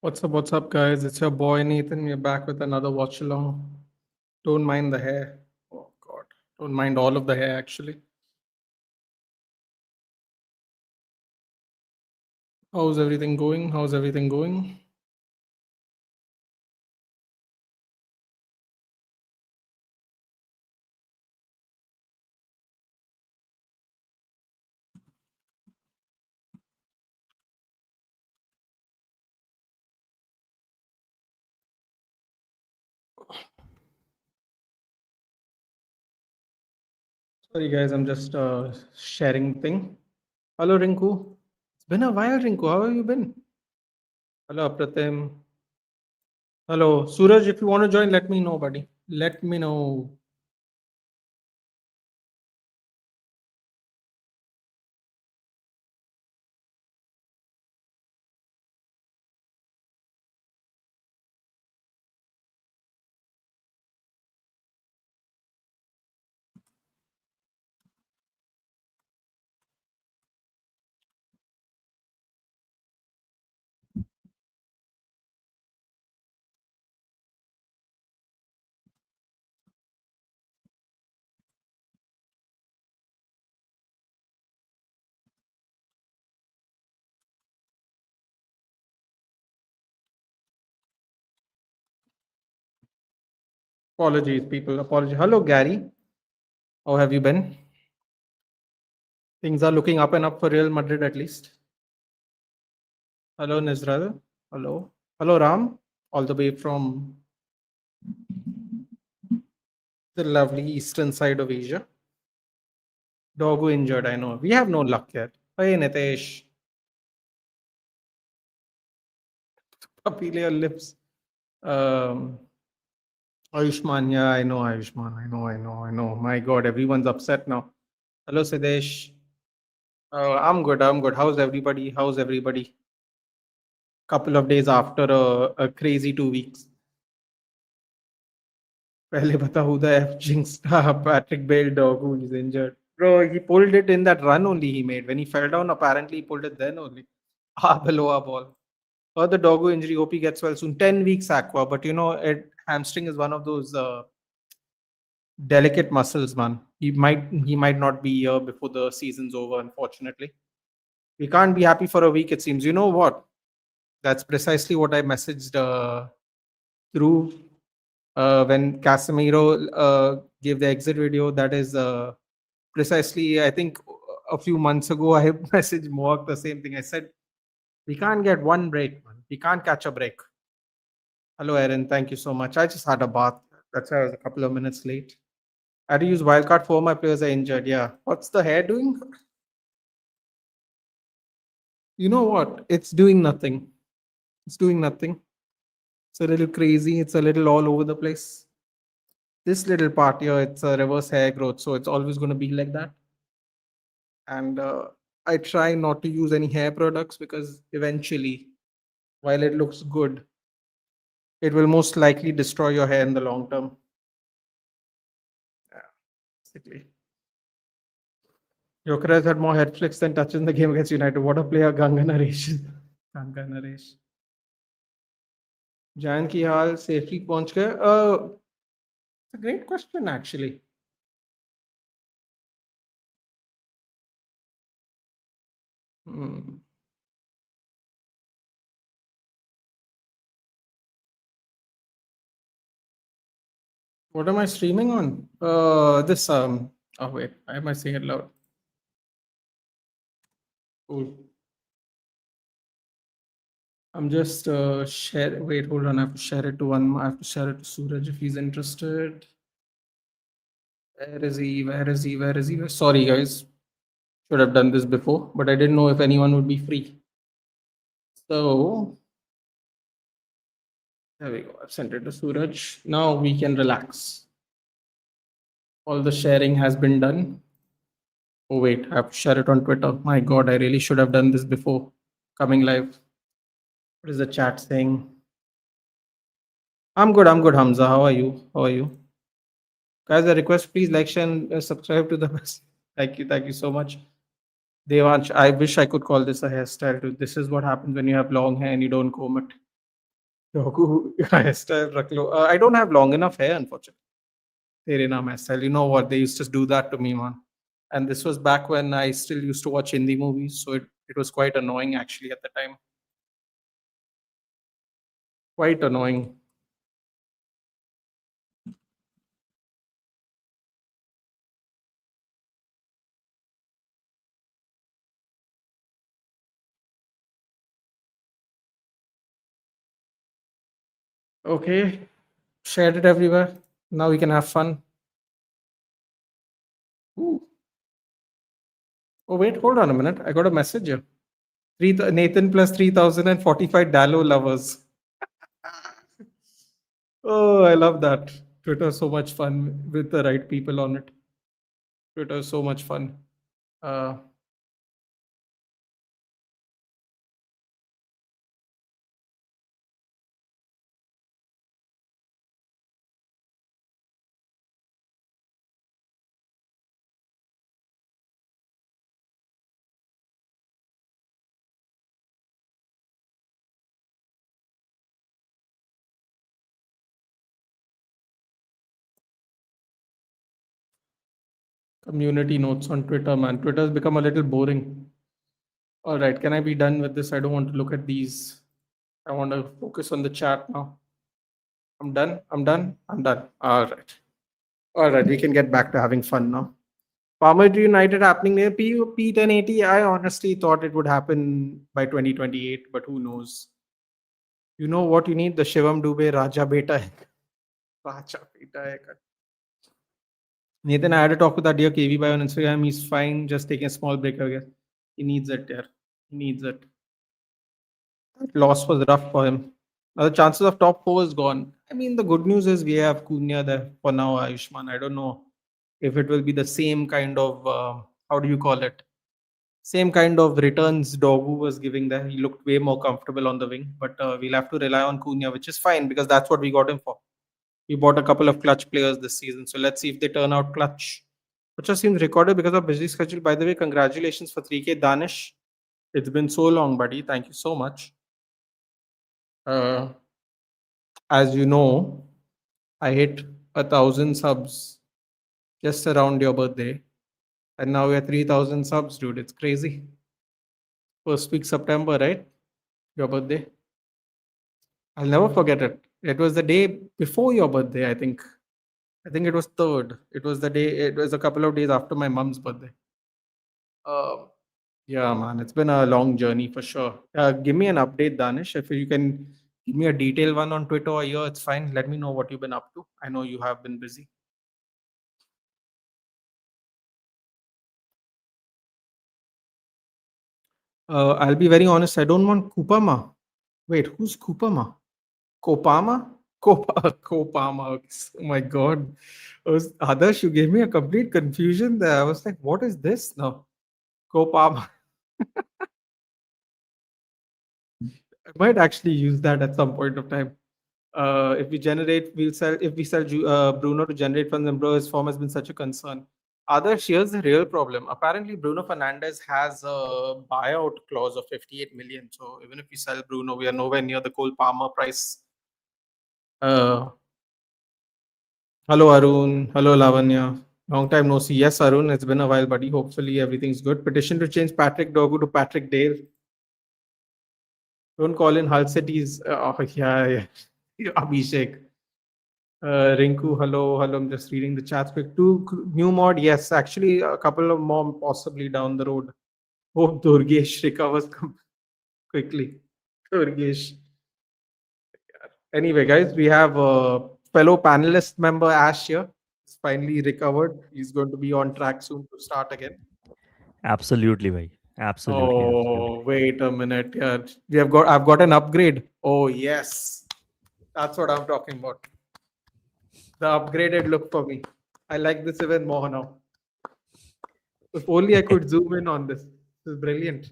What's up, guys? It's your boy Nathan. We're back with another watch along. Don't mind the hair. Oh, God. Don't mind all of the hair, actually. How's everything going? How's everything going? Sorry, guys. I'm just sharing thing. Hello, Rinku. It's been a while, Rinku. How have you been? Hello, Apratim. Hello, Suraj. If you want to join, let me know, buddy. Let me know. Apologies, people. Apologies. Hello, Gary. How have you been? Things are looking up and up for Real Madrid, at least. Hello, Nizral. Hello. Hello, Ram. All the way from the lovely eastern side of Asia. Doggo injured, I know. We have no luck yet. Hey, Nitesh. Puppy layer lips. Um, Ayushman, yeah, I know Ayushman. I know. My God, everyone's upset now. Hello, Sidesh. I'm good. I'm good. How's everybody? How's everybody? Couple of days after a crazy 2 weeks. पहले बता who the F jinxed Patrick Bale dog who is injured. Bro, he pulled it in that run only he made. When he fell down, apparently he pulled it then only. Below a ball. Or the doggo injury. Hope he gets well soon. 10 weeks aqua, but hamstring is one of those delicate muscles, man. He might not be here before the season's over. Unfortunately, we can't be happy for a week. It seems. You know what? That's precisely what I messaged through when Casemiro gave the exit video. That is precisely. I think a few months ago I messaged Mohawk the same thing. I said we can't get one break, man. We can't catch a break. Hello, Erin. Thank you so much. I just had a bath. That's why I was a couple of minutes late. I had to use wildcard for my players are injured. Yeah. What's the hair doing? You know what? It's doing nothing. It's doing nothing. It's a little crazy. It's a little all over the place. This little part here, it's a reverse hair growth. So it's always going to be like that. And I try not to use any hair products because eventually, while it looks good, it will most likely destroy your hair in the long term. Yeah, basically. Jokeres had more head flicks than touch in the game against United. What a player, Ganga Naresh. Ganga Naresh. Jan ki hall safely पहुंच गए? It's a great question, actually. Hmm. What am I streaming on? This Oh wait, why am I saying it loud? Cool. I'm just share. Wait, hold on. I have to share it to one. I have to share it to Suraj if he's interested. Where is he? Where is he? Where is he? Sorry, guys. Should have done this before, but I didn't know if anyone would be free. So there we go. I've sent it to Suraj. Now we can relax. All the sharing has been done. Oh wait, I have to share it on Twitter. My God, I really should have done this before coming live. What is the chat saying? I'm good. I'm good, Hamza. How are you? How are you? Guys, I request please like, share, and subscribe to the best. Thank you. Thank you so much. Devansh, I wish I could call this a hairstyle too. This is what happens when you have long hair and you don't comb it. Dogu hairstyle रख लो. I don't have long enough hair, unfortunately. तेरे नाम hairstyle. You know what? They used to do that to me, man. And this was back when I still used to watch Hindi movies, so it was quite annoying actually at the time. Quite annoying. Okay, shared it everywhere. Now we can have fun. Ooh. Oh wait, hold on a minute. I got a message here. Nathan plus 3045 Dallo lovers. Oh, I love that. Twitter is so much fun with the right people on it. Twitter is so much fun. Uh, Community notes on Twitter, man. Twitter's become a little boring. All right, can I be done with this? I don't want to look at these. I want to focus on the chat now. I'm done. I'm done. I'm done. All right. All right, we can get back to having fun now. Palmer United happening near P1080. I honestly thought it would happen by 2028, but who knows? You know what you need? The Shivam Dubey Raja Beta. Raja Beta. Nathan, I had a talk with that dear KV by on Instagram. He's fine, just taking a small break, I guess. He needs it there. He needs it. That loss was rough for him. Now the chances of top four is gone. I mean, the good news is we have Cunha there for now, Ayushman. I don't know if it will be the same kind of, how do you call it? Same kind of returns Dogu was giving there. He looked way more comfortable on the wing, but we'll have to rely on Cunha, which is fine because that's what we got him for. We bought a couple of clutch players this season, so let's see if they turn out clutch. Which just seems recorded because of busy schedule. By the way, congratulations for 3K Danish. It's been so long, buddy. Thank you so much. Uh, as you know, I hit 1,000 subs just around your birthday, and now we're 3,000 subs, dude. It's crazy. First week September, right? Your birthday. I'll never forget it. It was the day before your birthday, I think. I think it was third. It was the day. It was a couple of days after my mom's birthday. Uh, yeah, man, it's been a long journey for sure. Give me an update, Danish. If you can give me a detailed one on Twitter or here, it's fine. Let me know what you've been up to. I know you have been busy. I'll be very honest. I don't want Kupama. Wait, who's Kupama? Kopama? Kopama. Oh my God. Adarsh, you gave me a complete confusion there. I was like, what is this now? Kopama. I might actually use that at some point of time. If we generate, we'll sell. If we sell Bruno to generate funds, and bro, his form has been such a concern. Others, here's the real problem. Apparently, Bruno Fernandez has a buyout clause of 58 million. So even if we sell Bruno, we are nowhere near the Cole Palmer price. Uh, Hello, Arun. Hello, Lavanya. Long time no see. Yes, Arun, it's been a while, buddy. Hopefully, everything's good. Petition to change Patrick Dogu to Patrick Dale. Don't call in Hull Cities. Oh, yeah, yeah. Abhishek. Rinku, hello, hello. I'm just reading the chats quick. New mod, yes. Actually, a couple of more possibly down the road. Hope Durgesh recovers quickly. Durgesh. Anyway, guys, we have a fellow panelist member Ash here. He's finally recovered. He's going to be on track soon to start again. Absolutely, bhai. Absolutely, Oh, absolutely. wait a minute. Yeah, I've got an upgrade. Oh, yes. That's what I'm talking about. The upgraded look for me. I like this even more now. If only I could zoom in on this. This is brilliant.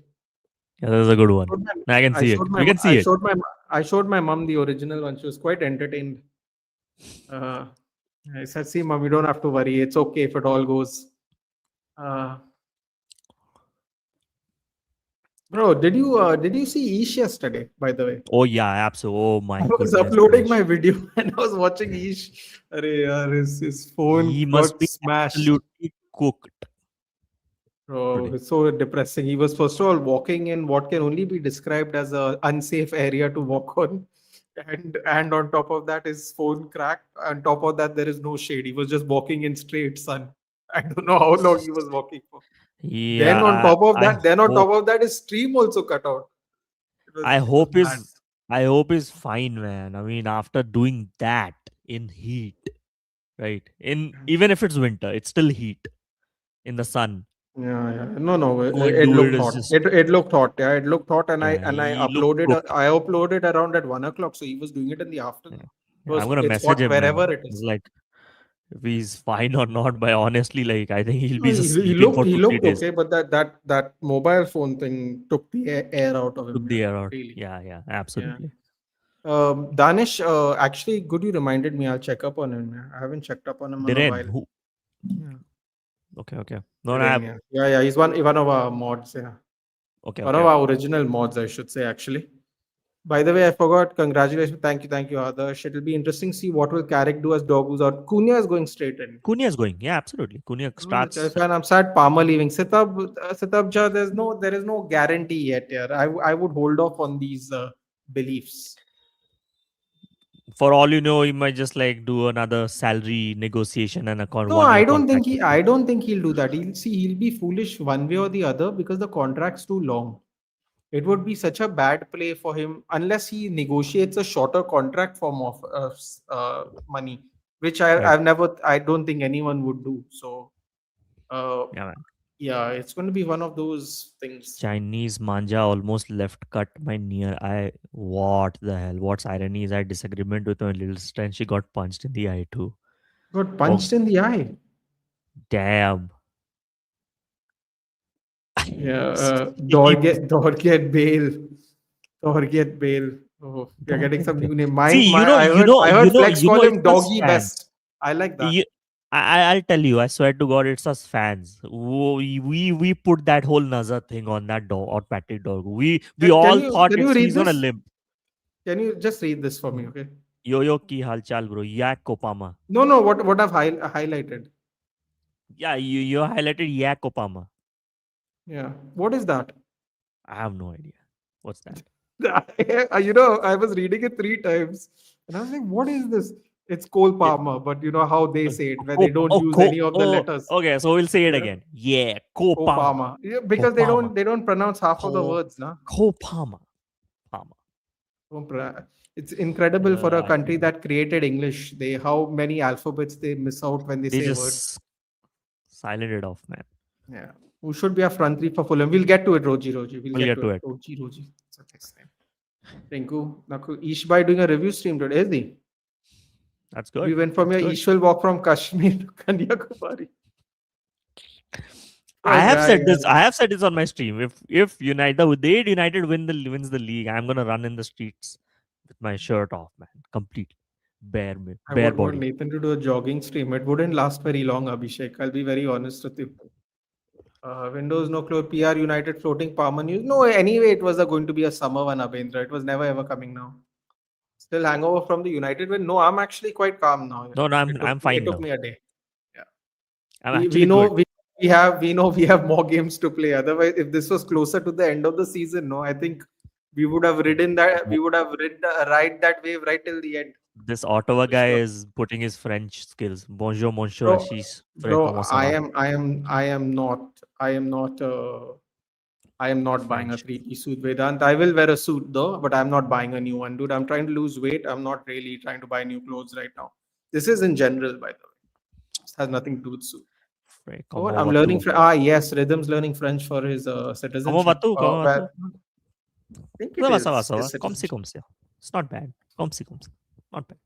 Yeah, that's a good one. Showed my- I can I see it. showed my We can see it. I showed my mom the original one. She was quite entertained. Uh, I said, "See, mom, you don't have to worry. It's okay if it all goes." Uh, Bro, did you see Ish yesterday? By the way, Oh yeah, absolutely. Oh I my was goodness uploading my gracious. video and I was watching Ish. Arey yaar, his phone He must got be smashed. absolutely cooked Oh, today. it's so depressing. He was first of all walking in what can only be described as a unsafe area to walk on, and on top of that, his phone cracked. On top of that, there is no shade. He was just walking in straight sun. I don't know how long he was walking for. Yeah, Then on top of that, his stream also cut out. I It was hope mad. I hope is fine, man. I mean, after doing that in heat, right? In even if it's winter, it's still heat in the sun. Yeah, yeah. No, no. Go It, and it do it looked is hot. just It looked hot. Yeah, it looked hot, and yeah. I He looked uploaded. cooked. I uploaded around at 1 o'clock. So he was doing it in the Yeah. afternoon. Yeah, I'm gonna It's message hot him, wherever man. it It's is. like if he's fine or not. But honestly, like I think he'll No, be just sleeping for he 2 3 looked days. okay, but that mobile phone thing took the air out of him. Took Yeah, the air out. really. Yeah, yeah, Yeah. absolutely. Danish, actually, good you reminded me. I'll check up on him. Yeah. I haven't checked up on him in a Diren, while. who? Yeah. Okay, okay. No, no, Kidding, yeah. Yeah, yeah. He's one of our mods. Yeah. okay, One of okay. our original mods, I should say, actually. By the way, I forgot. Congratulations. Thank you, Adarsh. It'll be interesting to see what will Carrick do as Dogus or Cunha is going straight in. Cunha is going. Yeah, absolutely. Cunha Which I starts. find I'm sad Palmer leaving. Sitabja, there is no guarantee yet here. I would hold off on these beliefs. For all you know, he might just like do another salary negotiation and a No, 1 year contract. I don't think he'll do that. He'll be foolish one way or the other because the contract's too long. It would be such a bad play for him unless he negotiates a shorter contract form of money, which Right. I don't think anyone would do. So, uh, Yeah, man. yeah, it's going to be one of those things. Chinese manja almost left cut my near eye. What the hell? What's irony is I had disagreement with my little sister and she got punched in the eye too. Got Oh punched in the eye. damn. Yeah, He Dorget Bale. Oh, you're dog getting get some bit. new name. See, I heard Flex call it's him us Doggy fans. Best. I like that. You, I'll tell you. I swear to God, it's us fans. We put that whole Nazar thing on that dog or Patrick dog. We all thought Can you he's read gonna this? limp. Can you just read this for me, okay? Yo yo ki halchal bro. Yak Kopama. No, no. What I've highlighted. Yeah, you highlighted Yak Kopama. Yeah. What is that? I have no idea. What's that? I was reading it 3 times, and I was like, "What is this?" It's Cole It, Palmer, but you know how they say it, where they oh, don't oh, use any of the oh, letters. okay. So we'll say it Yeah, again. Yeah, Cole Kopama. Palmer. Yeah, because Kopama. they don't pronounce half of the Ko words, na. Kopama. Pama. Don't It's incredible for a country Yeah. that created English. They how many alphabets they miss out when they They say words. just silent it off, man. Yeah. Who should be a front three for Fulham? We'll get to it, Roji. We'll We'll get get to to it. it. Roji. It's a next name. Rinku, Naku, Ishbai doing a review stream today, is he? That's We good. went from That's your good. Ishwal walk from Kashmir to Kanyakumari. I Poor have guy, said this. yeah. I have said this on my stream. If United wins the league, I'm gonna run in the streets with my shirt off, man, completely I bare would want body. Nathan to do a jogging stream. It wouldn't last very long, Abhishek. I'll be very honest with you. Windows no close. PR United floating Palmer news. No, anyway, it was going to be a summer one, Abhendra. It was never ever coming now. Still hangover from the United win. No, I'm actually quite calm now. No, no, I'm It fine took now. me a day. Yeah. I'm We actually know good. we know we have more games to play. Otherwise, if this was closer to the end of the season, no, I think we would have ridden ride that wave right till the end This Ottawa for guy sure. is putting his French skills. Bonjour, monsieur, Bro, Ashish. Frère, bro, comment ça va? I am not I am not buying a French. three-piece suit, Vedant. I will wear a suit though, but I'm not buying a new one, dude. I'm trying to lose weight. I'm not really trying to buy new clothes right now. This is in general, by the way. This has nothing to do with suit. Frère, What comment I'm learning. vas-tu? Yes, Rhythm's learning French for his Comment citizenship. vas-tu? Comment vas-tu? Well, I think it is Ça va. his citizenship. Comme c'est. It's not bad. Comme c'est. Not bad.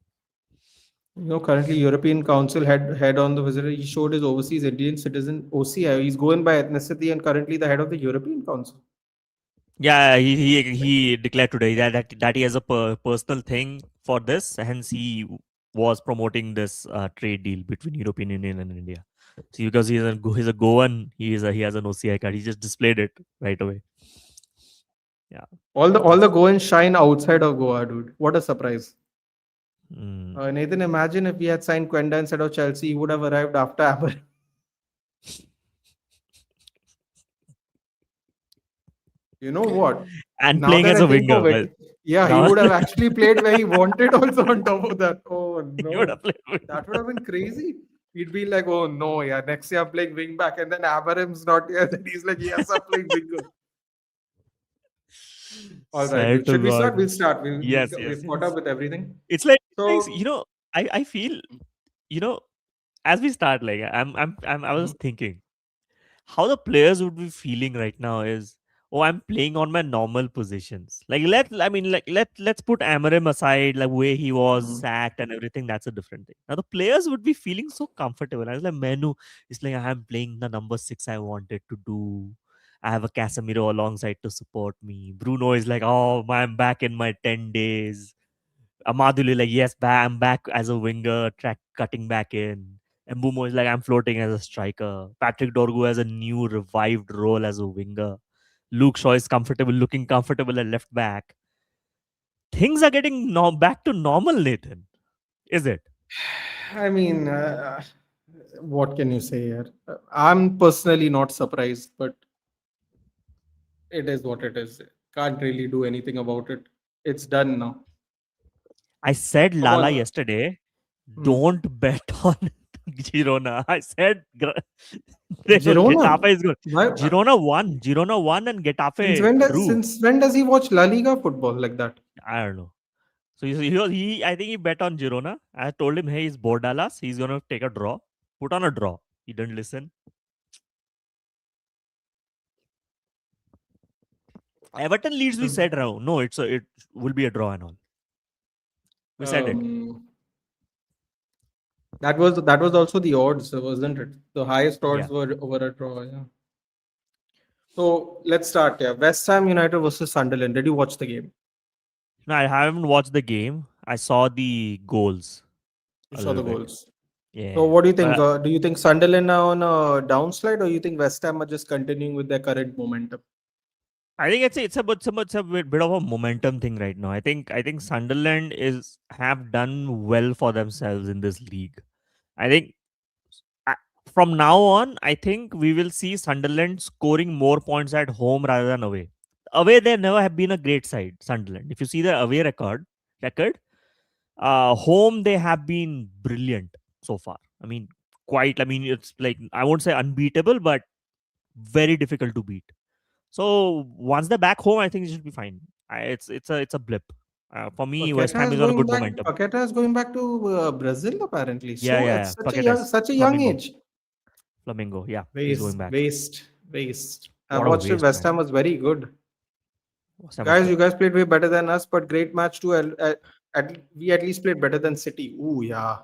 Currently European Council head on the visitor. He showed his overseas Indian citizen OCI. He's going by ethnicity and currently the head of the European Council. Yeah, he declared today that he has a personal thing for this. Hence, he was promoting this trade deal between European Union and India. See, because he's a Goan, he has an OCI card. He just displayed it right away. Yeah. All the That's go and shine outside of Goa, dude. What a surprise. mm. Nathan, imagine if we had signed Quenda instead of Chelsea, he would have arrived after Aber. You know what? And Now playing that as I a think winger. of Well, it, yeah, he now would have actually played where he wanted also on top of that. Oh he would have no. played That would winger. have been crazy. He'd be like, oh no, yeah, next year I'm playing wing back, and then Abraham's not here. Then he's like, yes, I'm playing winger. All right, Swear dude. to Should we start? God. We'll start. Yes, We've yes, caught up yes. with everything. It's like So, I feel, you know, as we start, like I was Mhm. thinking how the players would be feeling right now is, oh, I'm playing on my normal positions. Like let's put Amarim aside, like where he was Mhm. sacked and everything, that's a different thing. Now the players would be feeling so comfortable. I was like, Menu, it's like I'm playing the number 6 I wanted to do. I have a Casemiro alongside to support me. Bruno is like, oh, I'm back in my 10 days. Amaduli like, yes, I'm back as a winger, track cutting back in. And Mbumo is like, I'm floating as a striker. Patrick Dorgu has a new revived role as a winger. Luke Shaw is looking comfortable at left back. Things are getting back to normal, Nathan. Is it? I mean, what can you say here? I'm personally not surprised, but it is what it is. Can't really do anything about it. It's done now. I said Come Lala on. yesterday, Hmm. don't bet on Girona. I said they go Girona. Getafe is good. Why? Girona won and Since Getafe when does drew. since when does he watch La Liga football like that? I don't know. So I think he bet on Girona. I told him, hey, he's Bordalas. He's gonna take a draw. Put on a draw. He didn't listen. Everton Leeds, we said no. It will be a draw and all. We said it. Um, that was also the odds, wasn't it? The highest odds Yeah. were over a draw. Yeah. So let's start. Yeah, West Ham United versus Sunderland. Did you watch the game? No, I haven't watched the game. I saw the goals You a saw little the bit. goals. So Yeah, what do you think? but Do you think Sunderland are on a downslide, or you think West Ham are just continuing with their current momentum? I think it's a bit of a momentum thing right now. I think Sunderland is have done well for themselves in this league. I think uh, from now on, I think we will see Sunderland scoring more points at home rather than away. Away, they never have been a great side. Sunderland. If you see their away record, home they have been brilliant so far. I mean, quite. I mean, it's like I won't say unbeatable, but very difficult to beat. So once they're back home, I think it should be fine. It's a blip. For me, West Paqueta Ham is is on a going good back. momentum. Paqueta is going back to Brazil apparently. Yeah, So yeah, it's yeah. Paquetas, such a young Flamingo, age. Flamingo. Yeah, he's going Waste, back. waste, waste. I've What a watched it. waste, West man. Ham was very good. West Ham was Guys, good. you guys played way better than us, but great match too. We at least played better than City. Ooh, yeah,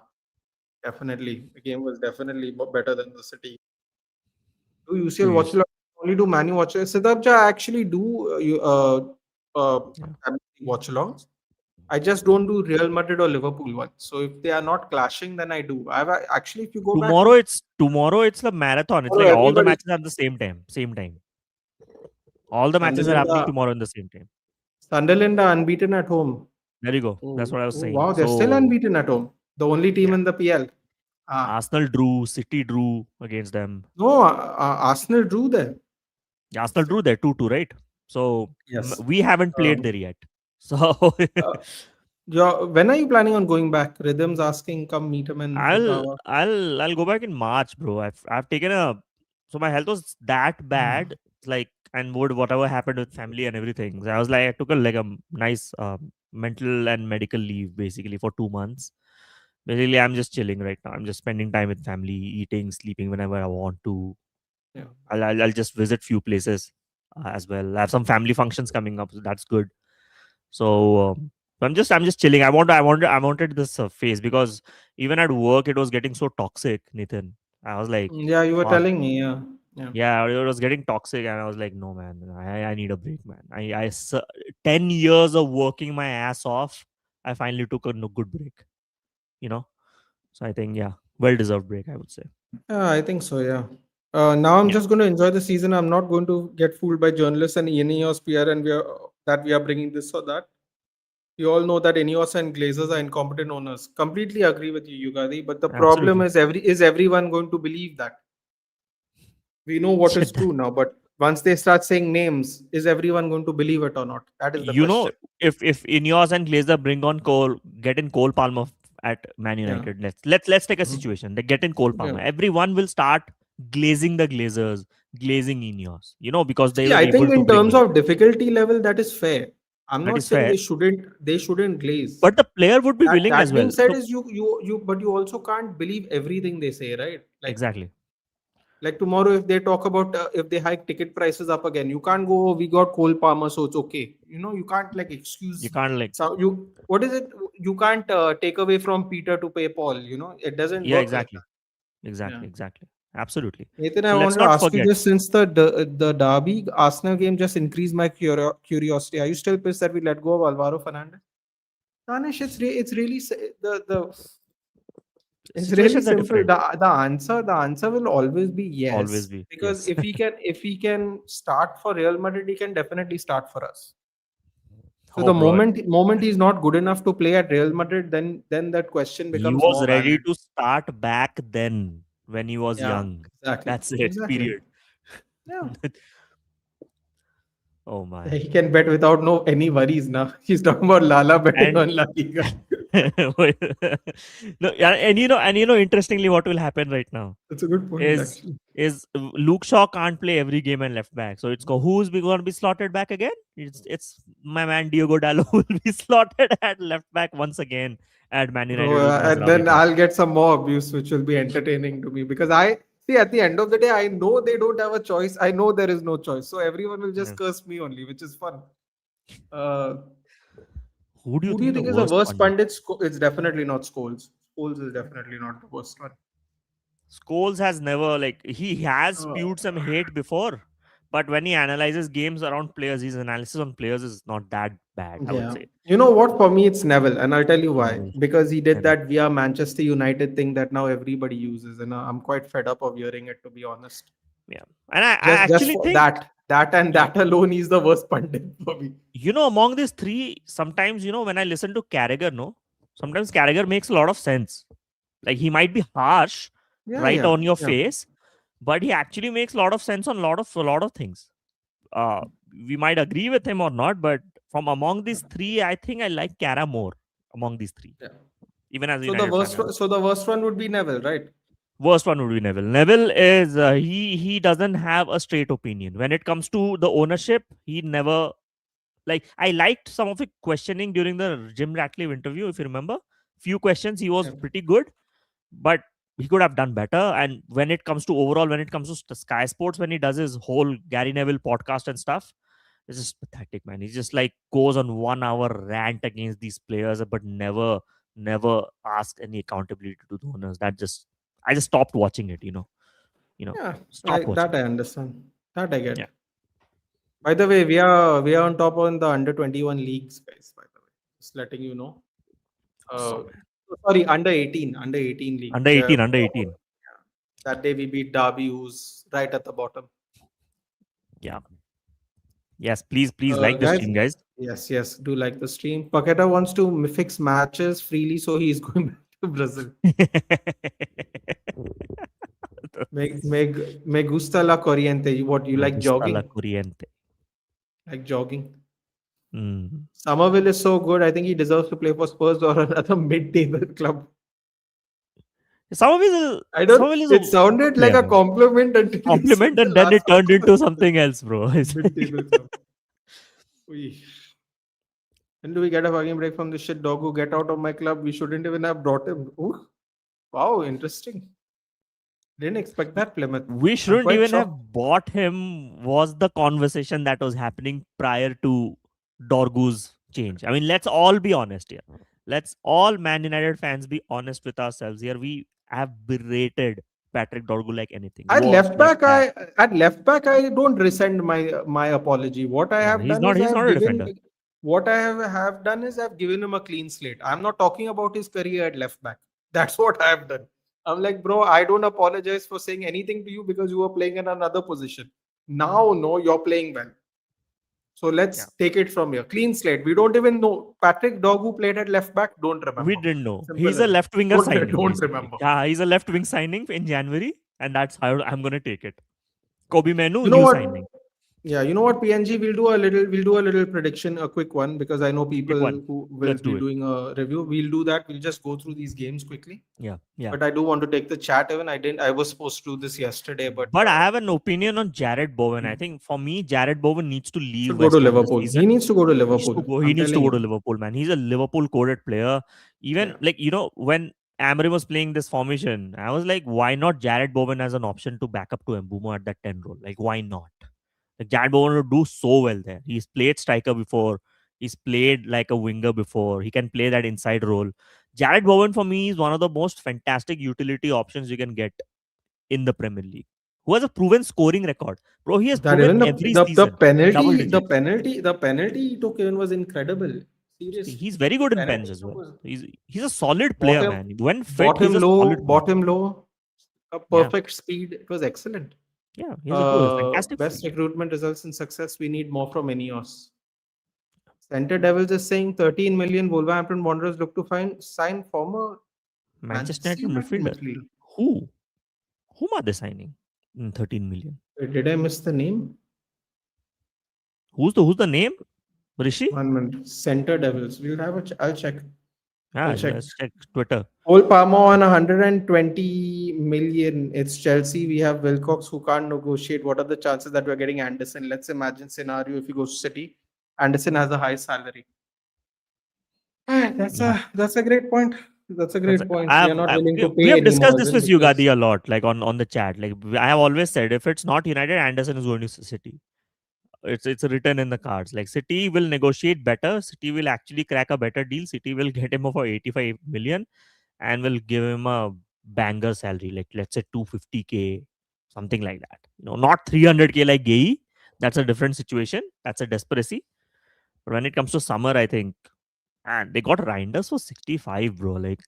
definitely. The game was definitely better than the City. Do UCL watch Please. along? Only do Manu watch? Siddharth, I actually do uh, Yeah. watch alongs. I just don't do Real Madrid or Liverpool ones. So if they are not clashing, then I do. Actually, if you go back to Tomorrow it's the marathon. It's tomorrow, like all the everybody, matches are at the same time. Same time. All the matches are Sunderland happening are, tomorrow in the same time. Sunderland are unbeaten at home. There you go. That's Oh, what I was oh, saying. wow, they're still So unbeaten at home. The only team yeah. in the PL. Ah, Arsenal drew, City drew against them. no, Arsenal drew there. Arsenal drew there 2-2, right? So Yes. we haven't played Um, there yet. So uh, when are you planning on going back? Rhythm's asking, come meet him in I'll Ottawa. I'll go back in March, bro. I've taken a so my health was that bad, Hmm. like and whatever happened with family and everything. So I was like I took a nice mental and medical leave basically for 2 months. Basically, I'm just chilling right now. I'm just spending time with family, eating, sleeping whenever I want to. Yeah. I'll just visit few places as well. I have some family functions coming up, so that's good. So I'm just chilling. I wanted this phase because even at work it was getting so toxic, Nathan. I was like, Yeah, you were fuck. telling me. Yeah. Yeah. Yeah, it was getting toxic, and I was like, no, man, I need a break, man. 10 years of working my ass off. I finally took a good break, you know. So I think yeah, well deserved break, I would say. Yeah, I think so. Yeah. Now I'm Yeah. just going to enjoy the season. I'm not going to get fooled by journalists and Ineos PR, and we are that we are bringing this or that. You all know that Ineos and Glazers are incompetent owners. Completely agree with you, Yugadi. But the problem Absolutely. is, everyone going to believe that? We know what is true now, but once they start saying names, is everyone going to believe it or not? That is the You know, question. if Ineos and Glazer bring on Cole, get in Cole Palmer at Man Yeah. United. Let's take a Mhm. situation. They get in Cole Yeah. Palmer. Everyone will start glazing the Glazers, glazing Ineos. Because they See, were I able think to in bring terms in. of difficulty level, that is fair. I'm That not is saying fair, they shouldn't glaze. but the player would be That willing as that being well. said, So is you but you also can't believe everything they say, right? exactly, Like tomorrow, if they talk about if they hike ticket prices up again, you can't go, "Oh, we got Cole Palmer, so it's okay." You can't like you excuse. can't like So what is it? You can't take away from Peter to pay Paul. It doesn't yeah, work like exactly, that. Yeah. exactly, exactly, absolutely. Nathan, I So let's wanted to not ask you forget. this, since the Derby Arsenal game just increased my curiosity. Are you still pissed that we let go of Alvaro Fernandez? Danish, it's really it's really Situations are simple. different. The answer will always be Always yes, be because yes. if he can start for Real Madrid, he can definitely start for us. So Oh, the bro, moment he's not good enough to play at Real Madrid, then that question he becomes was more ready valid. to start back then when he was Yeah, young. exactly, That's it. exactly. Period. Yeah, Oh my. he can bet without no any worries now. He's talking about Lala betting And on La Liga. no, yeah, interestingly, what will happen right now That's a good point, is actually. Luke Shaw can't play every game and left back. So who's going to be slotted back again? It's my man Diogo Dallo who will be slotted at left back once again at Man Bro, United with and Mazraoui then back. I'll get some more abuse, which will be entertaining to me, because I see at the end of the day, I know they don't have a choice. I know there is no choice, so everyone will Yeah. just curse me only, which is fun. Uh, Who do you who do you think the think is the worst worst pundit? pundit? It's definitely not Scholes. Scholes is definitely not the worst one. Scholes has never he has Uh, spewed some hate before, but when he analyzes games around players, his analysis on players is not that bad. I would yeah. say. You know what? For me, it's Neville, and I'll tell you why. Neville. Because he did Neville. that via Manchester United thing that now everybody uses, and I'm quite fed up of hearing it, to be honest. Yeah, and I Just actually for think that alone, he's the worst pundit for me. among these three, sometimes when I listen to Carragher, no, sometimes Carragher makes a lot of sense. Like he might be harsh, Yeah, right yeah, on your yeah. face, but he actually makes a lot of sense on a lot of things. Uh, we might agree with him or not, but from among these three, I think I like Cara more among these three, Yeah. even as a So the United fan. worst, so the worst one would be Neville, right? Worst one would be Neville. Neville is he doesn't have a straight opinion when it comes to the ownership. He never I liked some of the questioning during the Jim Ratcliffe interview. If you remember, few questions he was Yeah. pretty good, but he could have done better. And when it comes to overall, when it comes to Sky Sports, when he does his whole Gary Neville podcast and stuff, it's just pathetic, man. He just goes on 1 hour rant against these players, but never ask any accountability to the owners. I just stopped watching it. Yeah, Stopped watching that I it. understand. That I Yeah. get. By the way, we are on top on the under 21 leagues, guys. By the way, just letting you know. So Uh, sorry, under 18 league. under 18, under 18. Yeah. That day we beat Derby, who's right at the bottom. Yeah. Yes, please like the Guys, stream, guys. yes, yes, do like the stream. Paqueta wants to fix matches freely, so he's going back to Brazil. Me gusta la corriente. What you Me like gusta la jogging? corriente. Like jogging. Mm. Somerville is so good. I think he deserves to play for Spurs or another mid-table club. I don't. Somerville is It a good sounded like player, a man. compliment until he said Compliment, the and then last it turned couple of into sentences. something else, bro. Mid-table club. Ui. When do we get a fucking break from this shit dog who get out of my club? We shouldn't even have brought him. Ooh, wow, interesting. Didn't expect that, Plymouth. We I'm shouldn't quite even shocked. have bought him. Was the conversation that was happening prior to Dorgu's change? I mean, let's all be honest here. Let's all Man United fans be honest with ourselves here. We have berated Patrick Dorgu like anything. At Worst left left back, back. I don't rescind my apology. What I Yeah, have he's done not. is He's not a defender. I've done is I've given him a clean slate. I'm not talking about his career at left back. That's what I have done. I'm like, bro, I don't apologize for saying anything to you because you were playing in another position. Now, no, you're playing well. So let's take it from here. Clean slate. We don't even know Patrick Dog who played at left back. Don't We remember. didn't know. Simple He's a as that. left winger Don't signing, don't basically. remember. Yeah, he's a left wing signing in January, and that's how I'm gonna take it. Kobe Menu, You know new what? signing. Yeah, you know what, PNG, we'll do a little prediction, a quick one, because I know Quick people one. who will Let's be do it. doing a review. We'll do that. We'll just go through these games quickly. Yeah, yeah. But I do want to take the chat even. I was supposed to do this yesterday, but But I have an opinion on Jared Bowen. I think for me, Jared Bowen needs to leave should go to West Ham this Liverpool. He season. needs to go to He needs to Liverpool. go. He I'm needs to telling go to you. Liverpool, man. He's a Liverpool coded player. Even Yeah. like when Amorim was playing this formation, I was like, why not Jared Bowen as an option to back up to Mbumo at that 10 role? Like, why not? Like Jared Bowen would do so well there. He's played striker before. He's played like a winger before. He can play that inside role. Jared Bowen for me is one of the most fantastic utility options you can get in the Premier League. Who has a proven scoring record, bro? He has That proven even the every the, the season double penalty the digits. penalty the penalty he took even was incredible. Seriously, He's very the good in penalty pens he as took well. was He's a solid player, bottom man. When fit, he's bottom a low, solid player. bottom low, a Yeah, perfect speed. It was excellent. yeah. He has a good, fantastic Best feet. recruitment results in success. We need more from Ineos. Center Devils is saying 13 million. Wolverhampton Wanderers look to sign former Manchester Manchester United United midfielder. midfielder. Who? Whom are they signing in 13 million? Did I miss the name? Who's the name? Rishi? 1 minute. Center Devils. I'll check. I'll Yeah, check. let's check Twitter. Cole Palmer on 120 million. It's Chelsea. We have Wilcox who can't negotiate. What are the chances that we're getting Anderson? Let's imagine scenario if he goes to City. Anderson has a high salary. That's Yeah, a great point. That's a that's great point. We are I've, not I, willing to we pay have discussed anymore, this isn't with because Yugadi a lot, like on the chat. Like I have always said, if it's not United, Anderson is going to City. It's written in the cards. Like City will negotiate better. City will actually crack a better deal. City will get him for 85 million and will give him a banger salary, like let's say 250k, something like that. Not 300k like Gay. That's a different situation. That's a desperacy. But when it comes to summer, I think, and they got Reinders for 65, bro. Like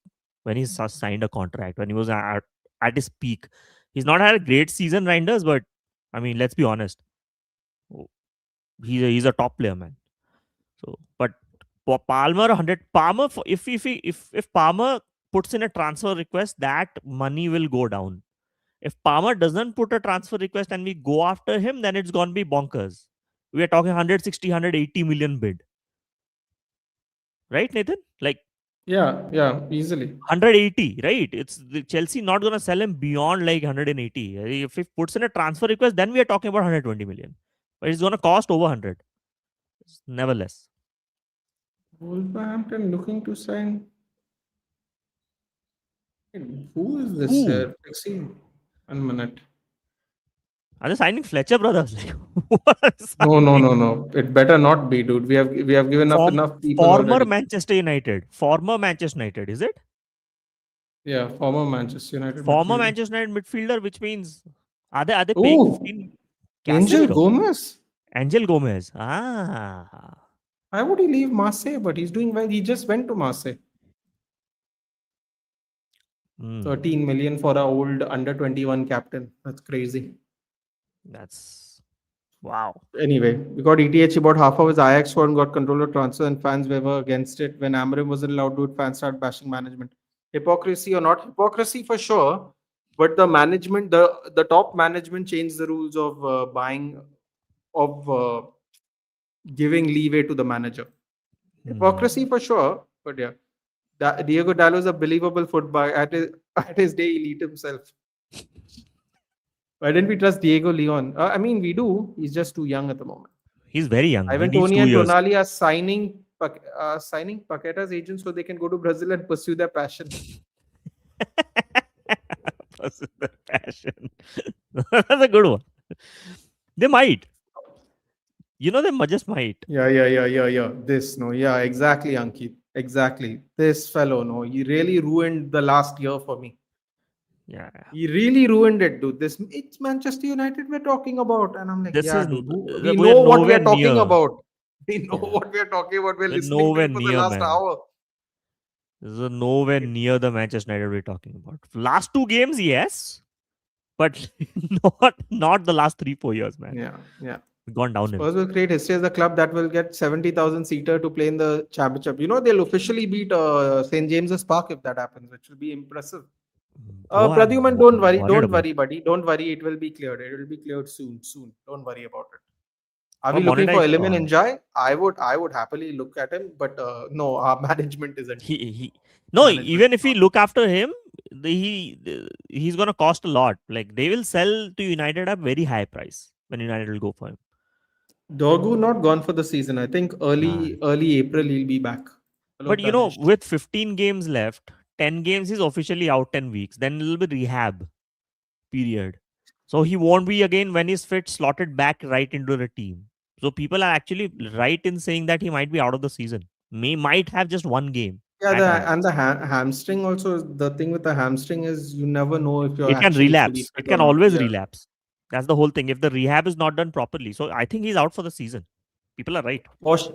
when he signed a contract, when he was at his peak, he's not had a great season, Reinders, but I mean, let's be honest, he's a top player, man. So, but Palmer 100 Palmer if Palmer puts in a transfer request, that money will go down. If Palmer doesn't put a transfer request and we go after him, then it's gonna be bonkers. We are talking 160, 180 million bid, right, Nathan? Like yeah, easily. 180, right? It's the Chelsea not gonna sell him beyond like 180. If he puts in a transfer request, then we are talking about 120 million. But it's gonna cost over 100. Never less. Wolverhampton looking to sign. Who is this Who? here? Fixing. 1 minute. Are they signing Fletcher brothers? Like, what are they No, no, signing? no, no. It better not be, dude. We have given up Form, enough people former already. Manchester United. Former Manchester United, is it? Yeah, former Manchester United Former midfielder. Manchester United midfielder, which means are they paying Oh, 15 Angel Casemiro? Gomez. Angel Gomez. Ah. Why would he leave Marseille? But he's doing well. He just went to Marseille. Hmm. 13 million for a old under 21 captain. That's crazy. That's wow. Anyway, we got ETH about half of his Ajax squad and got control of transfer, and fans were against it. When Amorim wasn't allowed to do it, fans started bashing management. Hypocrisy or not hypocrisy for sure, but the top management changed the rules of buying, of giving leeway to the manager. Hypocrisy Hmm. for sure, but yeah, Diego Dallo is a believable football at his day. He lead himself. Why didn't we trust Diego Leon? I mean, we do. He's just too young at the moment. He's very young. He Ivan needs Tony two and years. Tonali are signing Paqueta's agents so they can go to Brazil and pursue their passion. Pursue their passion. That's a good one. They might. They just might. Yeah. Yeah, exactly, Ankit. Exactly. This fellow, no, he really ruined the last year for me. Yeah. He really ruined it, dude. It's Manchester United we're talking about. And I'm like, This yeah, is dude, we we're know what we nowhere are talking near. about. We know Yeah. what we are talking about. We're We're listening to nowhere it for the near, last man. hour. This is nowhere near the Manchester United we're talking about. Last two games, yes, but not the last 3-4 years, man. Yeah, yeah. gone downhill. Spurs will create history as the club that will get 70,000 seater to play in the championship. They'll officially beat St. James's Park if that happens, which will be impressive. Bro, I'm Pradyuman, don't worry, worried don't about. worry, buddy, don't worry. It will be cleared. It will be cleared soon, soon. Don't worry about it. Are Or we looking for monetized Elimin or Enjoy? I would happily look at him, but no, our management isn't. he no, Management even is if we not. look after him, he's gonna cost a lot. Like they will sell to United at very high price when United will go for him. Dorgu not gone for the season. I think Nah. early April he'll be back. Hello, But Danish. with 15 games left, 10 games is officially out 10 weeks. Then it'll be rehab period. So he won't be again when he's fit slotted back right into the team. So people are actually right in saying that he might be out of the season. Might have just one game Yeah, at max. the hamstring also. The thing with the hamstring is you never know if you're It can actually fully relapse. fit It or can not. always Yeah. relapse. That's the whole thing. If the rehab is not done properly. So I think he's out for the season. People are right. Posh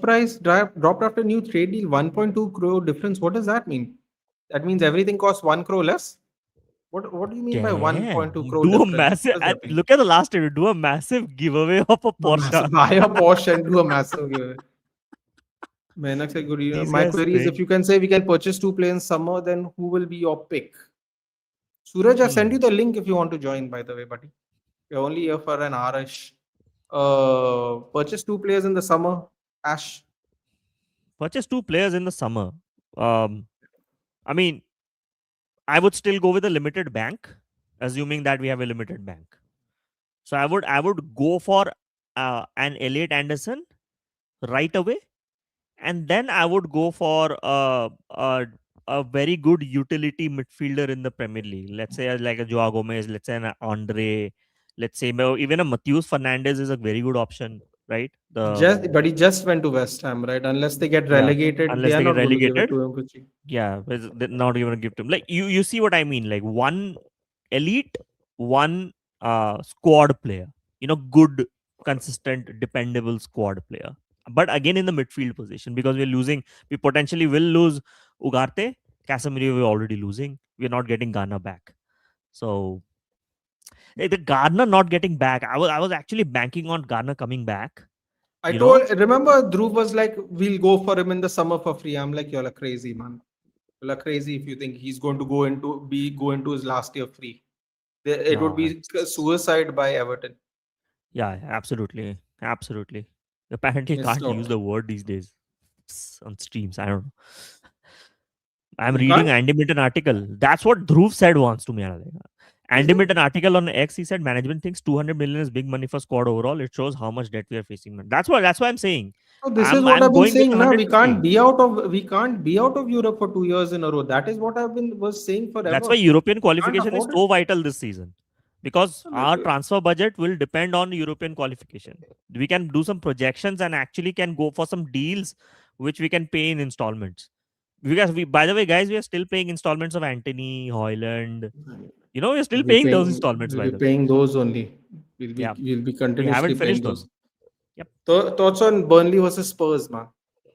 price dropped after new trade deal. 1.2 crore difference. What does that mean? That means everything costs 1 crore less. What do you mean by Damn. 1.2 crore Do a difference? massive What does and that mean? look at the last year. Do a massive giveaway of a Porsche. Buy a Porsche and do a massive giveaway. Menak said, good. These My guys query is if think. you can say we can purchase two planes summer, then who will be your pick? Suraj, I sent you Hmm. the link if you want to join, by the way, buddy. You're only here for an hourish. Purchase two players in the summer. Ash. Purchase two players in the summer. Um, I mean, I would still go with a limited bank, assuming that we have a limited bank. So I would go for an Elliot Anderson right away, and then I would go for a very good utility midfielder in the Premier League. Let's say like a Joao Gomez, let's say an Andre, let's say even a Matheus Fernandez is a very good option, right? But he just went to West Ham, right? Unless they get Yeah, relegated, they unless are they get not going to give it relegated, to him for cheap. yeah, they're not even gonna give to him. Like you see what I mean? Like one elite, one squad player. Good, consistent, dependable squad player. But again, in the midfield position, because we potentially will lose Ugarte, Casemiro. We're already losing. We're not getting Ghana back. So the Gardner not getting back. I was actually banking on Gardner coming back. You know, Remember, Dhruv was like, we'll go for him in the summer for free. I'm like, you're like crazy, man. You're like crazy if you think he's going to go into his last year free. It would no, be suicide by Everton. yeah, absolutely, absolutely. Apparently, Missed can't use out. the word these days on streams. I don't know. I'm You reading can't? Andy Minton article. That's what Dhruv said once to me. Is Andy it? Minton article on X. He said management thinks 200 million is big money for squad overall. It shows how much debt we are facing. Man. That's why I'm saying. So this is I'm what I'm I've been going with saying now. 150. We can't be out of Europe for 2 years in a row. That is what I've been was saying That's forever. why European Can't qualification is afford it. so vital this season, because Like, our transfer budget will depend on European qualification. We can do some projections and actually can go for some deals which we can pay in installments. Because by the way, guys, we are still paying installments of Anthony, Hoyland. We're still paying those installments, we'll by be the way. paying those only. Yeah, We'll be we continuously haven't paying finished those. those. Yep. Thoughts on Burnley versus Spurs, man.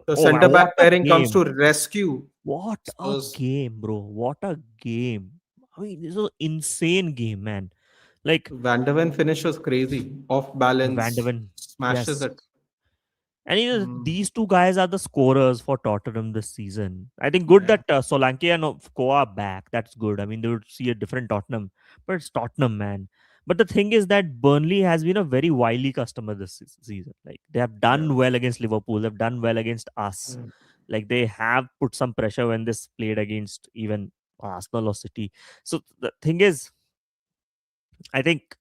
The Oh man, centre what back a pairing comes game! to rescue What a Spurs. game, bro! What a game! I mean, this is an insane game, man. Like Van der Ven finish was crazy. Off Van de balance, Ven, smashes yes. it. And Mm, these two guys are the scorers for Tottenham this season. I think good yeah. that Solanke and Koa are back. That's good. I mean, they would see a different Tottenham, but it's Tottenham, man. But the thing is that Burnley has been a very wily customer this season. Like they have Yeah. done well against Liverpool. They've done well against us. Mm. Like they have put some pressure when this played against even Arsenal or City. So the thing is, I think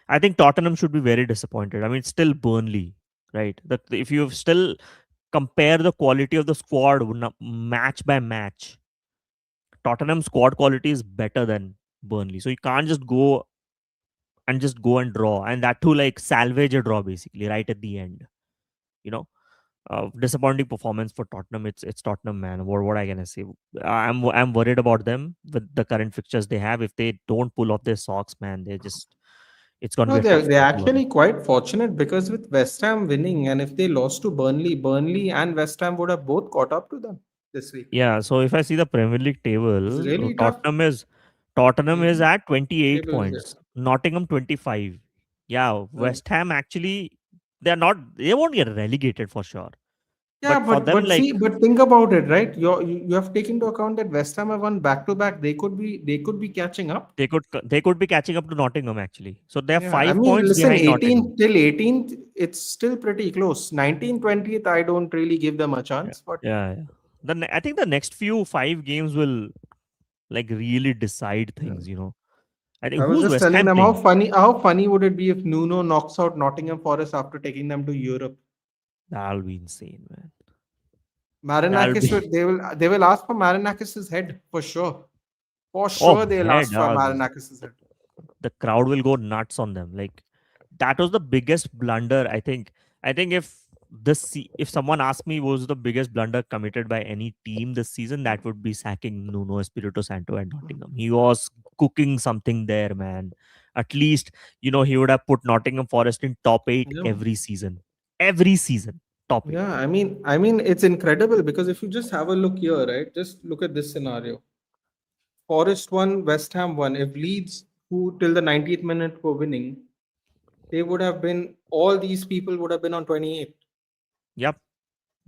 I think Tottenham should be very disappointed. I mean, it's still Burnley, right? That if you still compare the quality of the squad match by match, Tottenham squad quality is better than Burnley. So you can't just go and draw, and that too like salvage a draw basically right at the end. You know, disappointing performance for Tottenham. It's Tottenham, man. What I gonna say? I'm worried about them with the current fixtures they have. If they don't pull off their socks, man, it's gonna No, be a tough they're battle. actually quite fortunate because with West Ham winning, and if they lost to Burnley and West Ham would have both caught up to them this week. Yeah, so if I see the Premier League It's table, really tough. Tottenham is Mm, at 28 table is there. points, Nottingham 25. Yeah, Uh, West Ham actually, they won't get relegated for sure. Yeah, But for them, but like see, but think about it, right? You have taken into account that West Ham have won back to back. They could be catching up. they could be catching up to Nottingham actually. So they're Yeah, I 5 points listen, behind Nottingham. 18th till 18th, it's still pretty close. 19th, 20th, I don't really give them a Yeah, chance, but yeah, yeah. I think the next few 5 games will like really decide yeah. things. I think I was who's just West telling Ham them playing? how funny would it be if Nuno knocks out Nottingham Forest after taking them to Europe. That'll be insane, man. That'll Marinakis be they will ask for Marinakis's head for sure. For oh sure they'll head. ask for Marinakis's head. The crowd will go nuts on them. Like that was the biggest blunder. I think if someone asked me what was the biggest blunder committed by any team this season, that would be sacking Nuno Espirito Santo at Nottingham. He was cooking something there, man. At least he would have put Nottingham Forest in top 8 Yeah. every season. Every season, top 8. Yeah, I mean, it's incredible because if you just have a look here, right? Just look at this scenario. Forest won, West Ham won. If Leeds, who till the 90th minute were winning, they would have been all these people would have been on 28. Yep.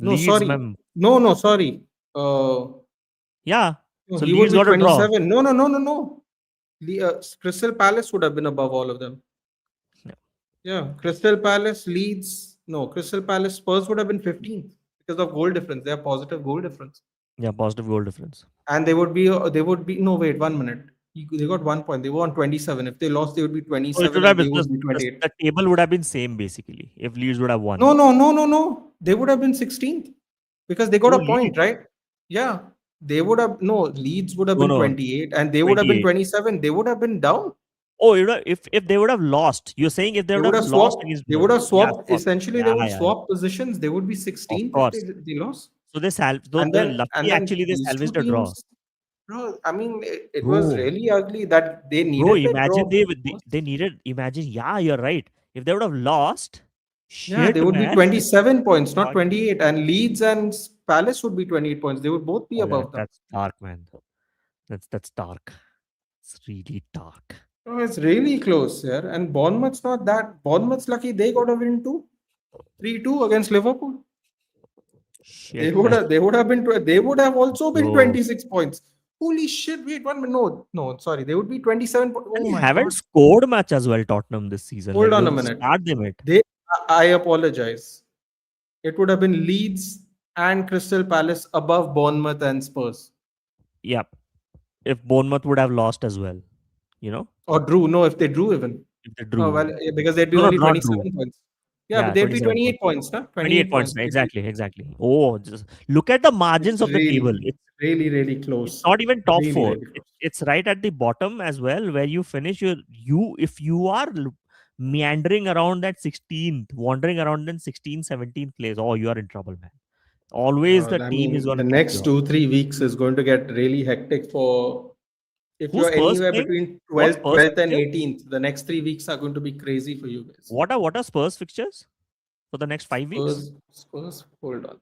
No, Leeds, sorry. man. No, sorry. Uh, Yeah. no, So he would Leeds be got a draw. 27. No. Crystal Palace would have been above all of them. Yeah, Yeah, Crystal Palace, Leeds. No, Crystal Palace, Spurs would have been 15th because of goal difference. They have positive goal difference. yeah, positive goal difference. And they would be, no, wait, 1 minute. They got 1 point. They were on 27. If they lost, they would be So it 27 would have and been they would be 28. the table would have been same basically if Leeds would have won. No. They would have been 16th because they got Oh, a point, Leeds. right? Yeah. They would have, no, Leeds would have No, been no, 28 and they would have been 28. 27. They would have been down. Oh, if they would have lost, you're saying if they They would would have have lost swapped. against They would Burnley. have Yeah, swapped. swap. Essentially, they Yeah, would yeah, yeah. swap positions. They would be Of 16th if course. they lost. So they And lucky then actually they these two salvaged a draw. teams, bro, I mean, it was Bro, really ugly that they bro, needed that imagine draw. they needed imagine, yeah, you're right. If they would have lost, Yeah, they shit, would be man. 27 points, not God. 28. And Leeds and Palace would be 28 points. They would both be Oh, above them. that's dark, man. That's dark. It's really dark. Oh, it's really close here. And Bournemouth's not that. Bournemouth's lucky they got a win too. 3-2 against Liverpool. Shit, man. They would have also been Bro. 26 points. Holy shit, wait 1 minute. No, sorry. They would be 27. And Oh they my haven't god. scored much as well, Tottenham this season. Hold Like on a the minute. start they made. I apologize. It would have been Leeds and Crystal Palace above Bournemouth and Spurs. Yeah. If Bournemouth would have lost as well, you know, Or drew. No, if they drew even. if they Oh, drew. well, because they'd be No, no, only not drew. 27 points. Yeah, but Yeah, they'd be 27 28 points. points, no? 28 28 points. points. Exactly. Oh, just look at the It's margins of the table. really It's close. not even top Really, four. really close. It's right at the bottom as well, where you finish you if you are meandering around that 16th, wandering around in 16th, 17th place, oh, you are in trouble, man. Always the I team is mean, going the to keep you next out. 2, 3 weeks is going to get really hectic for if Who's you're Spurs anywhere playing? between What's 12th, Spurs 12th and fixture? 18th. The next 3 weeks are going to be crazy for you guys. What are Spurs fixtures for the next 5 weeks? Spurs, hold on.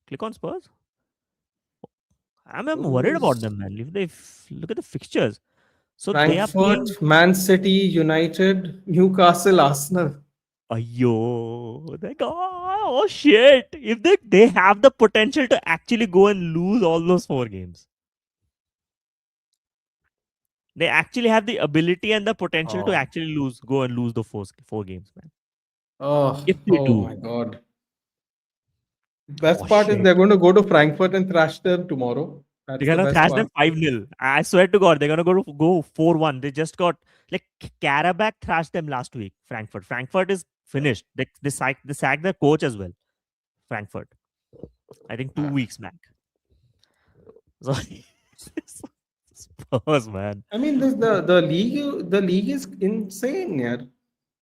Click on Spurs. I'm worried about Spurs, them, man. If they look at the fixtures, so they are playing. Frankfurt, Man City, United, Newcastle, Arsenal. Ayo, they go, oh shit! If they have the potential to actually go and lose all those 4 games, they actually have the ability and the potential to Oh, actually go and lose the four games, man. If they oh do, my God. Best oh part is shit, they're going to go to Frankfurt and thrash them tomorrow. they're That's the gonna best thrash them part. 5-0. I swear to God, they're gonna go 4-1. They just got like Karabakh thrashed them last week. Frankfurt is finished. They sacked their coach as well. Frankfurt. I think 2 weeks back. So Spurs, man. I mean, the league is insane here. Yeah,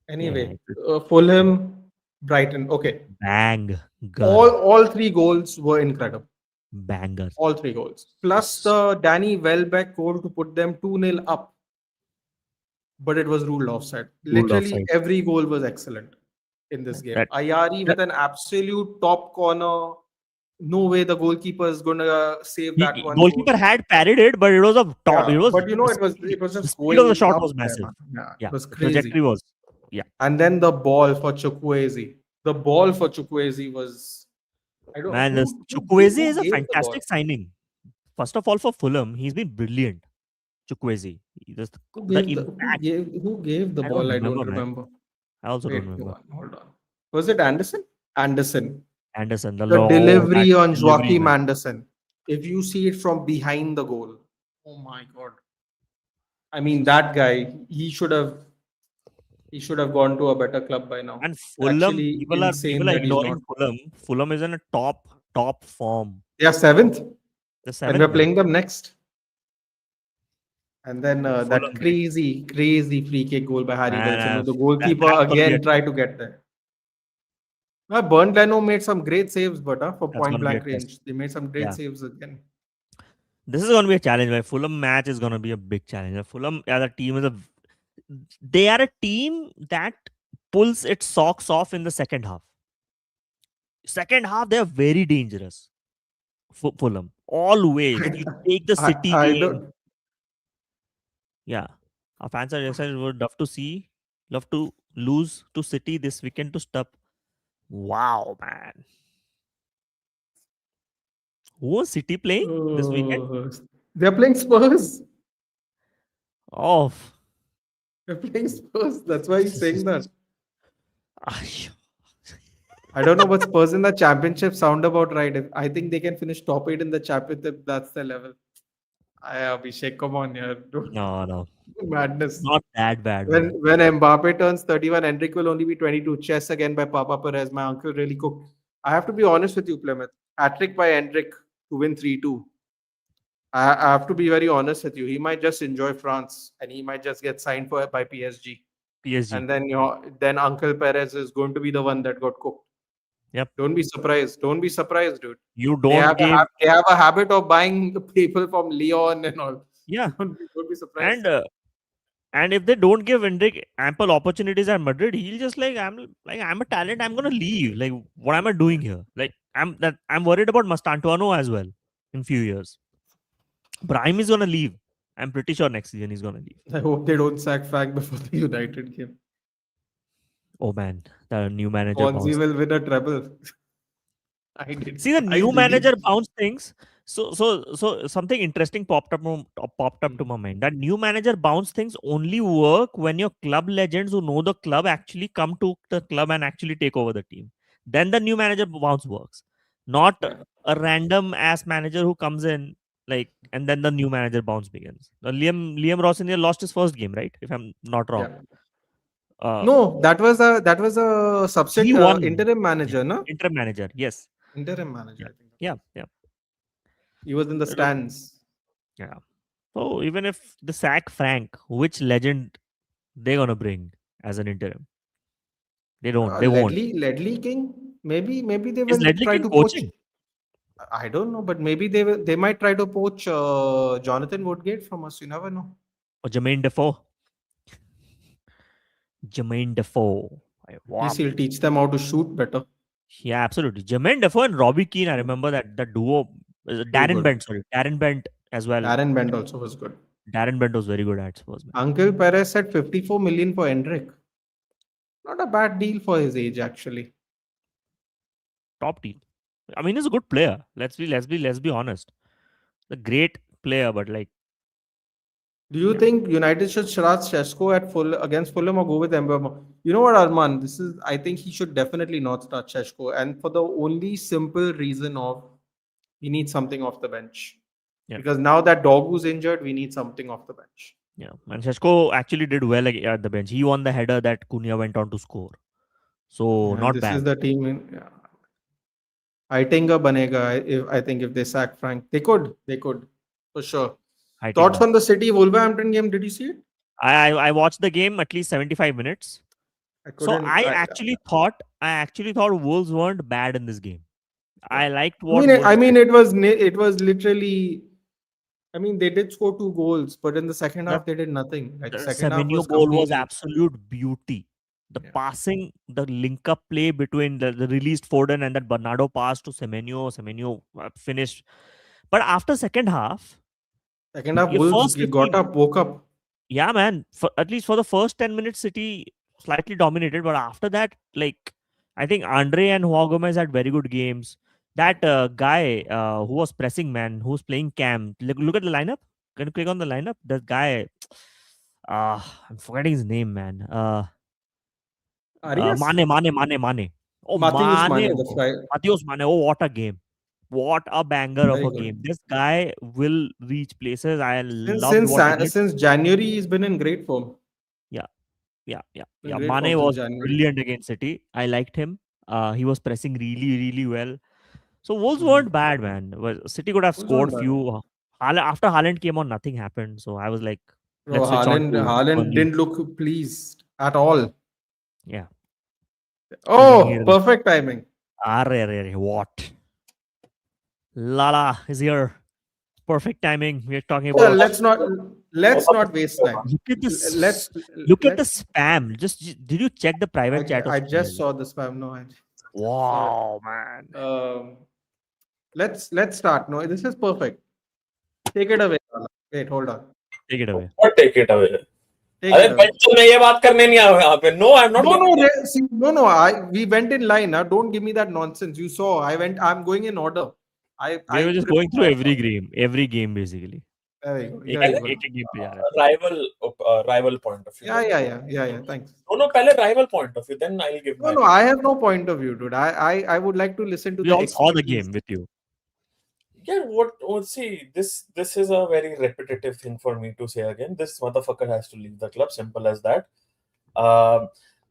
Anyway, it's Fulham, Brighton. Okay, banger. all three goals were incredible. Banger. All three goals, plus the Danny Welbeck goal to put them 2-0 up, but it was ruled offside. Ruled Literally offside. every goal was excellent in this game. That, Ayari that with an absolute top corner. No way the goalkeeper is gonna save that one goal. goalkeeper had parried it, but it was a top. Yeah, It was but the it speed. was The just speed of the going shot up was there, massive. man. Yeah, it Yeah, was the crazy. trajectory was. Yeah, And then the ball for Chukwueze. The ball for Chukwueze was, I don't, man, this Chukwueze who is a gave the ball? fantastic signing. First of all, for Fulham, he's been brilliant. Chukwueze, just the impact. Who gave the I don't ball? I don't remember, man. remember. I also don't Wait, remember. hold on. Was it Anderson? Anderson. Anderson, the The law, that delivery on delivery, Joaquim man. Anderson. If you see it from behind the goal, oh my god! I mean, that guy. He should have gone to a better club by now. And It's Fulham, actually insane people are that he's not. ignoring Fulham. Fulham is in a top form. They are seventh, The and we're seventh, man. playing them next. And then that Fulham, man. crazy free kick goal by Harry Man, Wilson. The that goalkeeper that's gonna be a again tried to get there. Bernd Leno made some great saves, but for that's point gonna be a blank test. range, they made some great Yeah, saves again. this is gonna be a challenge. My Fulham match is gonna be a big challenge. Fulham as a team they are a team that pulls its socks off in the second half. Second half, they are very dangerous. Fulham always. You take the City I game. don't. Yeah, our fans are excited. Would love to lose to City this weekend to stop. Wow, man. Who was City playing this weekend? Uh, they're playing Spurs. Oh, They're playing Spurs. That's why he's saying that. Ay, I don't know what Spurs in the championship sound about right. I think they can finish top 8 in the championship. That's the level. Abhishek, come on here. no, Madness. not that bad, When man. when Mbappe turns 31, Enrique will only be 22. Chess again by Papa Perez. My uncle really cooked. I have to be honest with you, Plymouth. Hat-trick by Enric to win 3-2. I have to be very honest with you. He might just enjoy France and he might just get signed for by PSG. PSG. And then Uncle Perez is going to be the one that got cooked. Yep. Don't be surprised. Don't be surprised, dude. You don't give. They have a habit of buying the people from Lyon and all. Yeah, Don't be surprised. and and if they don't give Hendrik ample opportunities at Madrid, he'll just I'm a talent. I'm gonna leave. Like, what am I doing here? Like, I'm worried about Mastantuano as well in few years. Brahim is gonna leave. I'm pretty sure next season he's gonna leave. I hope they don't sack Frank before the United game. Oh man, the new manager Swansea bounced. will win a treble. See, the I new believe. manager bounce things. So something interesting popped up to my mind. That new manager bounce things only work when your club legends who know the club actually come to the club and actually take over the team. Then the new manager bounce works. Not Yeah, a random ass manager who comes in and then the new manager bounce begins. Liam Rossinier lost his first game, right? If I'm not yeah. wrong. Uh, No, that was a he substitute won. interim manager, no? Interim manager, yes. Interim manager, Yeah, I think that yeah, was. yeah. He was in the Look, stands. yeah. So even if the sack Frank, which legend they gonna bring as an interim? They don't. They won't. Ledley King. Maybe they Is will Ledley try King to poach. coaching I don't know, but maybe they might try to poach Jonathan Woodgate from us. You never know. or Jermaine Defoe? Jermaine Defoe. At least Wow. he'll teach them how to shoot better. Yeah, absolutely. Jermaine Defoe and Robbie Keane. I remember that duo. Too Darren good. Bent, sorry, Darren Bent as well. Darren Bent also was good. Darren Bent was very good at Spurs, man. Uncle Perez said 54 million for Endrick. Not a bad deal for his age, actually. Top team. I mean, he's a good player. Let's be honest. A great player, but Do you yeah, think United should start Sheshko at full against Fulham or go with Mbemo? You know what, Arman? I think he should definitely not start Sheshko, and for the only simple reason of we need something off the bench yeah. because now that dog who's injured, we need something off the bench. Yeah, and Sheshko actually did well at the bench. He won the header that Cunha went on to score. So And not this is bad. the team. Yeah. Aitinga banega. I think if they sack Frank, they could for sure. I think Thoughts on the City Wolverhampton game? Did you see it? I watched the game at least 75 minutes. I So couldn't. I actually thought Wolves weren't bad in this game. Yeah. I liked what Wolves I mean, did. it was literally. I mean, they did score 2 goals, but in the second The, half, they did nothing. Like the second half Semenyo was goal was completely. absolute beauty. The Yeah. passing, the link up play between the released Foden and that Bernardo pass to Semenyo. Semenyo finished. But after second half, Second half, your Wolves first got 15, up, woke up. yeah, man. At least for the first 10 minutes, City slightly dominated, but after that, like I think Andre and Juan Gomez had very good games. That guy who was pressing man, who's playing Cam. Look at the lineup. Can you click on the lineup? That guy, I'm forgetting his name, man. Arias? Mane. Oh, Matheus Mane. Mane, that's right. Matheus Mane. Oh, what a game. What a banger of Very a good. game. This guy will reach places. I Since loved since what he uh, did. since January, he's been in great form. Yeah. In great Mane form since was January. brilliant against City. I liked him. He was pressing really well. So Wolves Mhm. weren't bad, man. City could have Who's on scored that? few. After Haaland came on, nothing happened. So I was like, Bro, let's switch on to Haaland Burnley. didn't look pleased at all. Yeah. Oh, perfect timing. What? Lala is here. Perfect timing. We're talking Well, about. let's not waste time. Look at Let's this. Look at the let's. spam. Did you check the private chat of I just Sunil? saw the spam. No, I saw it. Wow, man. Let's start. No, this is perfect. Take it away. Lala. Wait, hold on. Take it away. What take it away? Take अरे it away. बच्चों मैं ये बात करने नहीं आया हूँ यहाँ पे. No, I'm not No, going. see, no. We went in line. Don't give me that nonsense. You saw. I'm going in order. We were just going through every game basically. Very good. एक Very एक good. एक game पे जा रहे थे. Rival point of view. Yeah. Thanks. No, पहले rival point of view. Then I'll give my. No. I have no point of view, dude. I would like to listen to We the all saw the expertise. game with you. Yeah, see, this is a very repetitive thing for me to say again. This motherfucker has to leave the club. Simple as that.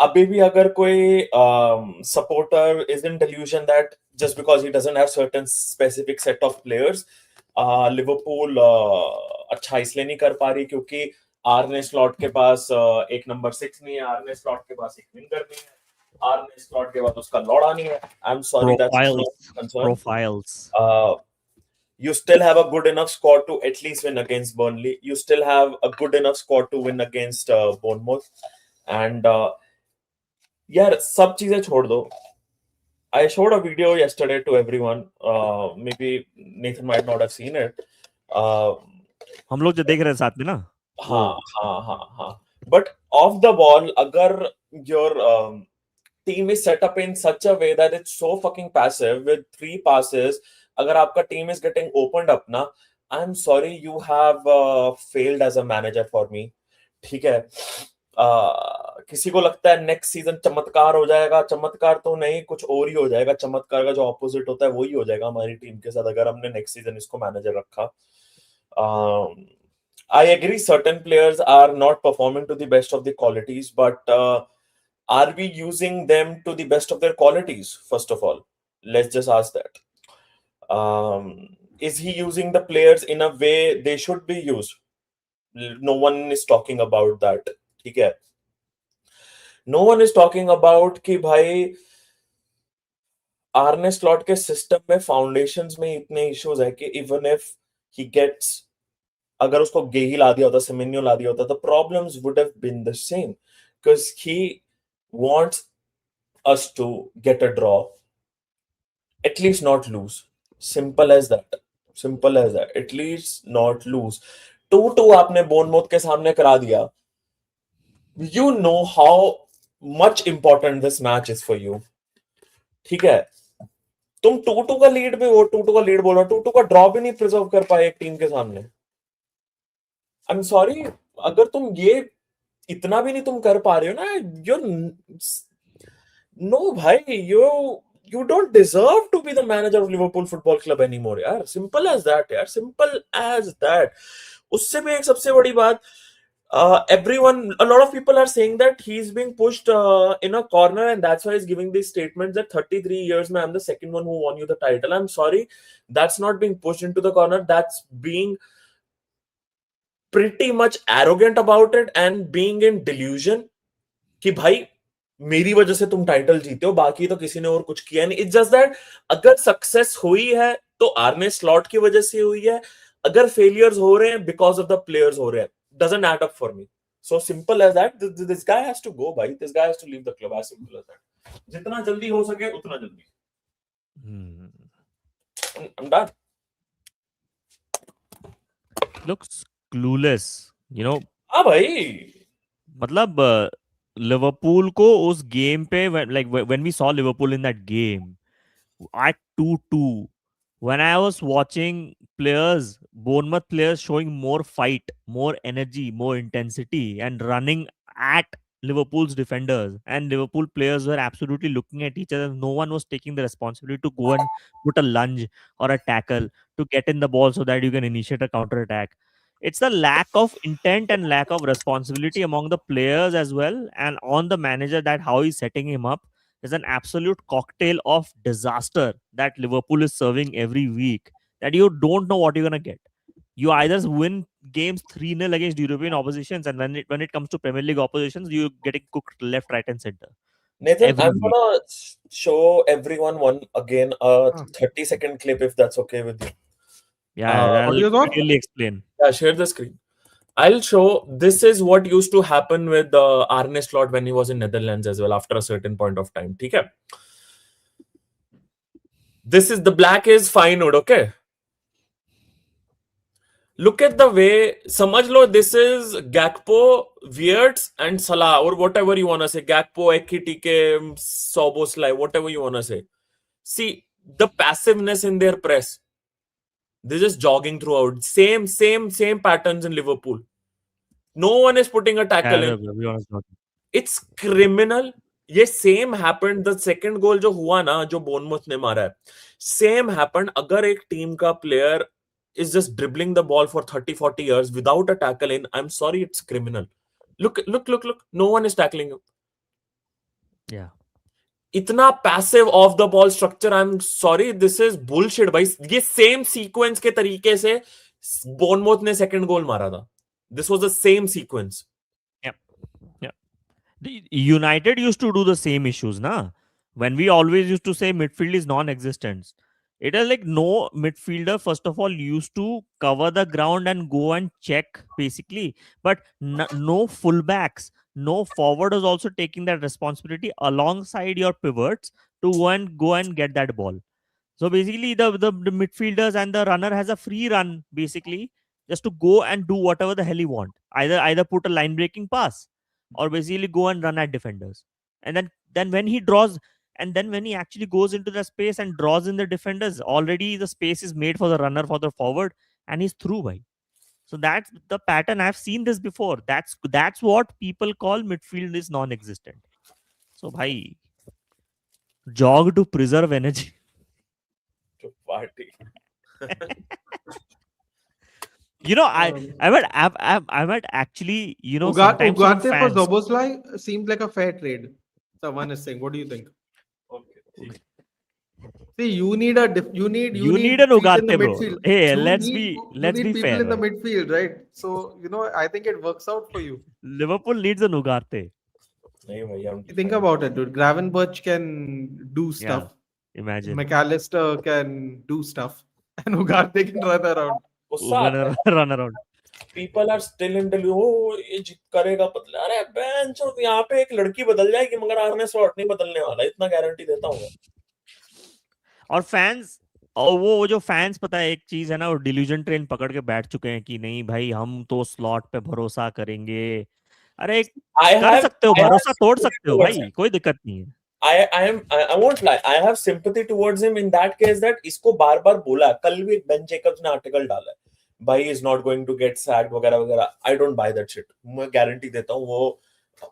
अभी भी अगर कोई supporter is in delusion that just because he doesn't have certain specific set of players, Liverpool अच्छा इसलिए नहीं कर पा रही क्योंकि आर्ने स्लॉट के पास एक नंबर 6 नहीं है, आर्ने स्लॉट के पास एक विंगर नहीं है, आर्ने स्लॉट के बाद उसका लौड़ा नहीं है. I'm sorry, that's not concern. Profiles. You still have a good enough squad to at least win against Burnley. You still have a good enough squad to win against Bournemouth. And यार सब चीजें छोड़ दो. I showed a video yesterday to everyone. Maybe Nathan might not have seen it. हम लोग जो देख रहे हैं साथ में ना. हाँ. But off the ball, अगर your team is set up in such a way that it's so fucking passive with 3 passes, अगर आपका team is getting opened up ना, I'm sorry, you have failed as a manager for me. ठीक है. किसी को लगता है next season चमत्कार हो जाएगा. चमत्कार तो नहीं, कुछ और ही हो जाएगा. चमत्कार का जो ऑपोजिट होता है वही हो जाएगा हमारी टीम के साथ अगर हमने नेक्स्ट सीजन इसको मैनेजर रखा. I agree certain players are not performing to the best of the qualities, but are we using them to the best of their qualities? First of all, let's just ask that. Is he using the players in a way they should be used? No one is talking about that. ठीक है. No one is talking about कि भाई आर्ने slot के system में foundations में इतने issues है कि इवन इफ ही गेट्स, अगर उसको गेही ला दिया होता, सेमेन्यो ला दिया होता, the problems would have been the same because he wants us to get a draw, at least not lose. Simple as that. At least not lose. 2-2 आपने बोर्नमouth के सामने करा दिया. You know how much important this match is for you. ठीक है. तुम 2-2 का lead भी हो, 2-2 का लीड बोल रहा, 2-2 का ड्रॉ भी नहीं प्रिजर्व कर पाए एक टीम के सामने. आई एम सॉरी, अगर तुम ये इतना भी नहीं तुम कर पा रहे हो ना, यू नो भाई, you don't deserve to be the manager of Liverpool Football Club anymore यार. Simple as that यार. Simple as that. उससे भी एक सबसे बड़ी बात, a lot of people are saying that he's being pushed in a corner and that's why he's giving these statements that 33 years mein, I'm the second one who won you the title. I'm sorry, that's not being pushed into the corner. That's being pretty much arrogant about it and being in delusion कि भाई मेरी वजह से तुम title जीते हो, बाकी तो किसी ने और कुछ किया नहीं. इट्स जस्ट दैट अगर सक्सेस हुई है तो आर्ने स्लॉट की वजह से हुई है, अगर फेलियर्स हो रहे हैं बिकॉज ऑफ द प्लेयर्स हो रहे हैं. doesn't add up for me. So simple as that. This guy has to go, bhai. This guy has to leave the club. As simple as that. जितना जल्दी हो सके उतना जल्दी. I'm done. Looks clueless, you know. हाँ भाई. मतलब Liverpool को उस गेम पे when we saw Liverpool in that game at 2-2, when I was watching players, Bournemouth players showing more fight, more energy, more intensity, and running at Liverpool's defenders, and Liverpool players were absolutely looking at each other. No one was taking the responsibility to go and put a lunge or a tackle to get in the ball so that you can initiate a counter attack. It's the lack of intent and lack of responsibility among the players as well, and on the manager, that how he's setting him up is an absolute cocktail of disaster that Liverpool is serving every week, that you don't know what you're going to get. You either win games 3-0 against European oppositions, and when it comes to Premier League oppositions, you're getting cooked left, right, and center Nathan, every I'm week. gonna show everyone a Ah. 30-second clip if that's okay with you. Yeah, Uh, that'll Audio's off? clearly explain. yeah, share the screen. I'll show this is what used to happen with Arne Slot when he was in Netherlands as well after a certain point of time. Okay. This is the black is fine wood, okay? Look at the way, samajh lo, this is Gakpo, Wirtz and Salah or whatever you want to say. Gakpo, Ekitike, Soboslai, whatever you want to say. See, the passiveness in their press. They're just jogging throughout. Same patterns in Liverpool. No one is putting a tackle in. We honest not. It's criminal. ये same happened the second goal जो हुआ ना जो बोर्नमouth ने मारा है same happened अगर एक टीम का player is just dribbling the ball for 30-40 years without a tackle in. I'm sorry, it's criminal. Look. No one is tackling him. Yeah. इतना passive of the ball structure. I am sorry, this is bullshit भाई. ये same sequence के तरीके से बोर्नमouth ने second goal मारा था. This was the same sequence. United used to do the same issues, na? When we always used to say midfield is non-existent. It is like no midfielder, first of all, used to cover the ground and go and check, basically. But no fullbacks, no forward is also taking that responsibility alongside your pivots to go and get that ball. So basically, the midfielders and the runner has a free run, basically, just to go and do whatever the hell he want. Either put a line breaking pass or basically go and run at defenders. And then when he draws, and then when he actually goes into the space and draws in the defenders, already the space is made for the runner, for the forward, and he's through by. So that's the pattern. I've seen this before. That's what people call midfield is non-existent. So bhai, jog to preserve energy. Party. You know, I might actually, sometimes some Ugarte for fans. Zoboslai seems like a fair trade. Someone is saying, what do you think? Okay. See, you need an You need an people in the Ugarte, bro. midfield. Hey, You let's need be people fair. in the Right? midfield, right? So I think it works out for you. Liverpool needs an Ugarte. नहीं भैया, I'm Think about it, dude. Gravenberch can do stuff. Imagine. McAllister can do stuff, and Ugarte can run around. गुस्सा आता है. Run around. People are still in the oh ये करेगा पतला. अरे bench और यहाँ पे एक लड़की बदल जाएगी मगर आर्ने स्लॉट नहीं बदलने वाला. इतना गारंटी देता हूँ. और फैंस, और वो जो फैंस, पता है एक चीज है ना, वो डिल्यूजन ट्रेन पकड़ के बैठ चुके हैं कि नहीं भाई हम तो स्लॉट पे भरोसा करेंगे. अरे कर सकते हो, भरोसा तोड़ सकते हो भाई, कोई दिक्कत नहीं है. I won't lie. I have sympathy towards him in that case that इसको बार-बार बोला. कल भी बेन जेकब्स ने आर्टिकल डाला है. भाई is not going to get sacked वगैरह वगैरह. I don't buy that shit. मैं गारंटी देता हूँ वो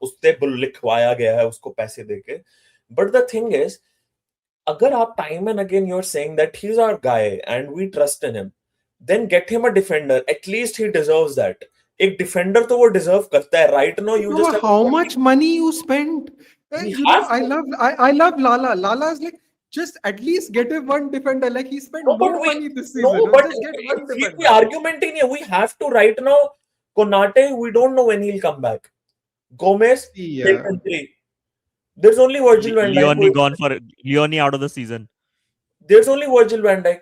उससे लिखवाया गया है उसको पैसे देके. But the thing is, अगर आप time and again you're saying that he's our guy and we trust in him, then get him a defender. At least he deserves that. एक defender तो वो deserve करता है. Right now you just have how much money you spent. I love Lala. Lala is like, just at least get him one defender. Like he spent more money this season. No, but just get one defender. the argument in here, we have to right now. Konate, we don't know when he'll come back. Gomez, Yeah. 3. There's only Virgil van Dijk. Leone gone for Leone out of the season. There's only Virgil van Dijk.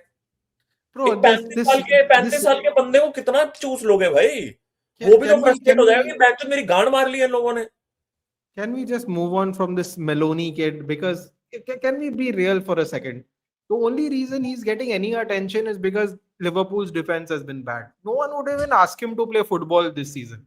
Bro, 35 साल के बंदे को कितना चूस लोगे भाई? वो भी तो फ्रस्ट्रेट हो जाएगा कि बैक मेरी गांड मार ली इन लोगों ने. Can we just move on from this Meloni kid? Because can we be real for a second? The only reason he's getting any attention is because Liverpool's defense has been bad. No one would even ask him to play football this season.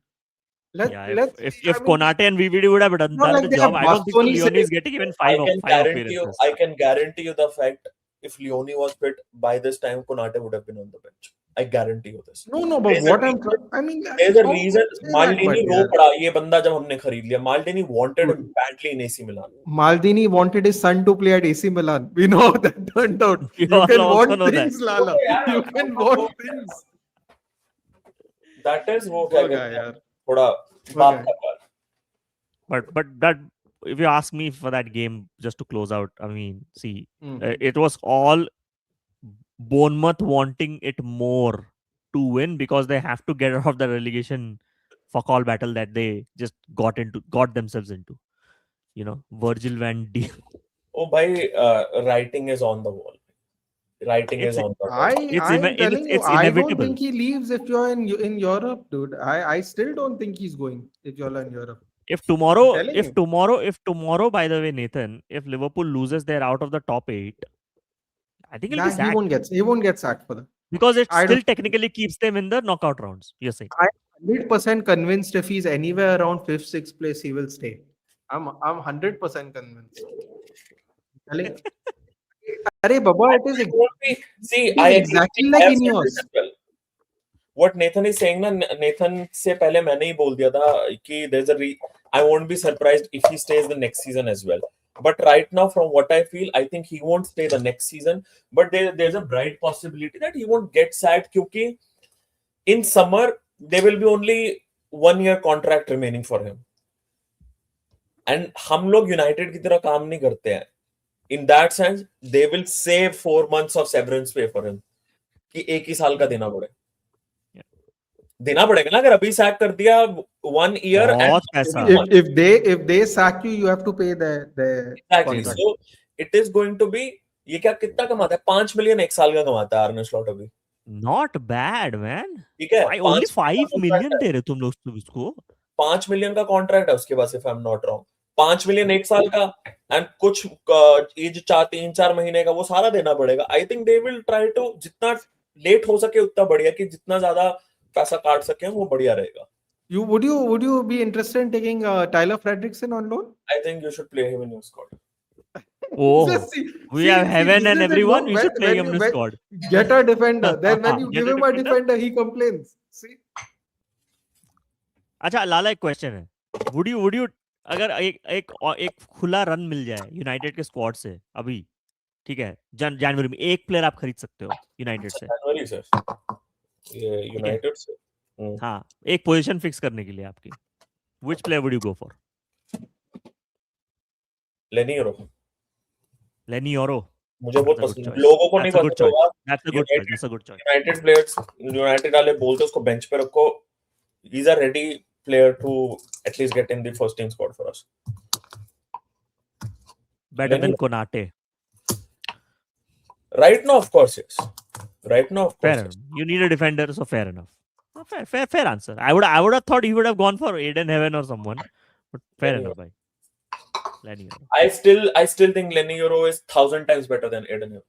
Let's if see. I mean, Konate and VVD would have done, not done like the they job, have I don't think so Bastoni Leone sitting. is getting even five appearances. I can guarantee you the fact if Leone was fit by this time, Konate would have been on the bench. I guarantee you this. No, but There's a what I'm reason- trying, I mean, There's a how reason can you say that, Maldini but row yeah. पड़ा ये बंदा जब हमने खरीद लिया. Maldini wanted him Dude. badly in AC Milan. Maldini wanted his son to play at AC Milan. We know how that turned out. We You all can also want know that. things, Lala. You can want things. That is वो क्या Poor guy, कहते हैं यार. थोड़ा Poor बात guy. का बात. But that, if you ask me for that game, just to close out, I mean, see, Mhm. it was all Bournemouth wanting it more to win because they have to get out of the relegation fuck all battle that they just got themselves into. You know, Virgil van Dijk. Oh, भाई, writing is on the wall. Writing is It's- on the wall. I'm telling you, it's I don't inevitable. think he leaves if you're in Europe, dude. I still don't think he's going if you're in Europe. If tomorrow, telling if you. tomorrow, by the way, Nathan, if Liverpool loses, they're out of the top 8. I think he'll be Nah, sacked he won't get sacked for that. because it I still don't- technically keeps them in the knockout rounds. You're saying? I'm 100% convinced if he's anywhere around 5th, 6th place, he will stay. I'm 100% convinced. Telling you. Arey Baba, it is See, it I is agree. exactly I like have said Ineos. this as well. What Nathan is saying, ना Nathan से पहले मैंने ही बोल दिया था कि I won't be surprised if he stays the next season as well. But right now, from what I feel, I think he won't stay the next season. But there's a bright possibility that he won't get sacked because in summer there will be only 1 year contract remaining for him. And हम लोग United की तरह काम नहीं करते हैं. In that sense, they will save 4 months of severance pay for him. कि 1 ही साल का देना पड़े. देना पड़ेगा ना अगर अभी सैक कर दिया 1 year बहुत पैसा. If they sack you, you have to pay the exactly. contract. So it is going to be ये क्या कितना कमाता है 5 मिलियन 1 साल का कमाता है आर्ने स्लॉट अभी. Not bad, man. ठीक है. Only 5 million दे रहे तुम लोग उसको. 5 मिलियन का कॉन्ट्रैक्ट है उसके पास if I'm not wrong. 5 million 1 साल का एंड कुछ ये जो 3-4 महीने का वो सारा देना पड़ेगा. I think they will try to जितना लेट हो सके उतना बढ़िया कि जितना ज्यादा पैसा काट सके वो बढ़िया रहेगा. Would you be interested in taking Tyler Fredrickson on loan? I think you should play him in your squad. Oh, See, have Heaven this and is it, everyone. no? We should play When him in you- the when- squad. Get a defender. Then when you Get give a him a defender. defender, he complains. See? अच्छा लाला एक question है. Would you अगर एक खुला run मिल जाए United के squad से अभी, ठीक है, जनवरी में एक प्लेयर आप खरीद सकते हो यूनाइटेड से. जनवरी से ये यूनाइटेड से. हाँ, एक पोजीशन फिक्स करने के लिए आपकी. Which player would you go for? लेनी यूरो. Lenny Oro. मुझे बहुत That's a good पसंद. choice. लोगों को नहीं That's a good पसंद होगा. That's a good choice. That's a good choice. United players United वाले बोलते उसको बेंच पे रखो. He's a ready player to at least get in the first team squad for us. Better than Konate. Right now, of course, yes. Right now, of Fair course. enough. You need a defender, so fair enough. Oh, fair answer. I would have thought he would have gone for Aiden Heaven or someone, but fair Lenny enough, bhai. Lenny Oro. I still think Lenny Euro is 1,000 times better than Eden Heaven.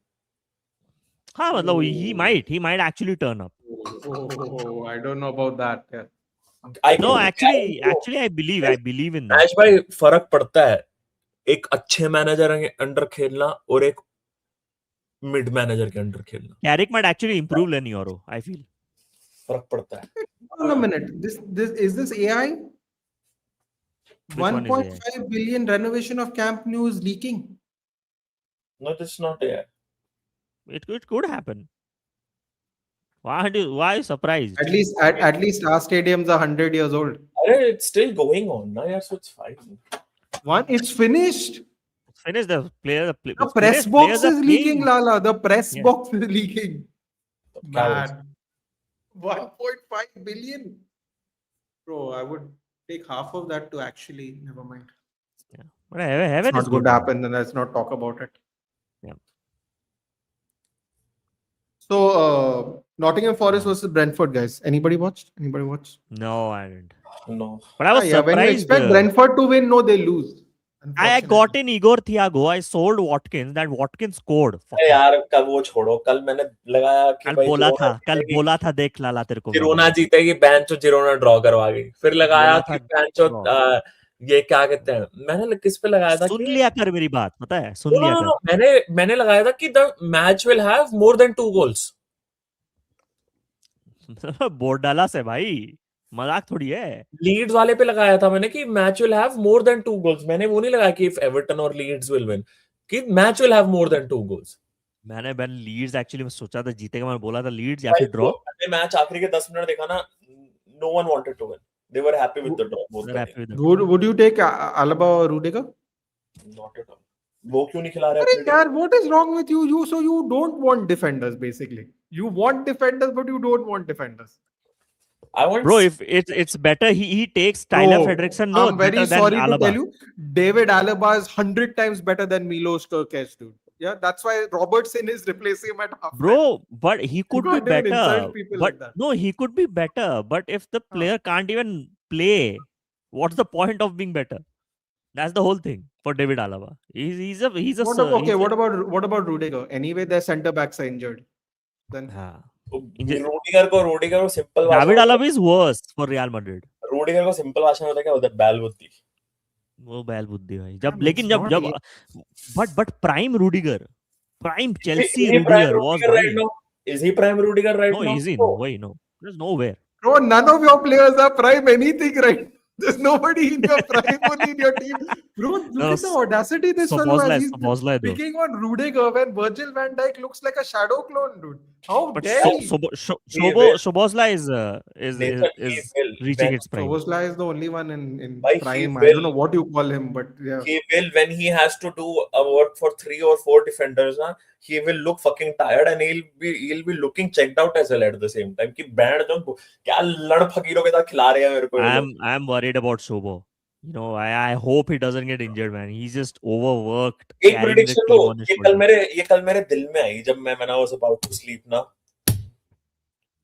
हाँ मतलब he might actually turn up. Oh, I don't know about that. Yeah. No, actually I believe in that. Match भाई फर्क पड़ता है एक अच्छे manager के under खेलना और एक मिड मैनेजर के अंडर खेलना. Carrick might actually improve Lenny Oro, I feel. फर्क पड़ता है. Hold on a minute. This AI? Which one is 1.5 billion renovation of Camp Nou is leaking. No, this is not AI. It could happen. Why are you surprised? At least our stadiums are 100 years old. It's still going on. Now, yeah, so it's fine. It's finished. Finish the player. The press box is leaking, Lala. The press box is leaking. Man. 1.5 billion. Bro, I would take half of that to actually, never mind. Yeah. But Heaven It's is not going to happen, then let's not talk about it. Yeah. So, Nottingham Forest versus Brentford, guys. Anybody watched? No, I didn't. No. But I was surprised. When you expect Brentford to win, no, they lose. I got in Igor Thiago. I sold Watkins. That Watkins scored. अरे यार कल वो छोड़ो, कल मैंने लगाया कि कल भाई बोला था देख लाला तेरे को जिरोना जीतेगी, बैंचो जिरोना ड्रॉ करवा गई, फिर लगाया बोला कि था बैंचो draw। ये क्या कहते हैं, मैंने किस पे लगाया था सुन कि लिया कर मेरी बात, पता है, सुन लिया कर। मैंने लगाया था कि the match will have more than 2 goals. Board डाला से भाई, मजाक थोड़ी है। लीड्स वाले पे लगाया था मैंने कि match will have more than 2 goals. मैंने वो नहीं लगाया कि इफ एवर्टन और लीड्स विल विन, कि match will have more than 2 goals. मैंने लीड्स एक्चुअली मैं सोचा था जीतेगा, मैंने बोला था लीड्स या फिर ड्रॉ। मैंने मैच आखिरी के 10 मिनट देखा ना, no one wanted to win, they were happy with the draw both the team. Would you take Alaba or Rudiger? Not at all. वो क्यों नहीं खिला रहे अरे अपनी यार, what is wrong with you? You don't want defenders basically. You want defenders, but you don't want defenders. I want Bro, if it's better he takes Tyler Bro, Fredrickson, no, I'm very better than sorry to Alaba. tell you, David Alaba is 100 times better than Milos Kerkez, dude. Yeah, that's why Robertson is replacing him at half. Bro, but he could be can't even better. insult people But like that. no, he could be better. But if the player can't even play, what's the point of being better? That's the whole thing for David Alaba. He's a What about Rudiger? Anyway, their centre backs are injured. Then Rudiger को simple David Alaba is worse for Real Madrid. Rudiger को simple भाषा में होता है क्या, उधर बैल बुद्धि, वो बैल बुद्धि भाई। Yeah, जब but लेकिन it's जब not जब but prime Rudiger, prime Chelsea Is he prime Rudiger was Rudiger right भाई। now? Is he prime Rudiger right No, now? easy, no way, no. There's nowhere. Bro, none of your players are prime anything, right? There's nobody in your prime only in your team. Bro, look at the audacity this fellow has. He's Szoboszlai though. picking on Rudiger when Virgil van Dijk looks like a shadow clone, dude. How But dare he? Szoboszlai is Nathan, reaching its prime. Szoboszlai is the only one in Why he prime. I will- don't know what you call him, but yeah. He will, when he has to do a work for 3 or 4 defenders, na, he will look fucking tired and he'll be looking checked out as well at the same time. कि band जो क्या लड़ फकीरों के साथ खिला रहे हैं मेरे को ये लोग। I'm worried about Sobo. You know, I hope he doesn't get injured, man. He's just overworked. एक carrying the प्रेडिक्शन team तो on his ये shoulders. कल मेरे दिल में आई जब मैं I was about to sleep ना।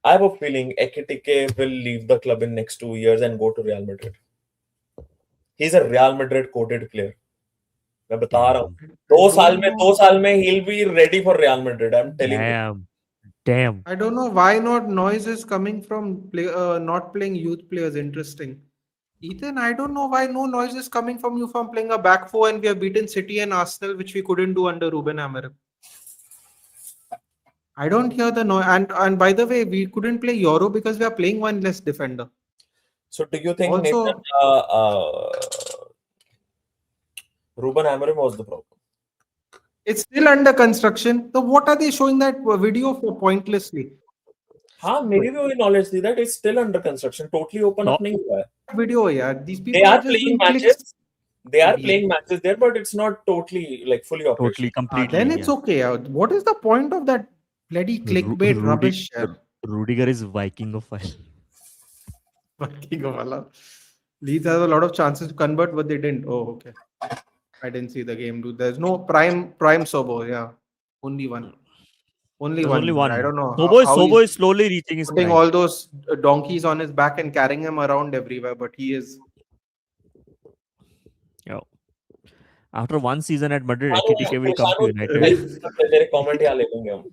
I have a feeling Ekitike will leave the club in next 2 years and go to Real Madrid. He's a Real Madrid quoted player. मैं बता रहा हूँ, 2 साल में he'll be ready for Real Madrid. I'm telling you. Damn. I don't know why not noise is coming from not playing youth players. Interesting. Ethan, I don't know why no noise is coming from you from playing a back four and we have beaten City and Arsenal, which we couldn't do under Ruben Amorim. I don't hear the noise. And by the way, we couldn't play Euro because we are playing one less defender. So do you think Also- Nathan, Ruben Amorim was the problem? It's still under construction. So what are they showing that video for pointlessly? हाँ, मेरी भी वही knowledge थी that it's still under construction. Totally open up नहीं हुआ है. Video, yeah. These people They are just playing doing clicks. matches. They are Yeah. playing matches there, but it's not totally like fully operational. Totally, completely. Then it's okay. What is the point of that bloody clickbait rubbish? Rudiger is Viking of file. Viking of Allah. Leeds has a lot of chances to convert, but they didn't. Oh, okay. I didn't see the game, dude. There's no prime Sobo. Yeah, only one. Only There's one. only one. I don't know. Sobo he's is slowly reaching his putting prime. all those donkeys on his back and carrying him around everywhere, but he is. Yo. After one season at Madrid, Ekitike will come to United. तेरे comment यहाँ ले लेंगे हम.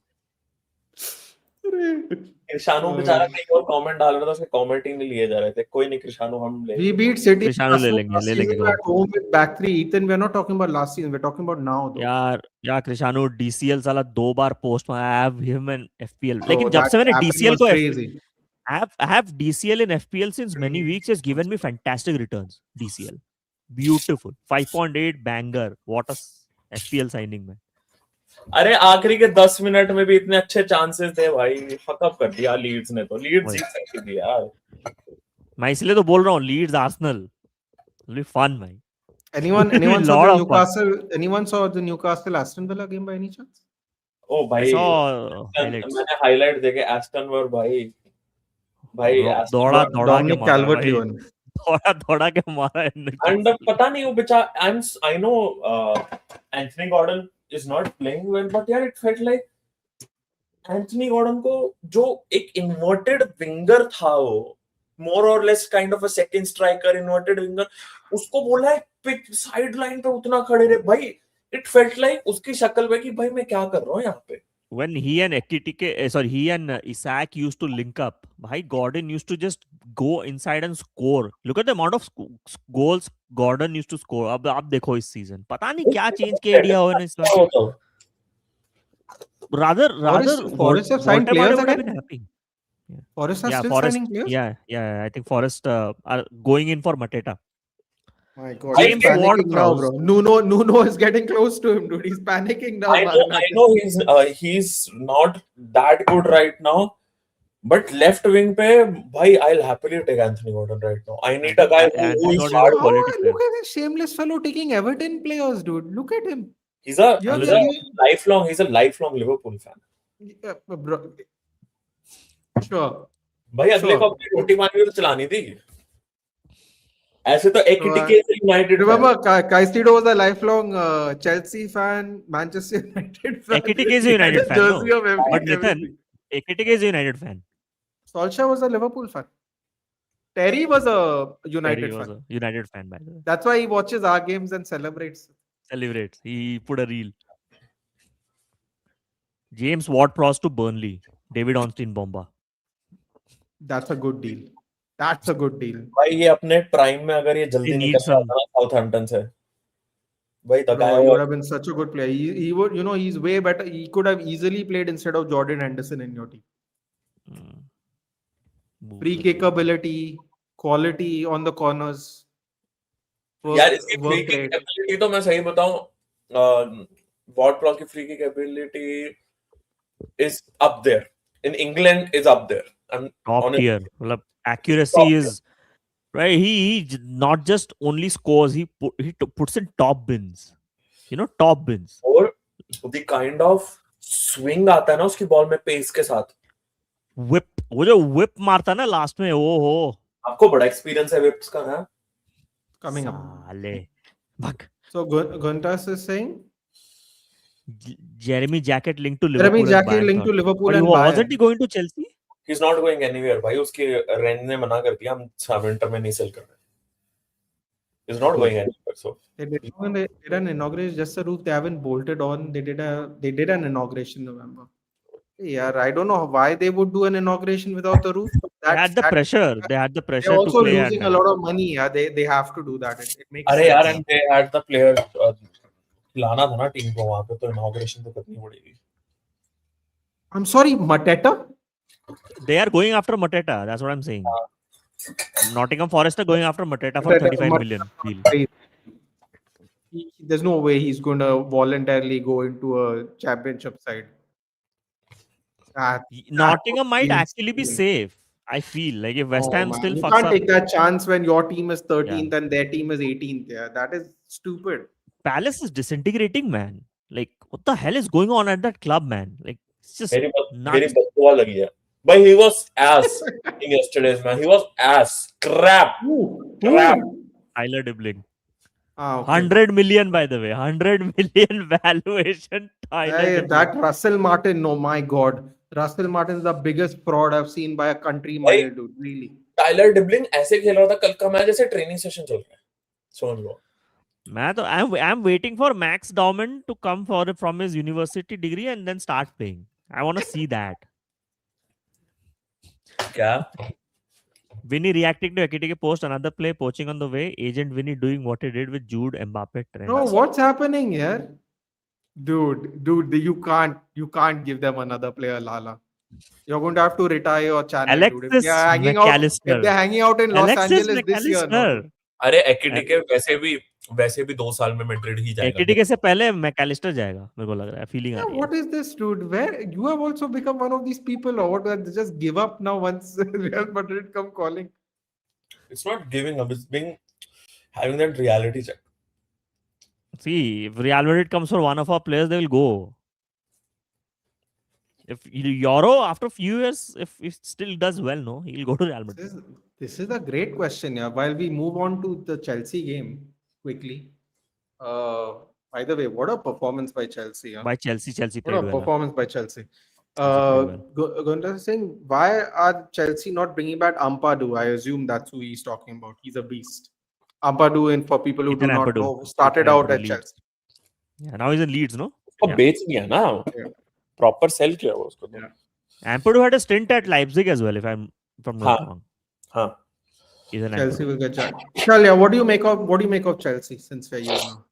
कृषाणु बेचारा कहीं और comment डाल रहा था, उसके comment ही नहीं लिए जा रहे थे. कोई नहीं, कृषाणु हम ले. We beat City. Cristiano ले लेंगे. At home with back three. Ethan, we're not talking about last season. We're talking about now, though. यार Cristiano DCL साला 2 बार post में. I have him in FPL. Bro, लेकिन जब that से मैंने happening DCL was को crazy. I have DCL in FPL since many weeks. Has given me fantastic returns. DCL, beautiful 5.8 banger. What a FPL signing, man. अरे आखिरी के 10 minute में भी इतने अच्छे चांसेस थे भाई, फक अप कर दिया लीड्स ने. तो लीड्स जीत सकती थी यार. मैं इसलिए तो बोल रहा हूँ Leeds Arsenal will be fun, man. Anyone saw Lot the of Newcastle? Anyone saw the Newcastle Aston Villa game by any chance? ओ I भाई, saw highlights. मैंने हाईलाइट देखे. एस्टन वर भाई दौड़ा के Dominic मारा भाई. Calvert-Lewin. दौड़ा के मारा. एंड पता नहीं वो बेचारा, I know Anthony Gordon is not playing well, but yeah, it felt like Anthony Gordon को जो एक इन्वर्टेड विंगर था वो more or less kind of a second striker, inverted winger. उसको बोला है पिच साइड लाइन पे उतना खड़े रहे भाई. It felt like उसकी शक्ल पे कि भाई मैं क्या कर रहा हूँ यहाँ पे. When he and he and Isaac used to link up, bhai, Gordon used to just go inside and score. Look at the amount of goals Gordon used to score. अब आप देखो इस season, पता नहीं क्या change किया India हो इस बार. क्या होता है? Rather, Forest have signed Walter players would have again? been happy. Forest are Yeah, still Forest. signing players? Yeah. I think Forest are going in for Mateta. My God, James he's panicking now, Ward-Prowse. bro. Nuno is getting close to him, dude. He's panicking now. I know he's not that good right now, but left wing pe, bhai, I'll happily take Anthony Gordon right now. I need a guy who Anthony is Gordon hard. is quality player. Look at this shameless fellow taking Everton players, dude. Look at him. He's a Yeah, lifelong Liverpool fan. Yeah, bro. Sure. भाई अगले को अपनी रोटी पानी भी तो चलानी थी. ऐसे तो एकिटिके से United. Remember, Caicedo was a lifelong Chelsea fan, Manchester United fan. Ekitike is a United fan, no? Jersey of But Nathan, everything. Ekitike is a United fan. Solskjaer was a Liverpool fan. Terry was a United Terry was fan. a United fan, by the way. That's why he watches our games and celebrates. Celebrates. He put a reel. James Ward-Prowse to Burnley. David Ornstein Bomba. That's a good deal. That's a good deal. भाई ये अपने prime में अगर ये जल्दी He निकल needs some- जाता ना साउथहैम्पटन से, भाई the Bro, guy he was would have been such a good player. He would, he's way better. He could have easily played instead of Jordan Henderson in your team. Free kick ability, quality on the corners. यार इसकी work free kick rate. Ability तो मैं सही बताऊं, ward-pros की free kick ability is up there. In England is up there. I'm Top honest. tier. Well, accuracy Top tier. is right. He not just only scores. He puts in top bins. Top bins. और the kind of swing आता है ना उसकी ball में pace के साथ. Whip. वो जो whip मारता है ना लास्ट में, ओ हो. आपको बड़ा एक्सपीरियंस है whips का ना? Coming up. साले. Bak. So Guntas is saying Jeremy Jacket linked to Liverpool. Jeremy Jacket linked to Liverpool and wasn't Bayern. he going to Chelsea? He's not going anywhere. भाई उसके रेंट ने मना कर दिया, हम विंटर में नहीं सेल कर रहे. He's not going anywhere. So They did an inauguration, just the roof. They haven't bolted on. They did an inauguration in November. Yeah, I don't know why they would do an inauguration without the roof. They had the pressure. They had the pressure They're to also play. losing a lot of money. Yeah, they have to do that. It makes अरे यार, sense. and they had the player लाना था ना team को वहां पे, तो inauguration तो करनी पड़ेगी. I'm sorry, Mateta? They are going after Mateta. That's what I'm saying. Nottingham Forest are going after Mateta for 35 million deal. There's no way he's going to voluntarily go into a championship side. Nottingham might insane. actually be safe. I feel like if West Ham man. still You fucks can't up, take that chance when your team is 13th and their team is 18th. Yeah, that is stupid. Palace is disintegrating, man. Like, what the hell is going on at that club, man? Like, it's just मेरी nuts. बददुआ लगी है. But he was ass in yesterday's man. He was ass. Crap. Crap. Tyler Dibling. Okay. 100 million, by the way. 100 million valuation. Tyler Hey, Dibling. that Russell Martin, no, my God. Russell Martin is the biggest fraud I've seen by a country mile, dude. Really. Tyler Dibling ऐसे खेल रहा था कल का match जैसे training session चल रहा है. समझ लो. I'm waiting for Max Dauman to come from his university degree and then start playing. I want to see that. क्या? Vinny reacting to Ekitike post, another play poaching on the way. Agent Vinny doing what he did with Jude, Mbappe, Trent. No, what's happening here? Dude, you can't give them another player, Lala. You're going to have to retire your channel, dude. If they're hanging out in Los Angeles this year, no? अरे एकिटिके वैसे भी 2 साल में Madrid ही जाएगा. Ekitike से पहले McAllister जाएगा, मेरे को लग रहा है, फीलिंग आ रही है. What is this, dude? Where you have also become one of these people, or what? Just give up now once Real Madrid come calling. It's not giving up. It's having that reality check. See, if Real Madrid comes for one of our players, they will go. If Euro, after a few years, if he still does well, no, he'll go to Real Madrid. This is a great question, yeah. While we move on to the Chelsea game quickly, by the way, what a performance by Chelsea! Yeah? By Chelsea What played a well. performance by Chelsea! well. Gunnar is saying, why are Chelsea not bringing back Ampadu? I assume that's who he's talking about. He's a beast. Ampadu, and for people who do Ethan not Ampadu. know, started Ethan out Ampadu at Leeds. Chelsea. Yeah, now he's in Leeds, no? उसको Yeah. बेच दिया ना, Yeah. Proper cell किया हुआ उसको तो. Yeah. Ampadu had a stint at Leipzig as well, if I'm not हाँ. wrong. हाँ. Ethan Chelsea Ampadu. will get Chelsea. Chalia, what do you make of Chelsea since we're you now?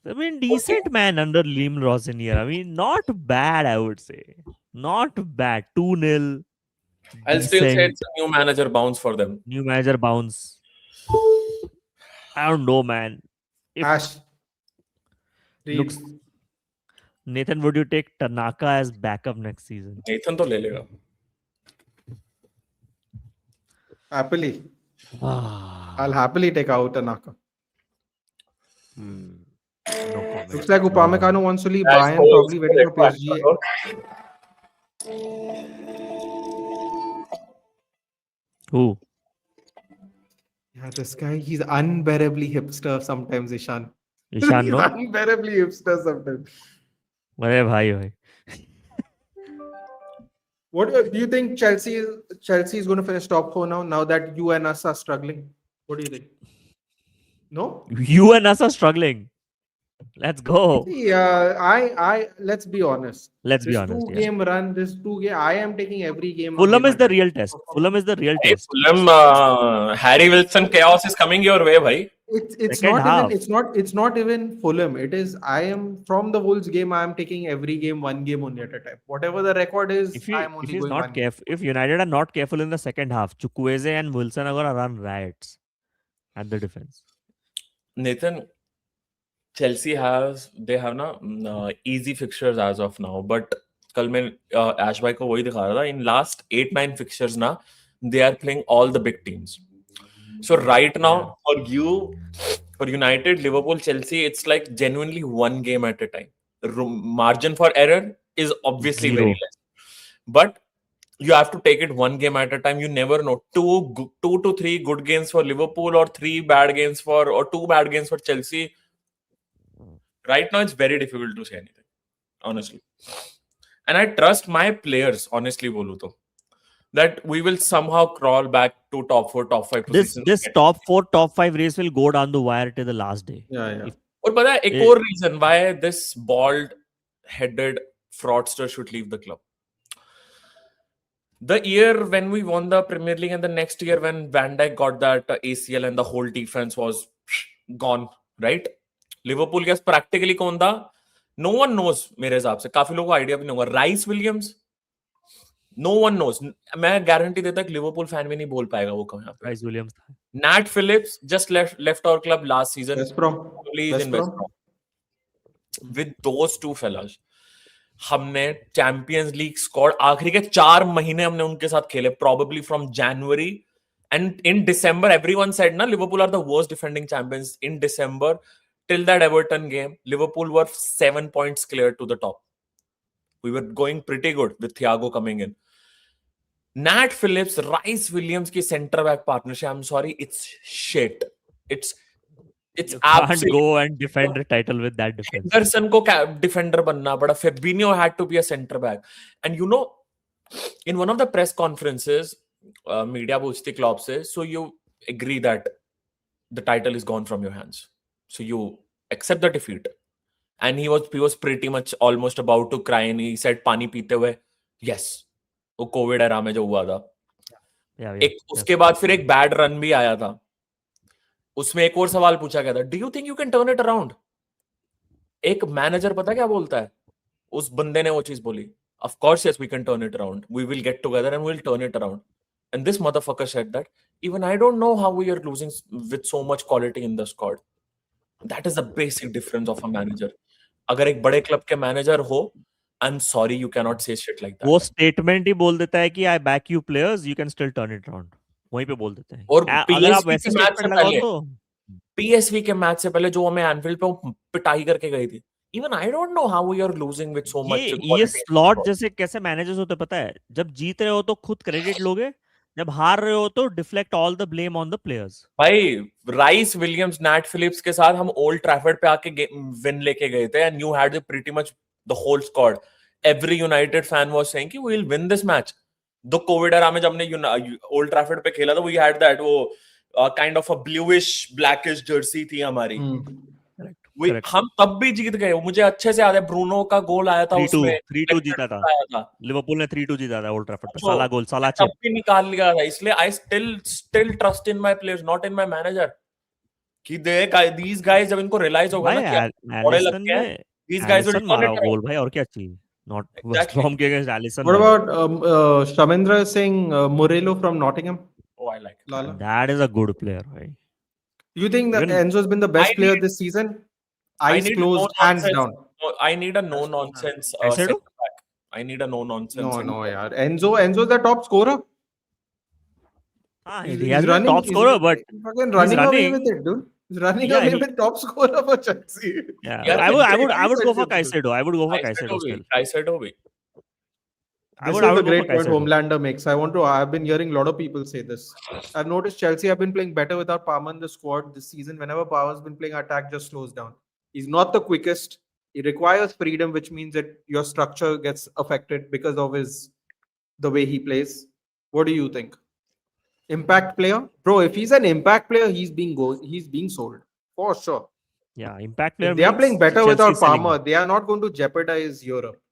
I mean, decent man under Liam Lawson here. I mean, not bad, I would say. Not bad. 2-0. I'll still say Decent. it's a new manager bounce for them. New manager bounce. I don't know, man. If Ash. Reed. looks Nathan, would you take Tanaka as backup next season? Nathan तो ले लेगा. Happily. Ah, I'll happily take out Tanaka. no comment. Looks like Upamecano wants to leave Guys, Bayern, hold, probably waiting for hold, PSG. hold. Who? Yeah, this guy, he's unbearably hipster sometimes, Ishan. Ishan, He's no? unbearably hipster sometimes. अरे भाई भाई. What do you think Chelsea is going to finish top 4 now? Now that you and us are struggling, what do you think? No. You and us are struggling. Let's go. See, I let's be honest. Let's be This honest. Yeah. two-game run, this 2 game, I am taking every game. Fulham game is the at a real time. test. Fulham is the real Hey, test. Fulham, Harry Wilson chaos is coming your way, bhai. It's Second not half. even it's not even Fulham. It is I am from the Wolves game. I am taking every game one game only at a time. Whatever the record is, I am If only he's going not one game. careful, if United are not careful in the second half, Chukwueze and Wilson are gonna run riots at the defense. Nathan, Chelsea they have na easy fixtures as of now, but कल मैं Ash भाई को वही दिखा रहा था. In last 8-9 fixtures ना, they are playing all the big teams. So right now for United, Liverpool, Chelsea, it's like genuinely one game at a time. Margin for error is obviously very Zero. less, but you have to take it one game at a time. You never know. Two to three good games for Liverpool or two bad games for Chelsea. Right now, it's very difficult to say anything, honestly. And I trust my players, honestly, bolu to, that we will somehow crawl back to top 4, top 5 positions. This top 4, top 5 race will go down the wire till the last day. Yeah. और पता है एक और reason why this bald-headed fraudster should leave the club. The year when we won the Premier League and the next year when Van Dijk got that ACL and the whole defense was gone, right? Liverpool के practically कौन था? No one knows मेरे हिसाब से. काफी लोगों को idea भी नहीं होगा. Rice Williams, no one knows. मैं गारंटी देता कि लिवरपूल फैन भी नहीं बोल पाएगा वो कहाँ पे. Rice Williams. Nat Phillips just left our club last season. West Brom. West Brom. With those two fellas, हमने चैंपियंस लीग स्क्वाड आखिरी के 4 महीने हमने उनके साथ खेले, probably from January and in December. Everyone said na Liverpool are the worst defending champions. In December till that Everton game, Liverpool were 7 points clear to the top. We were going pretty good with Thiago coming in. Nat Phillips, Rice Williams की center back partnership, I'm sorry, it's shit. It's You can't go and defend the title with that defense. Henderson को defender बनना पड़ा. Fabinho had to be a center back. And you know, in one of the press conferences, media पूछती Klopp से, so you agree that the title is gone from your hands. So you accept the defeat. And he was pretty much almost about to cry and he said पानी पीते हुए, yes. वो Covid era में जो हुआ था. एक उसके बाद फिर एक बैड रन भी आया था. उसमें एक और सवाल पूछा गया था, do you think you can turn it around? एक मैनेजर पता क्या बोलता है? उस बंदे ने वो चीज बोली, of course yes we can turn it around, we will get together and we will turn it around. And this motherfucker said that even I don't know how we are losing with so much quality in the squad. That is the basic difference of a manager. अगर एक बड़े club के manager हो, I'm sorry, you cannot say shit like that. वो statement ही बोल देता है कि I back you players, you can still turn it around. वहीं पे बोल देते हैं. और अगर आप वैसे स्टेटमेंट लगाओ तो PSV के मैच से पहले जो हमें एनफील्ड पे पिटाई करके गई थी, even I don't know how we are losing with so much. ये स्लॉट जैसे कैसे मैनेजर्स होते पता है? जब जीत रहे हो तो खुद क्रेडिट लोगे, जब हार रहे हो तो deflect all the blame on the players. भाई राइस विलियम्स, नैट फिलिप्स के साथ हम ओल्ड ट्रैफर्ड पे आके विन लेके गए थे, and you had pretty much the whole squad. every United fan was saying कि we'll win this match. The COVID era में जब हमने Old Trafford पे खेला था, we had that वो kind of a bluish blackish jersey थी हमारी. Correct. हम तब भी जीत गए. मुझे अच्छे से याद है ब्रूनो का गोल आया था 3-2 उसमें. 3-2 जीता था. आया था. लिवरपूल ने 3-2 जीता था ओल्ड ट्रैफर्ड पे. तो साला गोल, साला तब चिप. भी निकाल लिया था. इसलिए I still trust in my players, not in my manager. कि these guys जब इनको realize होगा ना कि बड़े एलिसन लगते हैं, ने these guys will Alisson turn मारा it around. गोल भाई, और क्या चाहिए. Not West Exactly. ब्रॉम के against Alisson. What about Shamindra saying Morello from Nottingham? Oh, I like it. Lala. That is a good player भाई. You think that Even- Enzo's been the best I player need- this season? I Eyes need closed, no hands nonsense. down. I need a no nonsense I said centre back. I need a no nonsense. No, yaar. Enzo's the top scorer. हाँ, He's he has been running, top scorer, but fucking running away running. with it, dude. He's running Yeah, away he- with top scorer for Chelsea. yeah, Yeah, I would go Caicedo, for dude. Caicedo. I would go for Caicedo still. Caicedo भी. This is I the would go great for point Caicedo. Homelander makes. I've been hearing a lot of people say this. I've noticed Chelsea have been playing better without Palmer in the squad this season. Whenever Palmer's been playing, attack just slows down. He's not the quickest. He requires freedom, which means that your structure gets affected because of the way he plays. What do you think? Impact player? Bro, if he's an impact player, he's being sold. For sure. Yeah, impact player. If they are means playing better Chelsea without selling Palmer, they are not going to jeopardize Europe.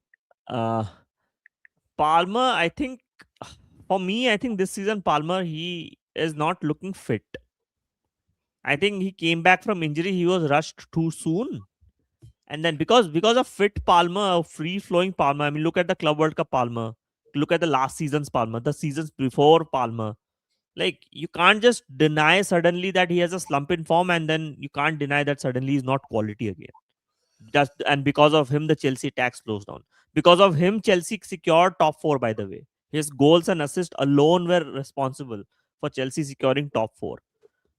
Palmer, I think, for me, I think this season Palmer, he is not looking fit. I think he came back from injury. He was rushed too soon. And then because of fit Palmer, free flowing Palmer, I mean, look at the Club World Cup Palmer. Look at the last season's Palmer, the seasons before Palmer. Like, you can't just deny suddenly that he has a slump in form, and then you can't deny that suddenly he's not quality again. And because of him, the Chelsea attack slows down. Because of him, Chelsea secured top 4, by the way. His goals and assists alone were responsible for Chelsea securing top 4.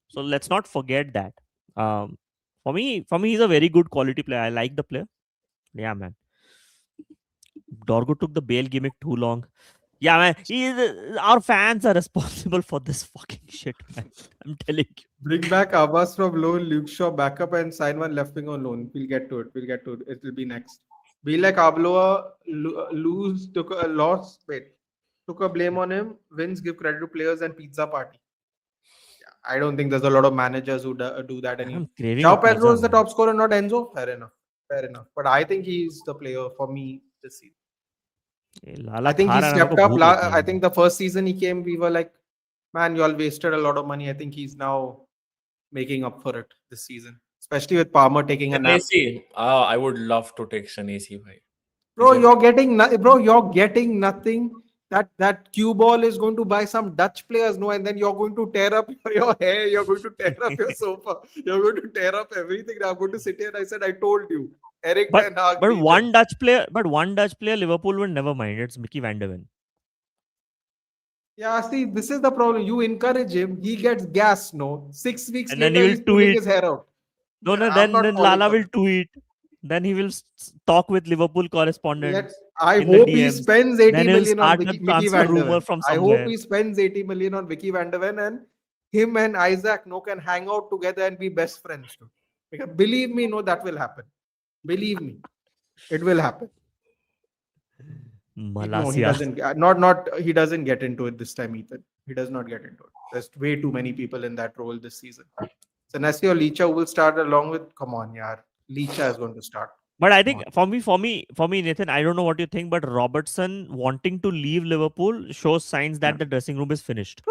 So let's not forget that. For me, he's a very good quality player. I like the player. Yeah, man. Dorgo took the Bale gimmick too long. Yeah, man. Our fans are responsible for this fucking shit, man. I'm telling you. Bring back Abbas from loan, Luke Shaw back up and sign one left wing on loan. We'll get to it. It will be next. Be like Abloa took a blame on him. Wins give credit to players and pizza party. Yeah, I don't think there's a lot of managers who do that anymore. I'm craving João a pizza, Pedro is the man. top scorer, not Enzo. Fair enough. But I think he's the player for me this season. I think he stepped up. I think the first season he came, we were like, man, you all wasted a lot of money. I think he's now making up for it this season, especially with Palmer taking a nap. I would love to take Shanesi, bhai. Bro, you're getting nothing. That cue ball is going to buy some Dutch players, no, and then you're going to tear up your hair, you're going to tear up your sofa, you're going to tear up everything. I'm going to sit here and I said, I told you. Eric Ten Hag. But one Dutch player, Liverpool will never mind. It's Mickey van der Ven. Yeah, see, this is the problem. You encourage him, he gets gas, no. 6 weeks And then later, he will he's pulling tweet. his hair out. No, I'm then not falling Lala for will that. tweet. Then he will talk with Liverpool correspondents. I in the hope he DMs. spends 80 Then he'll million on start the Mickey transfer van der rumor Ven. from I somewhere. hope he spends 80 million on Mickey van der Ven, and him and Isaac no can hang out together and be best friends too. Because believe me, no, that will happen. Believe me, it will happen. No, he doesn't. He doesn't get into it this time, Ethan. He does not get into it. There's way too many people in that role this season. So Nessie or Licha will start along with. Come on, yaar. Licha is going to start. But I think for me, Nathan, I don't know what you think, but Robertson wanting to leave Liverpool shows signs that the dressing room is finished.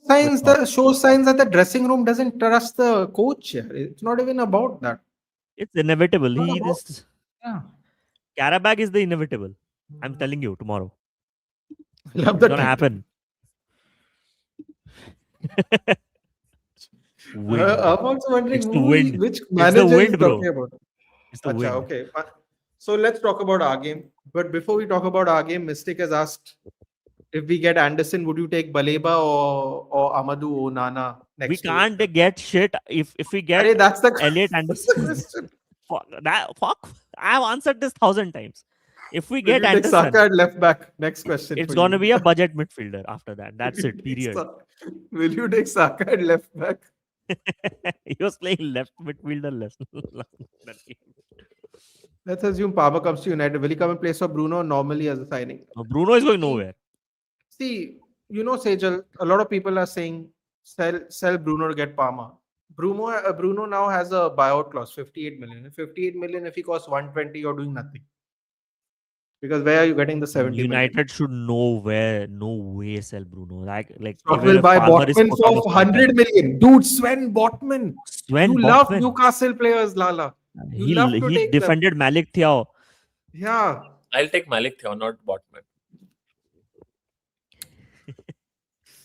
Shows signs that the dressing room doesn't trust the coach. It's not even about that. It's inevitable. Yeah. Karabag is the inevitable. I'm telling you tomorrow. Love It's the gonna happen. Wind. I'm also wondering It's the wind. which It's the manager wind, he's bro. talking about. It's the wind. Okay. So let's talk about our game. But before we talk about our game, Mystic has asked if we get Anderson, would you take Baleba or Amadou Onana next We week? can't get shit if we get Arey, that's the Elliot that's the Anderson. question. Fuck. I've answered this 1,000 times. If we Will get you take Anderson, Saka at left back? Next question. it's for gonna you. be a budget midfielder after that. That's it. Period. Will you take Saka at left back? He was playing left midfielder less. Let's assume Palmer comes to United. Will he come in place of Bruno normally as a signing? Bruno is going See, nowhere. see, Sejal, a lot of people are saying sell Bruno to get Palmer. Bruno now has a buyout clause, 58 million. 58 million, if he costs 120, you're doing nothing. Because where are you getting the 70 million? United should no way sell Bruno. Like Stock even will if buy Palmer is Botman put on for his 100 contract. million. Dude, Sven Botman. Sven You love Botman. Newcastle players, Lala. You He love to he take them. defended Malik Thiaw. Yeah. I'll take Malik Thiaw, not Botman.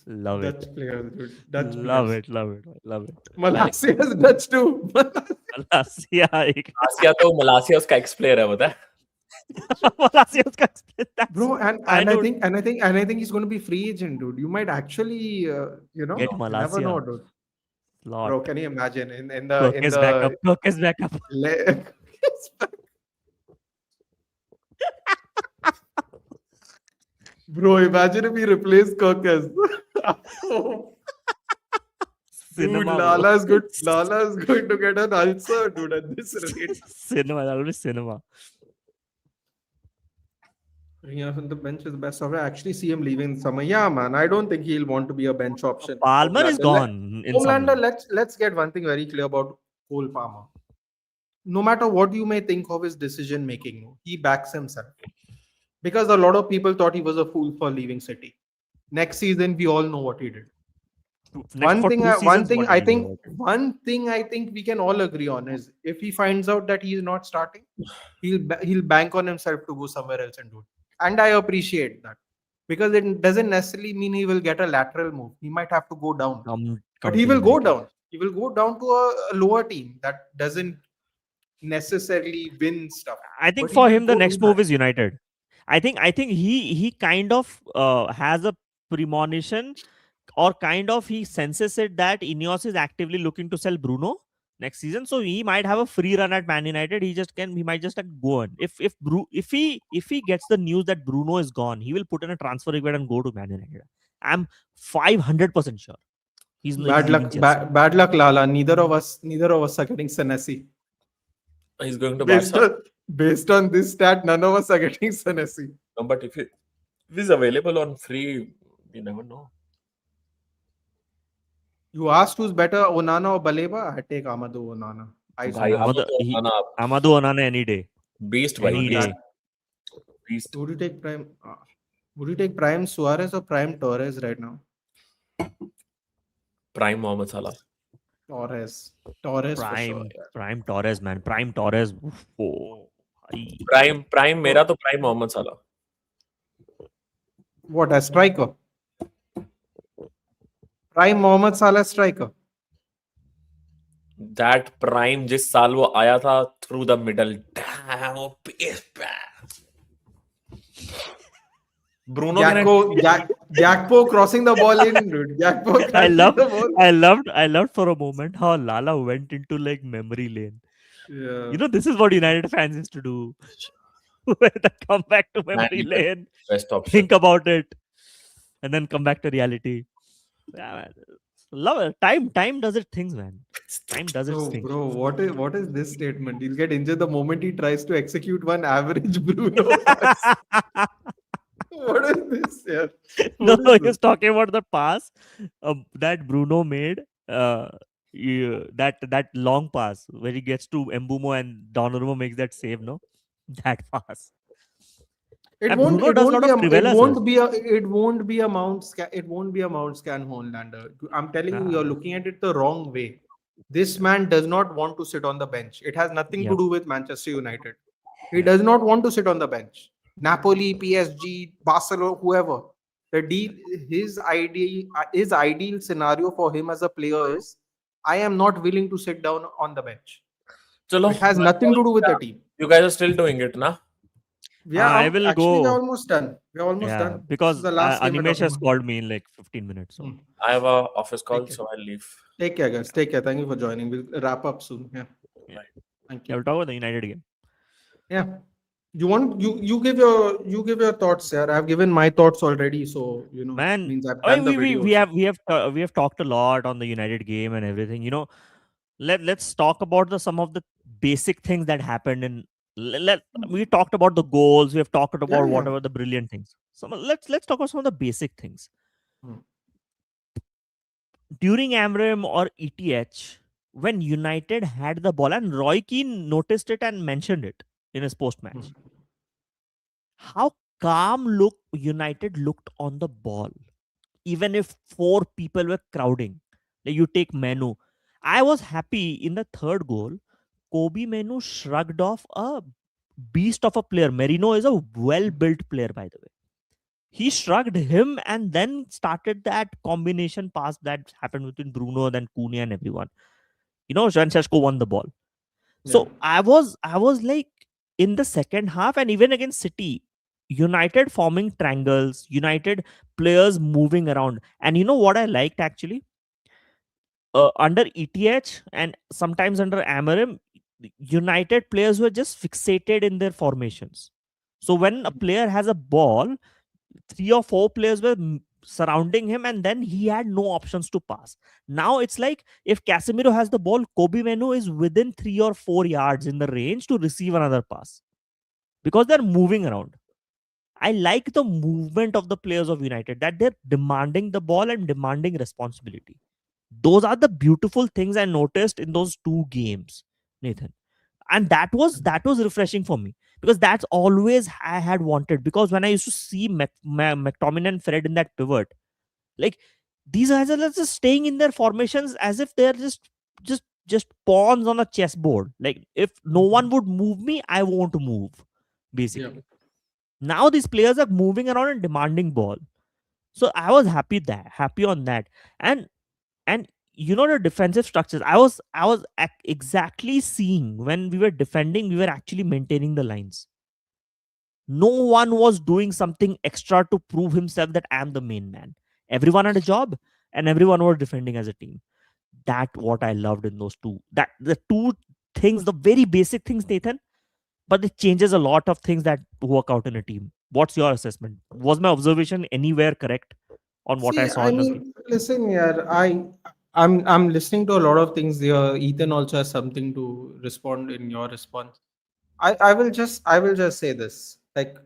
Love it. Dutch players, dude. Dutch Love players. it. Love it. Love it. Malasia is Dutch too. Malasia. Malasia तो Malasia उसका ex player है पता है? Malasia उसका explain that. Bro, and I I don't- think he's going to be free agent, dude. You might actually, Get you never Malasia. know, dude. Lot. Bro, can you imagine in Cook the is back up. Cook is back up. Bro, imagine if we replace Kirk as dude, Cinema, bro. Lala is good. Lala is going to get an ulcer, dude, at this rate. Cinema. That'll be cinema. Yeah, on the bench is the best. I actually see him leaving in summer. Yeah, man. I don't think he'll want to be a bench option. Palmer is Homelander, gone in Homelander, summer. let's get one thing very clear about Cole Palmer. No matter what you may think of his decision making, he backs himself. Because a lot of people thought he was a fool for leaving City. Next season, we all know what he did. One thing I think we can all agree on is if he finds out that he is not starting, he'll bank on himself to go somewhere else and do it. And I appreciate that because it doesn't necessarily mean he will get a lateral move. He might have to go down, but he will go down. He will go down to a lower team that doesn't necessarily win stuff. I think But for he him will the go next do move that. is United. I think he kind of has a premonition or kind of he senses it that Ineos is actively looking to sell Bruno next season, so he might have a free run at Man United. He might just like, go on. If he gets the news that Bruno is gone, he will put in a transfer request and go to Man United. I'm 500% sure. He's Bad leaving luck, Chelsea. bad luck, Lala. Neither of us are getting Senesi. He's going to Based Barca. based on this stat, none of us are getting Senesi. No, but if he's available on free, you never know. You asked who's better, Onana or Baleba? I take Amadou Onana. Bhai, Amadou Onana any day. Beast Any bhai. day. Beast. Would you take Prime? Would you take Prime Suarez or Prime Torres right now? Prime Mohamed Salah. Torres for sure. Prime Torres, man. Prime Torres. Oh, Prime मेरा तो Prime Mohamed Salah. What, a striker? Prime Mohamed Salah striker. That Prime जिस साल वो आया था through the middle. Damn, वो pace Bruno Gakpo crossing the ball in, dude. Gakpo I loved for a moment how Lala went into like memory lane. Yeah. You know, this is what United fans used to do. When they come back to memory lane, best option. think about it, and then come back to reality. Yeah, man. Love it. Time does its things, man. Time does its things. Bro, what is this statement? He'll get injured the moment he tries to execute one average Bruno pass. What is this? Yeah. No, he's talking about the pass that Bruno made. That long pass where he gets to Mbumo and Donnarumma makes that save. No, that pass. It won't be a Mount Scan Homelander. I'm telling you, you're looking at it the wrong way. This man does not want to sit on the bench. It has nothing to do with Manchester United. He does not want to sit on the bench. Napoli, PSG, Barcelona, whoever. His ideal scenario for him as a player is, I am not willing to sit down on the bench. It has nothing to do with the team. You guys are still doing it, na? Yeah, I will go. We're almost done. Done. Because Animesh has called me in like 15 minutes. So. I have a office call, so I'll leave. Take care, guys. Take care. Thank you for joining. We'll wrap up soon. Yeah. Thank you. We'll talk about the United game. Yeah. You give your thoughts, sir. I've given my thoughts already, so Man, means I've done the video. we have talked a lot on the United game and everything. Let's talk about some of the basic things that happened in we talked about the goals, we have talked about Yeah, yeah. whatever the brilliant things. So let's talk about some of the basic things. Hmm. During Amram or ETH, when United had the ball, and Roy Keane noticed it and mentioned it in his post match, Hmm. how calm look United looked on the ball, even if four people were crowding. Like you take Menu. I was happy in the third goal. Kobe Menu shrugged off a beast of a player. Merino is a well built player, by the way. He shrugged him and then started that combination pass that happened between Bruno, then Cunha, and everyone. Francesco won the ball. Yeah. So I was like, in the second half, and even against City, United forming triangles, United players moving around. And you know what I liked actually? Under ETH and sometimes under Amarim, United players were just fixated in their formations. So when a player has a ball, three or four players were surrounding him, and then he had no options to pass. Now it's like if Casemiro has the ball, Kobe Menu is within 3 or 4 yards in the range to receive another pass because they're moving around. I like the movement of the players of United, that they're demanding the ball and demanding responsibility. Those are the beautiful things I noticed in those two games, Nathan. And that was refreshing for me, because that's always I had wanted. Because when I used to see McTominay and Fred in that pivot, like, these guys are just staying in their formations as if they're just pawns on a chessboard. Like, if no one would move me, I won't move, Yeah. basically. Now these players are moving around and demanding ball. So I was happy on that. And the defensive structures, I was exactly seeing when we were defending, we were actually maintaining the lines. No one was doing something extra to prove himself that I'm the main man. Everyone had a job, and everyone was defending as a team. That what I loved in those two. That the two things, the very basic things, Nathan, but it changes a lot of things that work out in a team. What's your assessment? Was my observation anywhere correct on what I See, saw I in this game? mean, listen, yeah, I'm listening to a lot of things here. Ethan also has something to respond in your response. I will just say this. Like,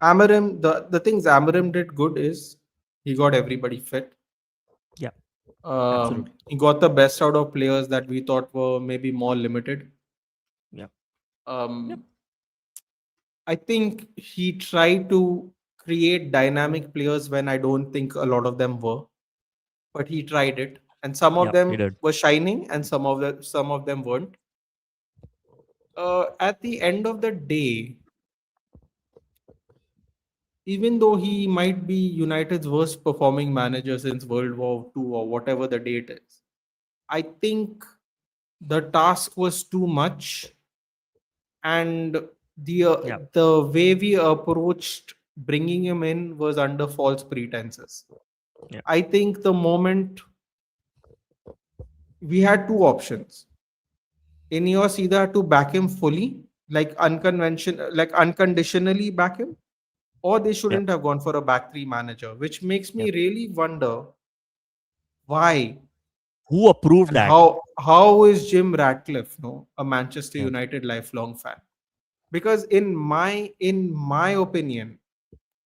Amarim, the things Amarim did good is he got everybody fit. Yeah, absolutely. He got the best out of players that we thought were maybe more limited. Yeah, yep, Um, I think he tried to create dynamic players when I don't think a lot of them were, but he tried it, and some of yep, he them did. were shining, and some of them weren't. At the end of the day, even though he might be United's worst performing manager since World War II or whatever the date is, I think the task was too much, and Yep, the way we approached bringing him in was under false pretenses. yep, I think the moment we had two options. Ineos either had to back him fully, like unconditionally back him, or they yep, shouldn't have gone for a back three manager, which makes me yep. really wonder why Who approved and that? how is Jim Ratcliffe, no, a Manchester Yeah, United lifelong fan? Because in my opinion,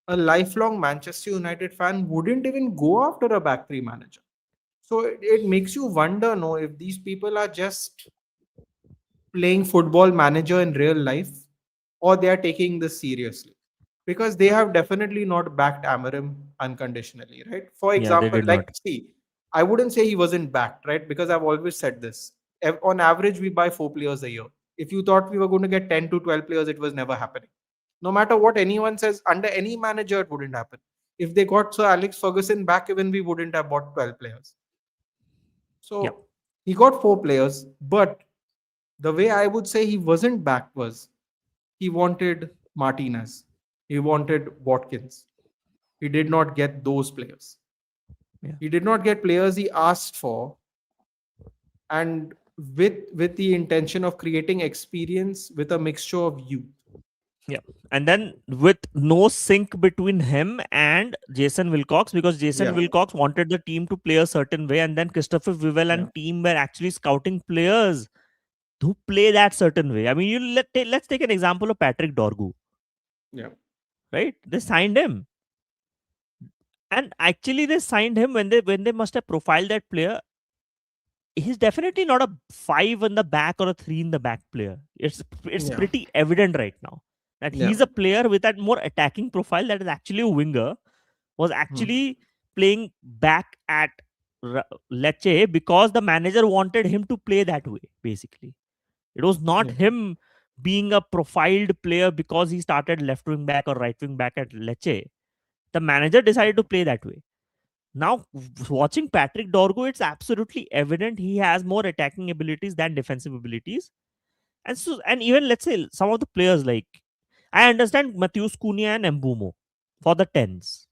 a lifelong Manchester United fan wouldn't even go after a back three manager. So it makes you wonder, no, if these people are just playing football manager in real life, or they are taking this seriously, because they have definitely not backed Amarim unconditionally, right? For yeah, they example, did not. like, see, I wouldn't say he wasn't backed, right? Because I've always said this. On average, we buy 4 players a year. If you thought we were going to get 10 to 12 players, it was never happening. No matter what anyone says, under any manager, it wouldn't happen. If they got Sir Alex Ferguson back, even we wouldn't have bought 12 players. Yep, So he got 4 players, but the way I would say he wasn't backed was he wanted Martinez, he wanted Watkins. He did not get those players. yeah, He did not get players he asked for, and with the intention of creating experience with a mixture of youth. yeah. And then with no sync between him and Jason Wilcox, because Jason Yeah, Wilcox wanted the team to play a certain way, and then Christopher Vivell yeah, and team were actually scouting players who play that certain way. I mean, let's take an example of Patrick Dorgu, Yeah. right? They signed him, and actually they signed him when they must have profiled that player. He's definitely not a 5 in the back or a 3 in the back player. It's Yeah. pretty evident right now that Yeah. he's a player with that more attacking profile, that is actually a winger, was actually playing back at Lecce because the manager wanted him to play that way. Basically, it was not Yeah. him being a profiled player because he started left wing back or right wing back at Lecce. The manager decided to play that way. Now, watching Patrick Dorgo, it's absolutely evident he has more attacking abilities than defensive abilities. And even let's say some of the players, like, I understand Matheus Cunha and Mbumo for the tens.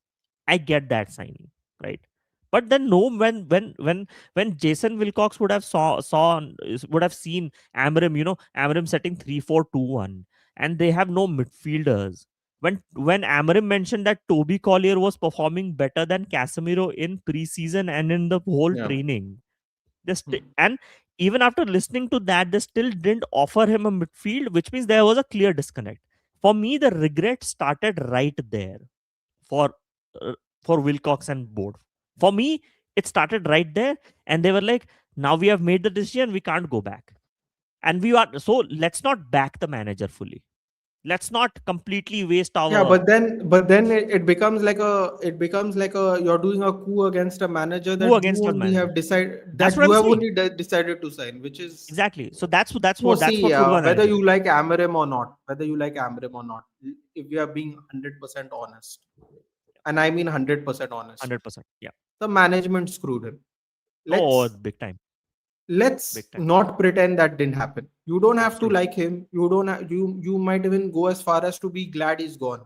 I get that signing, right? But then no, when Jason Wilcox would have would have seen Amram, Amram setting 3-4-2-1, and they have no midfielders. When Amarim mentioned that Toby Collier was performing better than Casemiro in preseason and in the whole Yeah. training, Hmm. and even after listening to that, they still didn't offer him a midfield, which means there was a clear disconnect. For me, the regret started right there for uh, for Wilcox and board. For me, it started right there, and they were like, "Now we have made the decision, we can't go back." And we are so let's not back the manager fully. Let's not completely waste Yeah, our but then it becomes like you're doing a coup against a manager coup that you against our only manager. have decided That's that what you I'm have saying. only decided to sign, which is Exactly. So that's so. that's See, what football whether manager you is. like Amarim or not, if we are being 100% honest, and I mean 100% honest, 100%. Yeah. the management screwed him. Oh, Let's big time. let's Big time. not pretend that didn't happen. You don't have to Absolutely. like him. You don't have, you might even go as far as to be glad he's gone.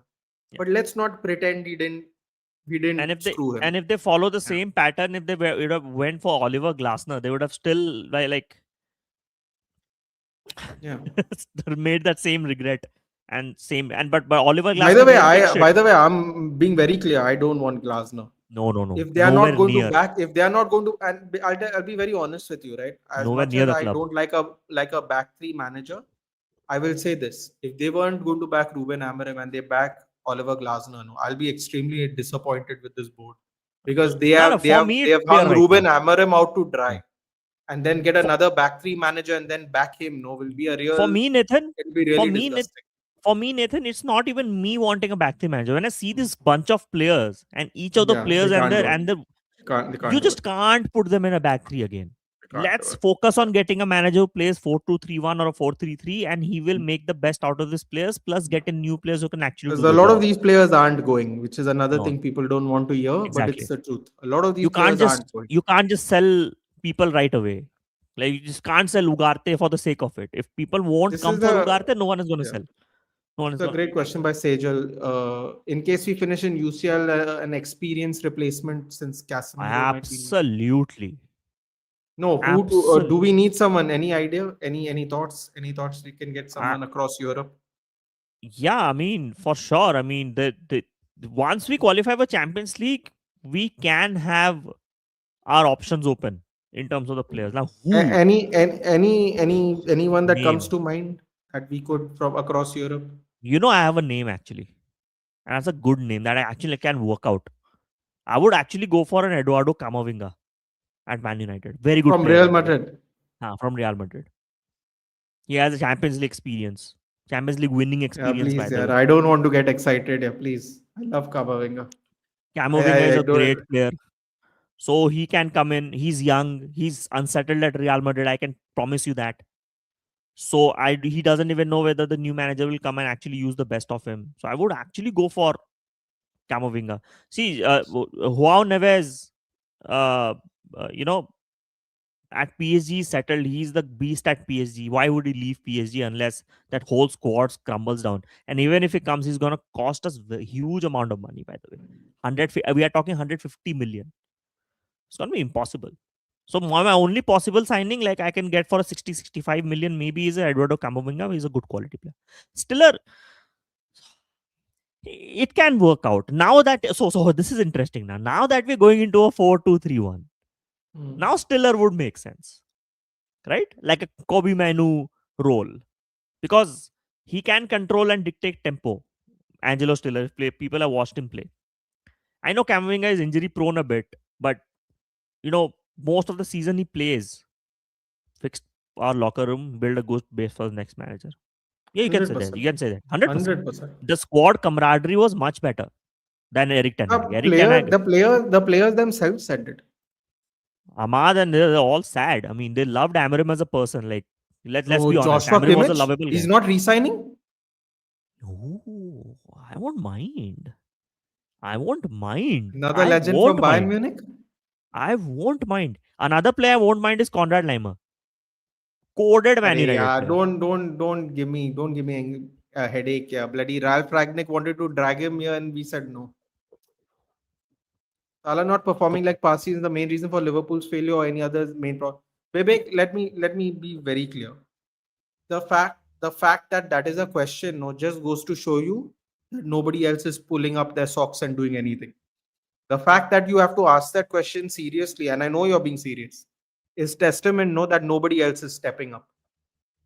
Yeah. But let's not pretend we And didn't if they screw him. and if they follow the Yeah. same pattern, if they would have went for Oliver Glasner, they would have still like Yeah. made that same regret and same and but Oliver By the Glasner way, made big shit. I'm being very clear. I don't want Glasner. No. If they are Nowhere not going to near. back, if they are not going to, and I'll be very honest with you, right? As Nowhere much near as the I club. don't like a back three manager, I will say this: if they weren't going to back Ruben Amorim and they back Oliver Glasner, no, I'll be extremely disappointed with this board because No, for me they it's have clear hung right Ruben now. Amorim out to Yeah. dry, and then get another back three manager and then back him. No, will be a For real. me, Nathan, It'll be for really me, disgusting. for me, Nathan, it's not even me wanting a back three manager. When I see this bunch of players and each of the Yeah, they players can't do it. They you can't do it. just can't put them in a back three again. They can't do Let's it. focus on getting a manager who plays 4-2-3-1 or a 4-3-3, and he will make the best out of these players, plus get in new players who can actually Because do a the lot of job. these players aren't going, which is another No, thing people don't want to hear, but it's exactly. the truth. A lot of these You can't players aren't just going. you can't just sell people right away. Like you just can't sell Ugarte for the sake of it. If people won't This come is for the Ugarte, no one is going to yeah. sell. No one It's is a going. great question by Sejal. In case we finish in UCL, an experienced replacement since Casemiro might be needed. Absolutely. No, who do we Absolutely. need someone? Any idea? Any thoughts? Any thoughts we can get I, someone across Europe? yeah, I mean, for sure. I mean, the once we qualify for Champions League, we can have our options open in terms of the players. Now, who Anyone that comes name? to mind that we could from across Europe I have a name actually, and that's a good name that I actually can work out. I would actually go for an Eduardo Camavinga at Man United. Very good from player, Real by the way. Madrid? From Real Madrid. He has a Champions League experience, Champions League winning Yeah, experience, by please, the yeah. way. I don't want to get excited. Yeah, please. I love Kamavinga. Camavinga is I a don't. great player. So he can come in. He's young. He's unsettled at Real Madrid. I can promise you that. So he doesn't even know whether the new manager will come and actually use the best of him. So I would actually go for Camavinga. See, Joao Neves, uh, you know, at PSG settled. He's the beast at PSG. Why would he leave PSG unless that whole squad crumbles down? And even if he comes, he's gonna cost us a huge amount of money. By the way, we are talking 150 million. It's gonna be impossible. So my only possible signing, like I can get for a 60-65 million, maybe is Eduardo Camavinga. He's a good quality player. Stiller, it can work out. Now that so this is interesting now. Now that we're going into a 4-2-3-1, Hmm. now Stiller would make sense. right? Like a Kobe Manu role, because he can control and dictate tempo. Angelo Stiller play. People have watched him play. I know Camavinga is injury prone a bit, but most of the season he plays. Fixed our locker room, build a good base for the next manager. Yeah, you can say that. 100%. You can say that. 100%. 100%. The squad camaraderie was much better than Eric Ten Hag. Eric Ten Hag, The players themselves said it. Ahmad, and they're all sad. I mean, they loved Amarim as a person. Like, let's Oh, be honest. Joshua Amarim was a Kimmich, lovable he's guy. not resigning. No, I won't mind. I won't mind. Another I legend from won't Bayern mind. Munich. I won't mind. Another player I won't mind is Conrad Leimer. Coded Man Arey, United yeah, player. don't give me a headache. Yeah, bloody Ralph Ragnick wanted to drag him here, and we said no. Salah not performing like past season is the main reason for Liverpool's failure or any other main problem. Vivek, let me be very clear. The fact that is a question, no, just goes to show you that nobody else is pulling up their socks and doing anything. The fact that you have to ask that question seriously, and I know you're being serious, is testament, no, that nobody else is stepping up.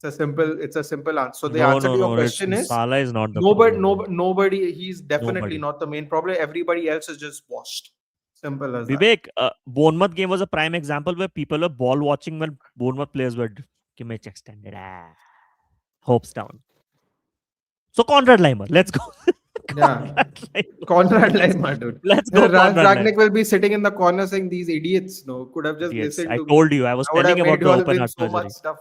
It's a simple answer. So the No, answer no, to your no. It's question is Salah is not the nobody, problem, man. nobody. He's definitely Nobody. not the main problem. Everybody else is just washed. Simple as that. Vivek, Bournemouth game was a prime example where people were ball watching when Bournemouth players were Kimmich extended. Hopes down. So Conrad Leimer, let's go. Yeah, Leimer. Conrad Let's, Lehmann, dude. let's go Ralph Conrad Leimer. Ragnick will be sitting in the corner saying, "These idiots, no, could have just Idiots. listened I to me. told you. I was I would have telling about made you the all open win heart so much surgery. stuff."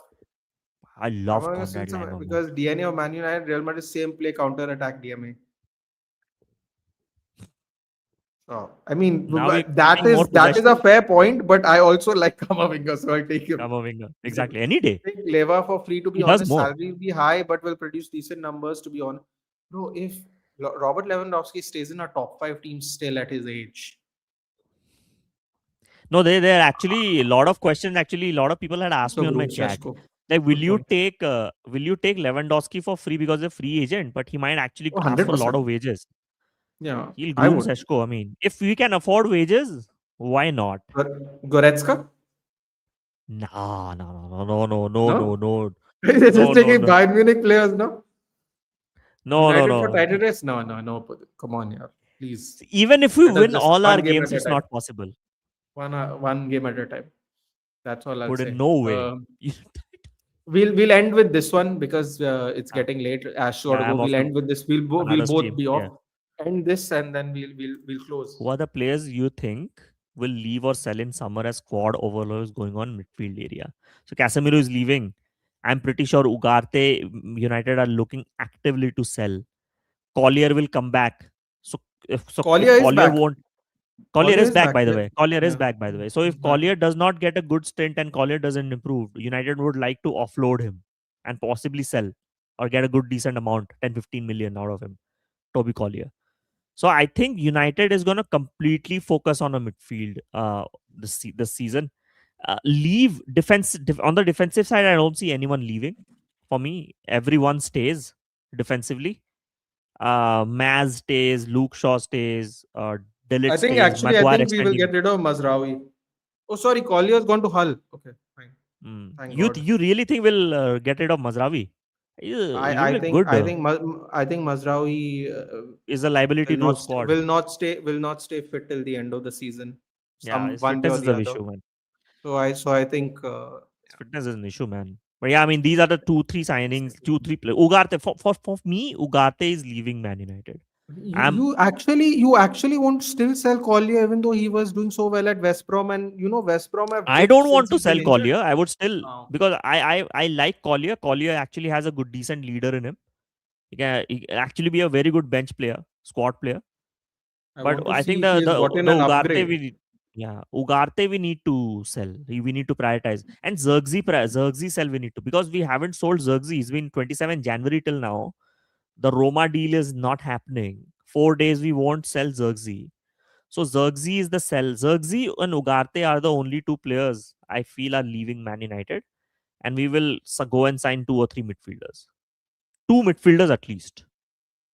I love Conrad Leimer, man. Because DNA of Man United, Real Madrid, same play, counter attack, DMA. Oh, I mean, Now we're that keeping more is a possession. fair point, but I also like Kamavinga, so I take him. Kamavinga. He's a Exactly. Any day. big lever for free, to be He does honest. more. Salary will be high, but will produce decent numbers, to be honest. Bro, if Robert Lewandowski stays in a top 5 team still at his age, No, there are actually a lot of questions. Actually, a lot of people had asked so me on my group chat. Sheshko. Like, Good point. will you take Lewandowski for free because he's a free agent, but he might actually Oh, ask for a lot 100%. of wages. Yeah, He'll I groom would. Seshko. I mean, if we can afford wages, why not? Goretzka? No, no, no, no, no, no, no, No? no, They're just no, no, taking no, Bayern Munich players, no? no, no, United for no. title race? No, no, no. Come on, yeah. Please. Even if we Let us win just all our one game at games, a it's time. not possible. One game at a time. That's all I'll But say. in no way. We'll end with this one because it's Yeah, getting late. Ash got yeah, to go. I'm off We'll to end with this. We'll another both stream. be Yeah. off. End this and then we'll close. Who are the players you think will leave or sell in summer as squad overloads going on midfield area? So Casemiro is leaving. I'm pretty sure Ugarte United are looking actively to sell. Collier will come back. So Collier if is Collier back. won't, Collier Collier is is back, back. by the Yeah, way. Collier is yeah, back, by the way. So he's if back. Collier does not get a good stint and Collier doesn't improve, United would like to offload him and possibly sell or get a good decent amount, 10-15 million out of him, Toby Collier. So I think United is going to completely focus on a midfield this season. Leave on the defensive side. I don't see anyone leaving. For me, everyone stays defensively. Maz stays, Luke Shaw stays, Delit stays, I Maguire think we will extending. get rid of Mazraoui. Oh, sorry, Collier's gone to Hull. Okay, fine. Thank You God. you really think we'll get rid of Mazraoui? You I look think good. Mazraoui Is a liability to the squad. will not stay fit till the end of the season. Yeah, Some his one way fitness or is the the other. issue, man. So I think Fitness is an issue, man. But yeah, I mean, these are the 2-3 signings, 2-3 players. Ugarte, for me, Ugarte is leaving Man United. I'm you actually want to still sell Collier even though he was doing so well at West Brom, and West Brom have I dipped don't want since to he's been sell injured. Collier. I would still, Oh. because I like Collier. Collier actually has a good, decent leader in him. He can actually be a very good bench player, squad player. I But want to I see think if he has gotten the an Ugarte upgrade. Ugarte we need to sell. We need to prioritize. And Zirkzee sell we need to, because we haven't sold Zirkzee. It's been 27 January till now. The Roma deal is not happening. 4 days we won't sell Zirkzee. So Zirkzee is the sell. Zirkzee and Ugarte are the only two players I feel are leaving Man United, and we will go and sign 2 or 3 midfielders. 2 midfielders at least.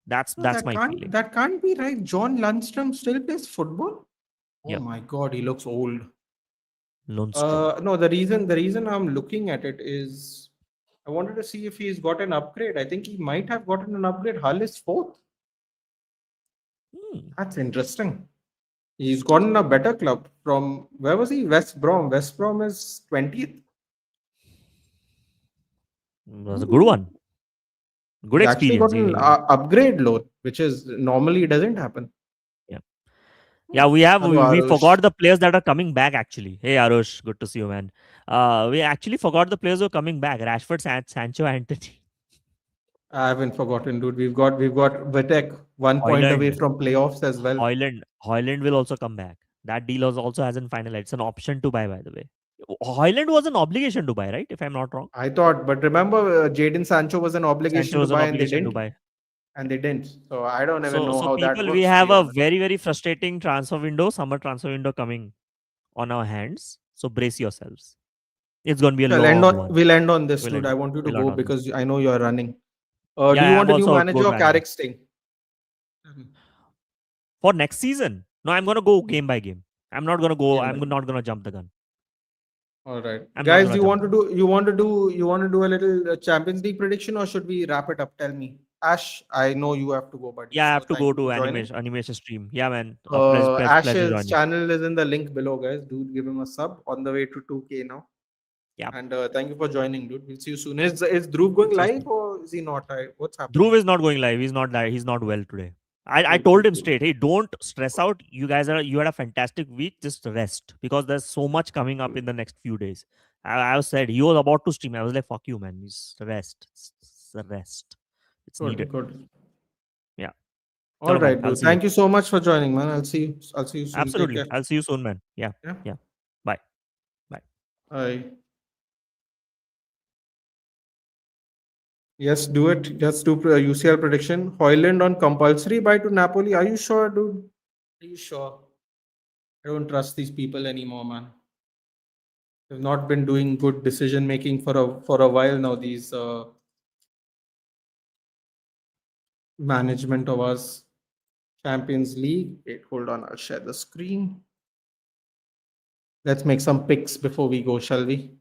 No, That's my feeling. that can't be right. John Lundstrom still plays football. Oh Yep. my God, he looks old. Lundstrom. No, the reason I'm looking at it is I wanted to see if he's got an upgrade. I think he might have gotten an upgrade. Hull is fourth. Hmm. That's interesting. He's gotten a better club from where was he? West Brom. West Brom is 20th. That's a good one. Good He's actually experience. gotten an upgrade loan, which is normally doesn't happen. Yeah. Yeah, Hello, we Arush. forgot the players that are coming back actually. Hey Arush, good to see you, man. We actually forgot the players who are coming back. Rashford, Sancho, Anthony, I haven't forgotten, dude. We've got Vitek 1 point away Hoyland, from playoffs as well. Hoyland will also come back. That deal also hasn't finalized. It's an option to buy, by the way. Hoyland was an obligation to buy, right? If I'm not wrong. I thought, but remember, Jadon Sancho was an obligation Sancho to was an buy, and they obligation to didn't. buy. And they didn't. So I don't even know So how that people, we works, to have be a honest. very, very frustrating transfer window, summer transfer window coming on our hands. So brace yourselves. It's going to be a We'll end long on one. we'll end on this, We'll dude. end I on. want you to We'll end go on this. because I know you're running. Do you Yeah, want I'm a new also manager go or to running. Carrick staying? For next season. No, I'm gonna go game by game. I'm not gonna go. Game I'm by not gonna jump the gun. All right, I'm not guys. gonna You jump want the to gun. do a little Champions League prediction, or should we wrap it up? Tell me, Ash. I know you have to go, buddy. Yeah, I So have to thank go you for to joining. animation stream. Yeah, man. Pleasure Ash's joining. channel is in the link below, guys. Do give him a sub on the way to 2K now. Yeah. And thank you for joining, dude. We'll see you soon. Is Dhruv going See you live soon. or is he not? What's happening? Dhruv is not going live. He's not live. He's not well today. I Cool, told cool, him cool. straight, hey, don't stress out. You had a fantastic week. Just rest because there's so much coming up in the next few days. I said he was about to stream. I was like, fuck you, man. Just rest. It's a rest. It's Good, needed. good. Yeah. All Chalo, man. right, I'll dude. see you. Thank you so much for joining, man. I'll see you. I'll see you soon. Take Absolutely. care. I'll see you soon, man. Yeah. Yeah. Yeah. Bye. Bye. Bye. Yes, do it. Let's do UCL prediction. Hoyland on compulsory buy to Napoli. Are you sure, dude? Are you sure? I don't trust these people anymore, man. They've not been doing good decision making for a while now. These management of us. Champions League. Wait, hold on. I'll share the screen. Let's make some picks before we go, shall we?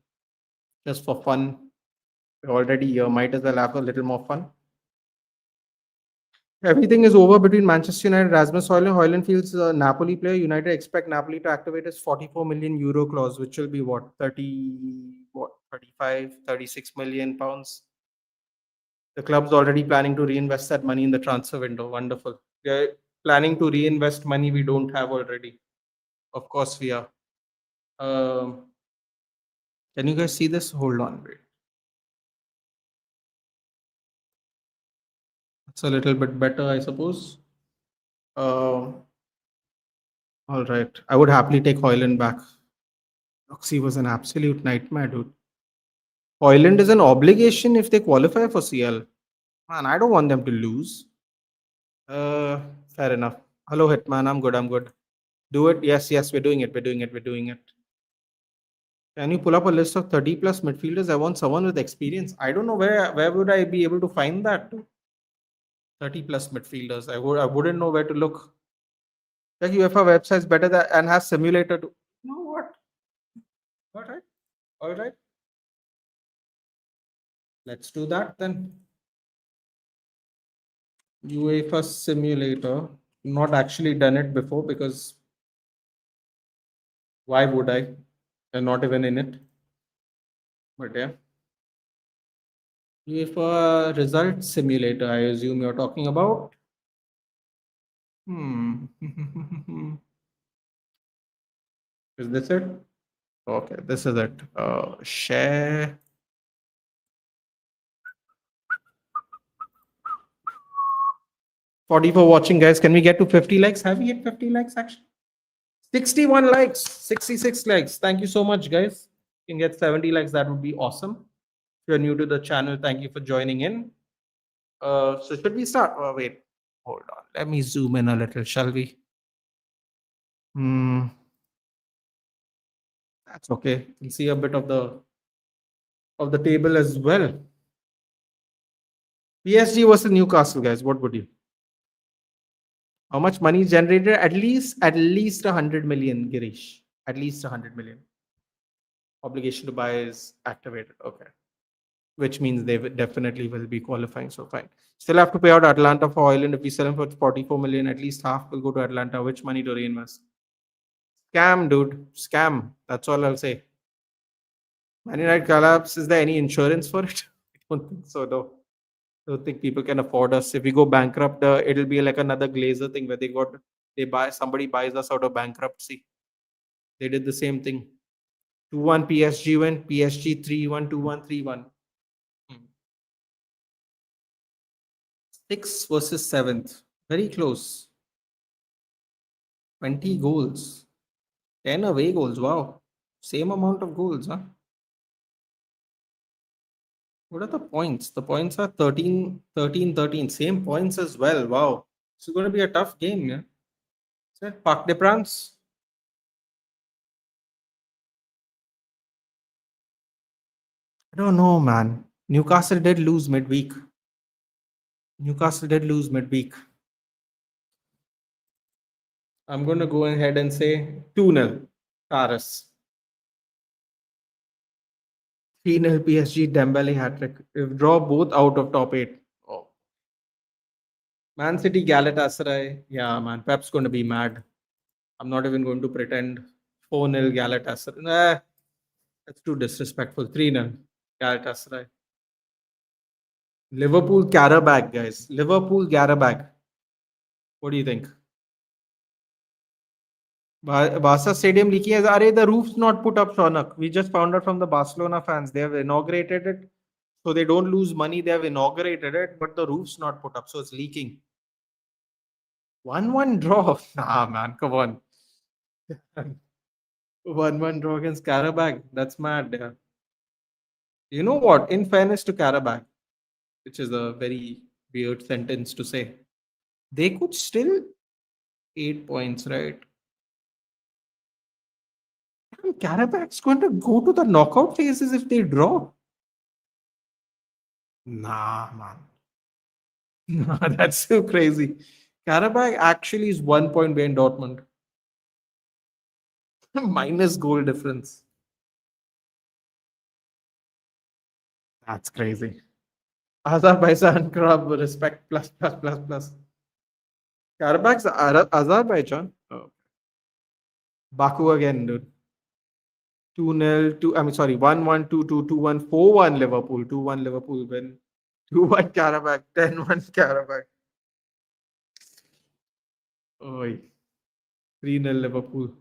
Just for fun. We're already here. Might as well have a little more fun. Everything is over between Manchester United, Rasmus Højlund. Højlund feels Napoli player. United expect Napoli to activate his 44 million euro clause, which will be what, 35, 36 million pounds. The club's already planning to reinvest that money in the transfer window. Wonderful. We are planning to reinvest money we don't have already. Of course, we are. Can you guys see this? Hold on, wait. It's a little bit better, I suppose. All right. I would happily take Højlund back. Roxy was an absolute nightmare, dude. Højlund is an obligation if they qualify for CL. Man, I don't want them to lose. Fair enough. Hello, Hitman. I'm good. I'm good. Do it. Yes, yes, we're doing it. We're doing it. We're doing it. Can you pull up a list of 30 plus midfielders? I want someone with experience. I don't know where would I be able to find that? 30 plus midfielders. I wouldn't know where to look. The UEFA website is better than, and has simulator to. You know what? All right. All right. Let's do that then. UEFA simulator. Not actually done it before because why would I? I'm not even in it. But yeah. UEFA result simulator, I assume you're talking about. Is this it? Okay, this is it. Share. $40 for watching, guys. Can we get to 50 likes? Have we hit 50 likes actually? 61 likes, 66 likes. Thank you so much, guys. You can get 70 likes. That would be awesome. If you're new to the channel, thank you for joining in. So should we start? Oh, wait, hold on. Let me zoom in a little, shall we? That's okay. You'll see a bit of the table as well. PSG versus Newcastle, guys. What would you? How much money is generated? At least 100 million, Girish. At least 100 million. Obligation to buy is activated. Okay. Which means they definitely will be qualifying. So fine. Still have to pay out Atlanta for oil, and if we sell them for 44 million, at least half will go to Atlanta. Which money to reinvest? Scam, dude. Scam. That's all I'll say. Man United collapse. Is there any insurance for it? I don't think so, though. Don't think people can afford us. If we go bankrupt, it'll be like another Glazer thing where they buy somebody buys us out of bankruptcy. They did the same thing. 2-1 PSG win. PSG 3-1, 2-1, 3-1. 6th versus 7th. Very close. 20 goals. 10 away goals. Wow. Same amount of goals, huh? What are the points? The points are 13, 13, 13. Same points as well. Wow. This is going to be a tough game, yeah. Is that Parc des Princes? I don't know, man. Newcastle did lose midweek. I'm going to go ahead and say 2-0 Paris. 3-0 PSG, Dembele hat-trick. If draw both out of top 8. Oh. Man City, Galatasaray. Yeah, man. Pep's going to be mad. I'm not even going to pretend. 4-0 Galatasaray. Nah, that's too disrespectful. 3-0 Galatasaray. Liverpool Carabag, guys. Liverpool Carabag. What do you think? Barca Stadium leaky as the roof's not put up, Shaunak. We just found out from the Barcelona fans. They have inaugurated it. So they don't lose money. They have inaugurated it, but the roof's not put up. So it's leaking. 1-1 draw. Nah, man. Come on. 1-1 draw against Karabag. That's mad. Yeah. You know what? In fairness to Karabag, which is a very weird sentence to say, they could still 8 points, right? Karabak's going to go to the knockout phases if they draw. Nah, man. Nah, that's so crazy. Karabakh actually is 1 point behind Dortmund. Minus goal difference. That's crazy. Azerbaijan club respect plus. Karabakh's Azerbaijan. Oh. Baku again, dude. 2-0, 1-1, 2-2, 2-1, 4-1 Liverpool, 2-1 Liverpool win. 2-1 Karabakh, 10-1 Karabakh. Oi. 3-0 Liverpool.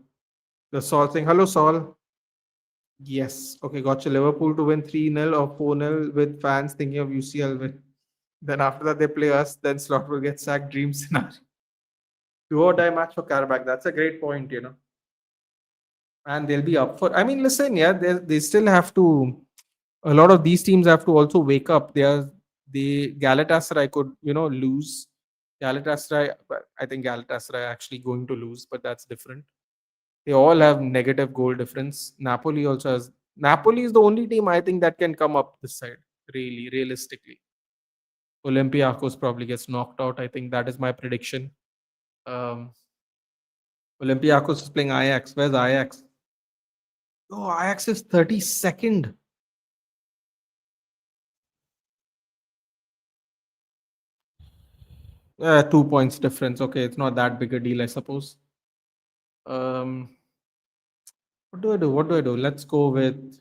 The Saul saying, hello, Saul. Yes. Okay, gotcha. Liverpool to win 3-0 or 4-0 with fans thinking of UCL win. Then after that, they play us. Then Slot will get sacked. Dream scenario. 2 or die match for Karabakh. That's a great point, you know. And they'll be up for. I mean, listen, yeah, they still have to. A lot of these teams have to also wake up. The Galatasaray could, lose. Galatasaray, I think Galatasaray actually going to lose, but that's different. They all have negative goal difference. Napoli also has. Napoli is the only team I think that can come up this side, really, realistically. Olympiacos probably gets knocked out. I think that is my prediction. Olympiacos is playing Ajax. Where's Ajax? Oh, Ajax is 32nd. Uh, 2 points difference. Okay, it's not that big a deal, I suppose. What do I do? Let's go with.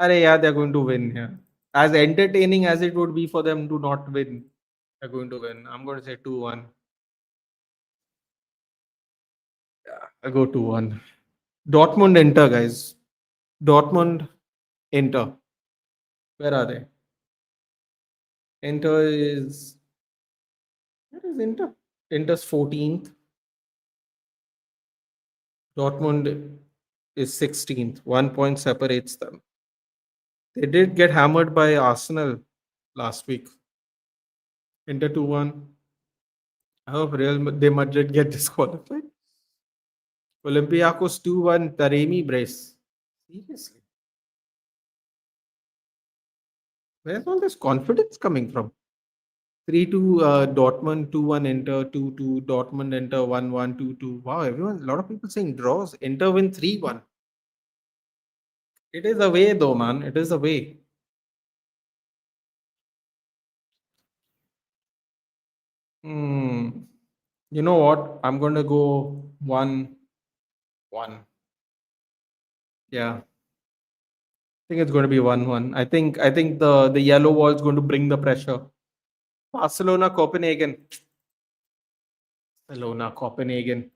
Yeah, they're going to win here. As entertaining as it would be for them to not win, they're going to win. I'm going to say 2-1. Yeah, I'll go 2-1. Dortmund Inter, guys. Dortmund Inter. Where are they? Inter is. Where is Inter? Inter's 14th. Dortmund is 16th. 1 point separates them. They did get hammered by Arsenal last week. Inter 2-1. I hope Real Madrid get disqualified. Olympiacos 2-1. Taremi brace. Seriously. Where's all this confidence coming from? 3-2 Dortmund, 2-1 Inter, 2-2 Dortmund Inter, 1-1, 2-2. Wow, a lot of people saying draws. Inter win 3-1. It is away though, man. It is away. Hmm. You know what? I'm going to go 1-1. Yeah. I think it's going to be 1-1. I think the yellow wall is going to bring the pressure. Barcelona, Copenhagen. Barcelona, Copenhagen.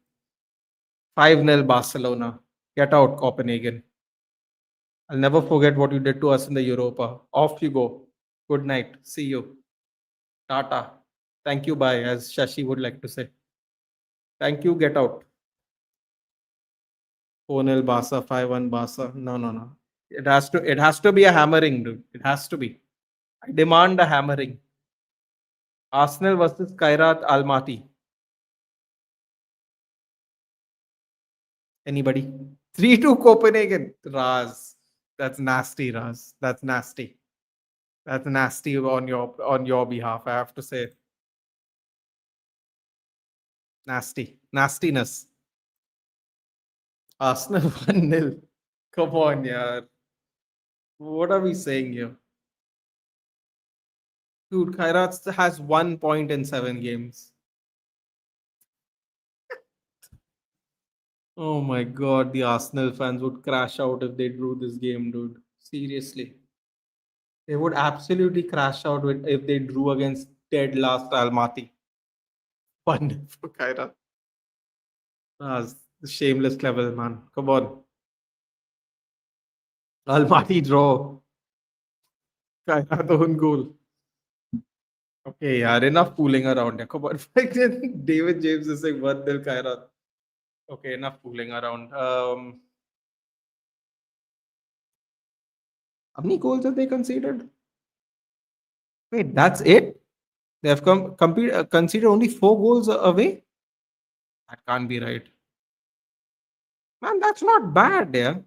5-0 Barcelona. Get out, Copenhagen. I'll never forget what you did to us in the Europa. Off you go. Good night. See you. Tata. Thank you. Bye, as Shashi would like to say. Thank you. Get out. 4-0 Barca, 5-1 Barca. No, no, no. It has to be a hammering, dude. It has to be. I demand a hammering. Arsenal versus Kairat Almaty. Anybody? 3-2 Copenhagen. Raz. That's nasty, Raz. That's nasty. That's nasty on your behalf, I have to say. Nasty. Nastiness. Arsenal 1-0. Come on, yeah. What are we saying here? Dude, Kairat has 1 point in 7 games. Oh my god, the Arsenal fans would crash out if they drew this game, dude. Seriously. They would absolutely crash out if they drew against dead last Almaty. 1 for Kairat. Ah, the shameless level, man. Come on. Almaty draw. Kairat own goal. Okay, yeah, enough fooling around. Yeah. Come on. David James is saying 1-0 Kairat. Okay, enough fooling around. How many goals have they conceded? Wait, that's it? They have conceded only 4 goals away? That can't be right. Man, that's not bad, yeah.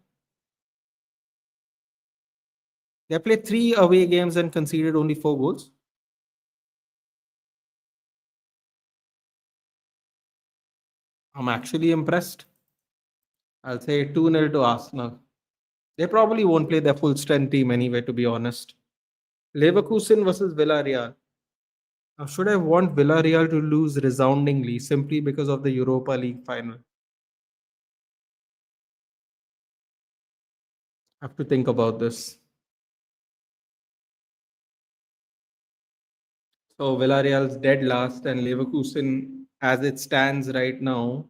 They played 3 away games and conceded only 4 goals. I'm actually impressed. I'll say 2-0 to Arsenal. They probably won't play their full strength team anyway, to be honest. Leverkusen versus Villarreal. Now, should I want Villarreal to lose resoundingly simply because of the Europa League final? I have to think about this. So Villarreal's dead last, and Leverkusen, as it stands right now,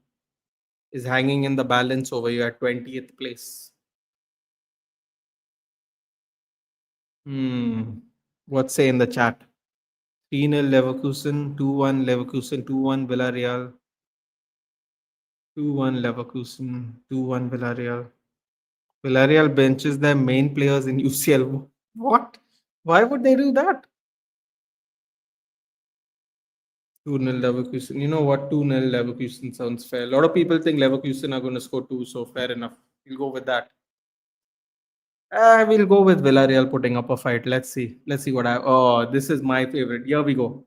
is hanging in the balance over you at 20th place. What say in the chat? 3-0 Leverkusen, 2-1 Leverkusen, 2-1 Villarreal, 2-1 Leverkusen, 2-1 Villarreal. Villarreal benches their main players in UCL. What? Why would they do that? 2-0 Leverkusen. You know what? 2-0 Leverkusen sounds fair. A lot of people think Leverkusen are going to score 2, so fair enough. We'll go with that. We'll go with Villarreal putting up a fight. Let's see. Let's see what I. Oh, this is my favorite. Here we go.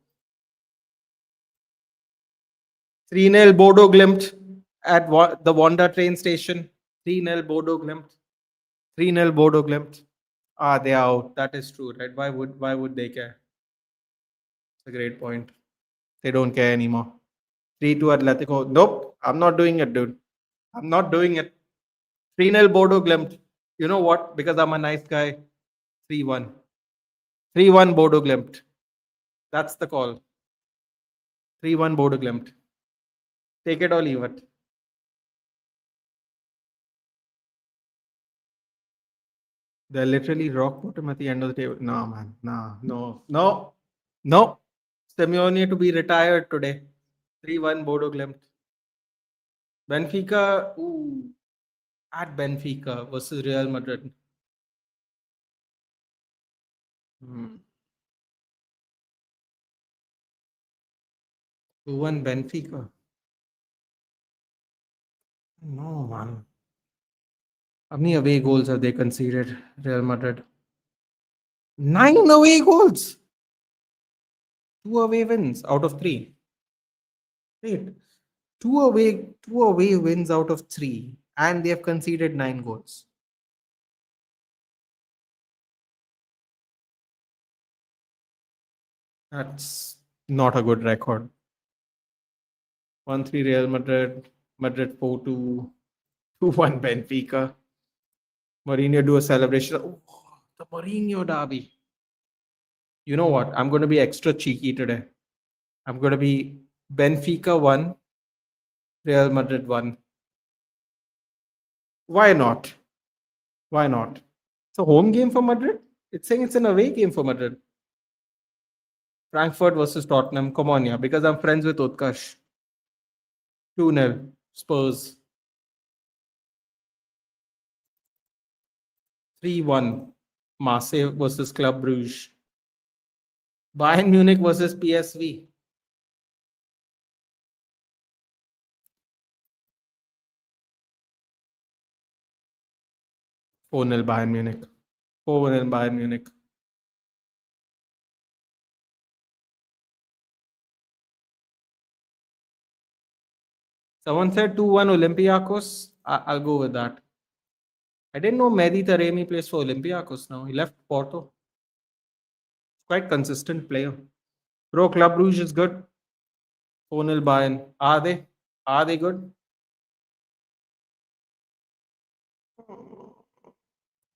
3-0 Bodo Glimt at the Wanda train station. 3-0 Bodo Glimt. 3-0 Bodo Glimt. Ah, they are out. That is true, right? Why would they care? It's a great point. They don't care anymore. 3-2 Atletico. Nope. I'm not doing it, dude. I'm not doing it. 3-0 Bodo Glimt. You know what? Because I'm a nice guy. 3-1. 3-1 Bodo Glimt. That's the call. 3-1 Bodo Glimt. Take it or leave it. They're literally rock bottom at the end of the table. No, man. No. Simeone to be retired today. 3-1 Bodo Glimt. Benfica, at Benfica versus Real Madrid. 2-1 Benfica. No, man. How many away goals have they conceded, Real Madrid? 9 away goals. 2 away wins out of 3. Wait, two away wins out of 3, and they have conceded 9 goals. That's not a good record. 1-3 Real Madrid, Madrid 4-2, 2-1 Benfica. Mourinho do a celebration. Oh, the Mourinho derby. You know what? I'm going to be extra cheeky today. I'm going to be Benfica 1, Real Madrid 1. Why not? Why not? It's a home game for Madrid. It's saying it's an away game for Madrid. Frankfurt versus Tottenham. Come on, yeah, because I'm friends with Utkarsh. 2-0 Spurs. 3-1 Marseille versus Club Brugge. Bayern Munich versus PSV. Four 0 Bayern Munich. 4-0 Bayern Munich. Someone said 2-1 Olympiacos. I'll go with that. I didn't know Mehdi Taremi plays for Olympiacos now. He left Porto. Quite consistent player. Pro Club Brugge is good. 4-0 Bayern. Are they? Are they good?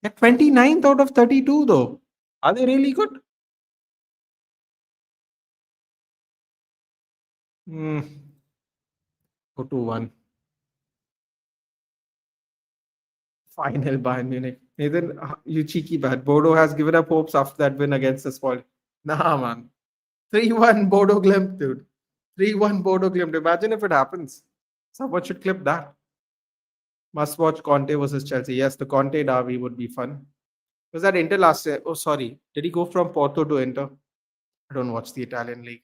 They're 29th out of 32 though. Are they really good? Go 2-1. Final Bayern Munich. Nathan, you cheeky bad. Bodo has given up hopes after that win against the Spal. Nah, man. 3-1 Bodo Glimt, dude. 3-1 Bodo Glimt. Imagine if it happens. Someone should clip that. Must watch Conte versus Chelsea. Yes, the Conte derby would be fun. Was that Inter last year? Oh, sorry. Did he go from Porto to Inter? I don't watch the Italian league.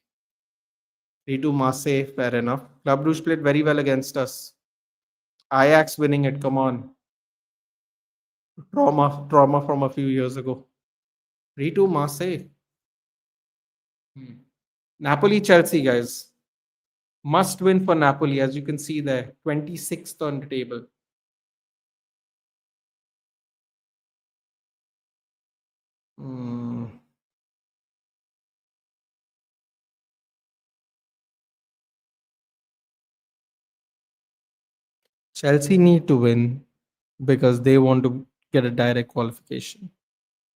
3-2 Marseille, fair enough. Club Brugge played very well against us. Ajax winning it, come on. Trauma from a few years ago. 3-2 Marseille. Napoli, Chelsea, guys. Must win for Napoli, as you can see there. 26th on the table. Chelsea need to win because they want to get a direct qualification.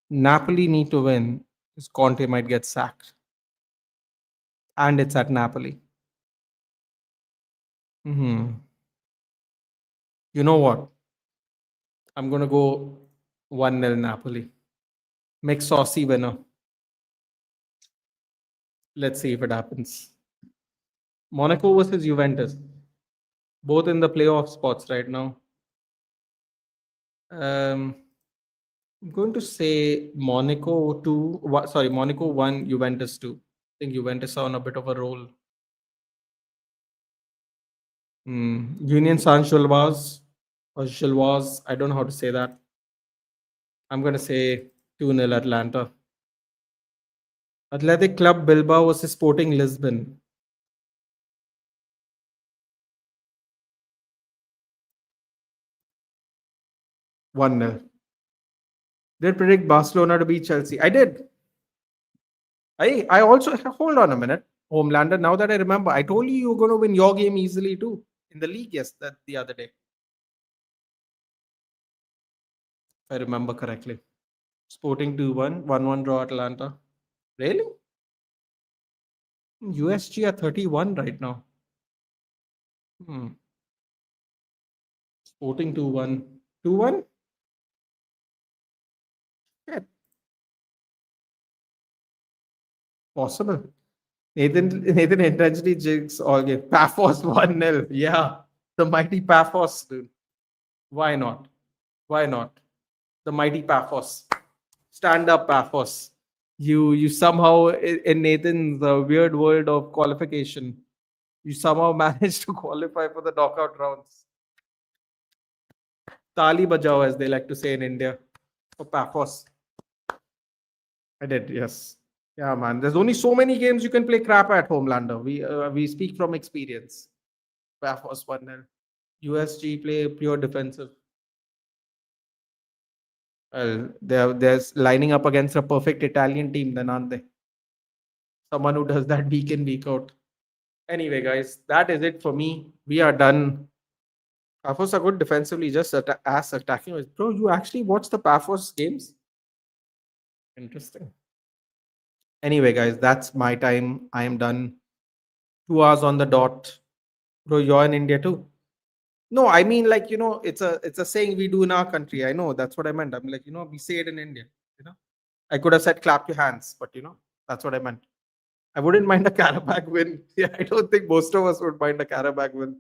Napoli need to win because Conte might get sacked. And it's at Napoli. You know what? I'm going to go 1-0 Napoli. Make saucy winner. Let's see if it happens. Monaco versus Juventus. Both in the playoff spots right now. I'm going to say Monaco 2. Monaco 1, Juventus 2. I think Juventus are on a bit of a roll. Union Saint-Gilloise or Gilloise. I don't know how to say that. I'm going to say 2-0 Atlanta. Athletic Club Bilbao versus Sporting Lisbon. 1-0. Did predict Barcelona to beat Chelsea. I did. I also hold on a minute. Homelander, now that I remember, I told you were going to win your game easily too in the league, yes, that the other day. If I remember correctly. Sporting 2-1, 1-1 draw Atlanta. Really? USG are 31 right now. Sporting 2-1. 2-1? Yeah. Possible. Nathan intentionally jigs all game. Paphos 1-0. Yeah. The mighty Paphos, dude. Why not? Why not? The mighty Paphos. Stand up, Paphos. You somehow in Nathan's weird world of qualification, you somehow managed to qualify for the knockout rounds. Tali bajao, as they like to say in India, for Paphos. I did, yes. Yeah, man. There's only so many games you can play crap at, Homelander. We speak from experience. Paphos 1-0. USG play pure defensive. Well, they're lining up against a perfect Italian team, then aren't they? Someone who does that week in, week out. Anyway, guys, that is it for me. We are done. Paphos are good defensively, just as attacking. Bro, you actually watch the Paphos games? Interesting. Anyway, guys, that's my time. I am done. 2 hours on the dot. Bro, you're in India too. No, I mean, like, it's a saying we do in our country. I know that's what I meant. I'm like, we say it in India. I could have said clap your hands, but that's what I meant. I wouldn't mind a Karabakh win. Yeah, I don't think most of us would mind a Karabakh win.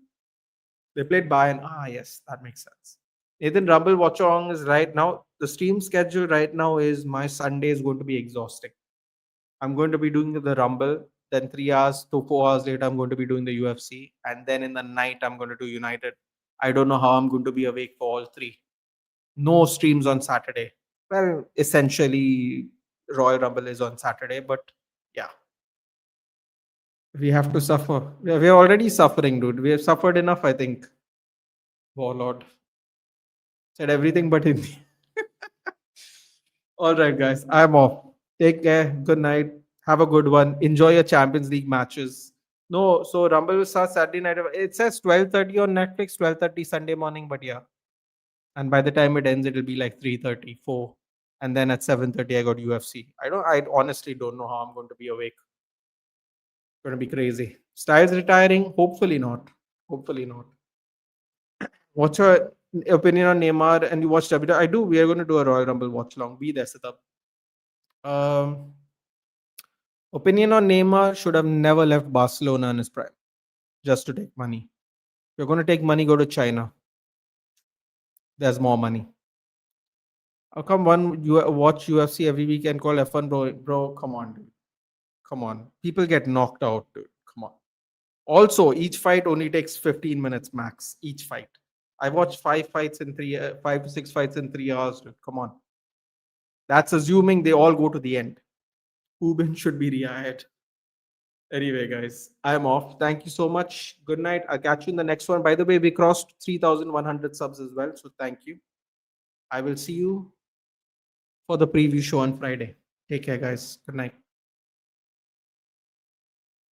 They played Bayern. Ah, yes, that makes sense. Nathan Rumble Watchong is right now. The stream schedule right now is my Sunday is going to be exhausting. I'm going to be doing the Rumble. Then 3 hours to 4 hours later, I'm going to be doing the UFC. And then in the night, I'm going to do United. I don't know how I'm going to be awake for all three. No streams on Saturday. Well, essentially, Royal Rumble is on Saturday, but yeah. We have to suffer. We're already suffering, dude. We have suffered enough, I think. Warlord. Said everything but Hindi. All right, guys. I'm off. Take care. Good night. Have a good one. Enjoy your Champions League matches. No, so Rumble will start Saturday night. It says 12:30 on Netflix, 12:30 Sunday morning, but yeah. And by the time it ends, it'll be like 3:30, 4. And then at 7:30, I got UFC. I honestly don't know how I'm going to be awake. It's gonna be crazy. Styles retiring? Hopefully not. Hopefully not. What's your opinion on Neymar? And you watch WWE? I do. We are going to do a Royal Rumble watch long. Be there, Siddharth. Opinion on Neymar should have never left Barcelona in his prime just to take money. If you're going to take money, go to China. There's more money. How come you watch UFC every weekend? Call F1, bro? Come on, dude. Come on. People get knocked out, dude. Come on. Also, each fight only takes 15 minutes max. Each fight. I watched 5 to 6 fights in 3 hours, dude. Come on. That's assuming they all go to the end. Ubin should be rehired. Anyway, guys, I'm off. Thank you so much. Good night. I'll catch you in the next one. By the way, we crossed 3,100 subs as well. So thank you. I will see you for the preview show on Friday. Take care, guys. Good night.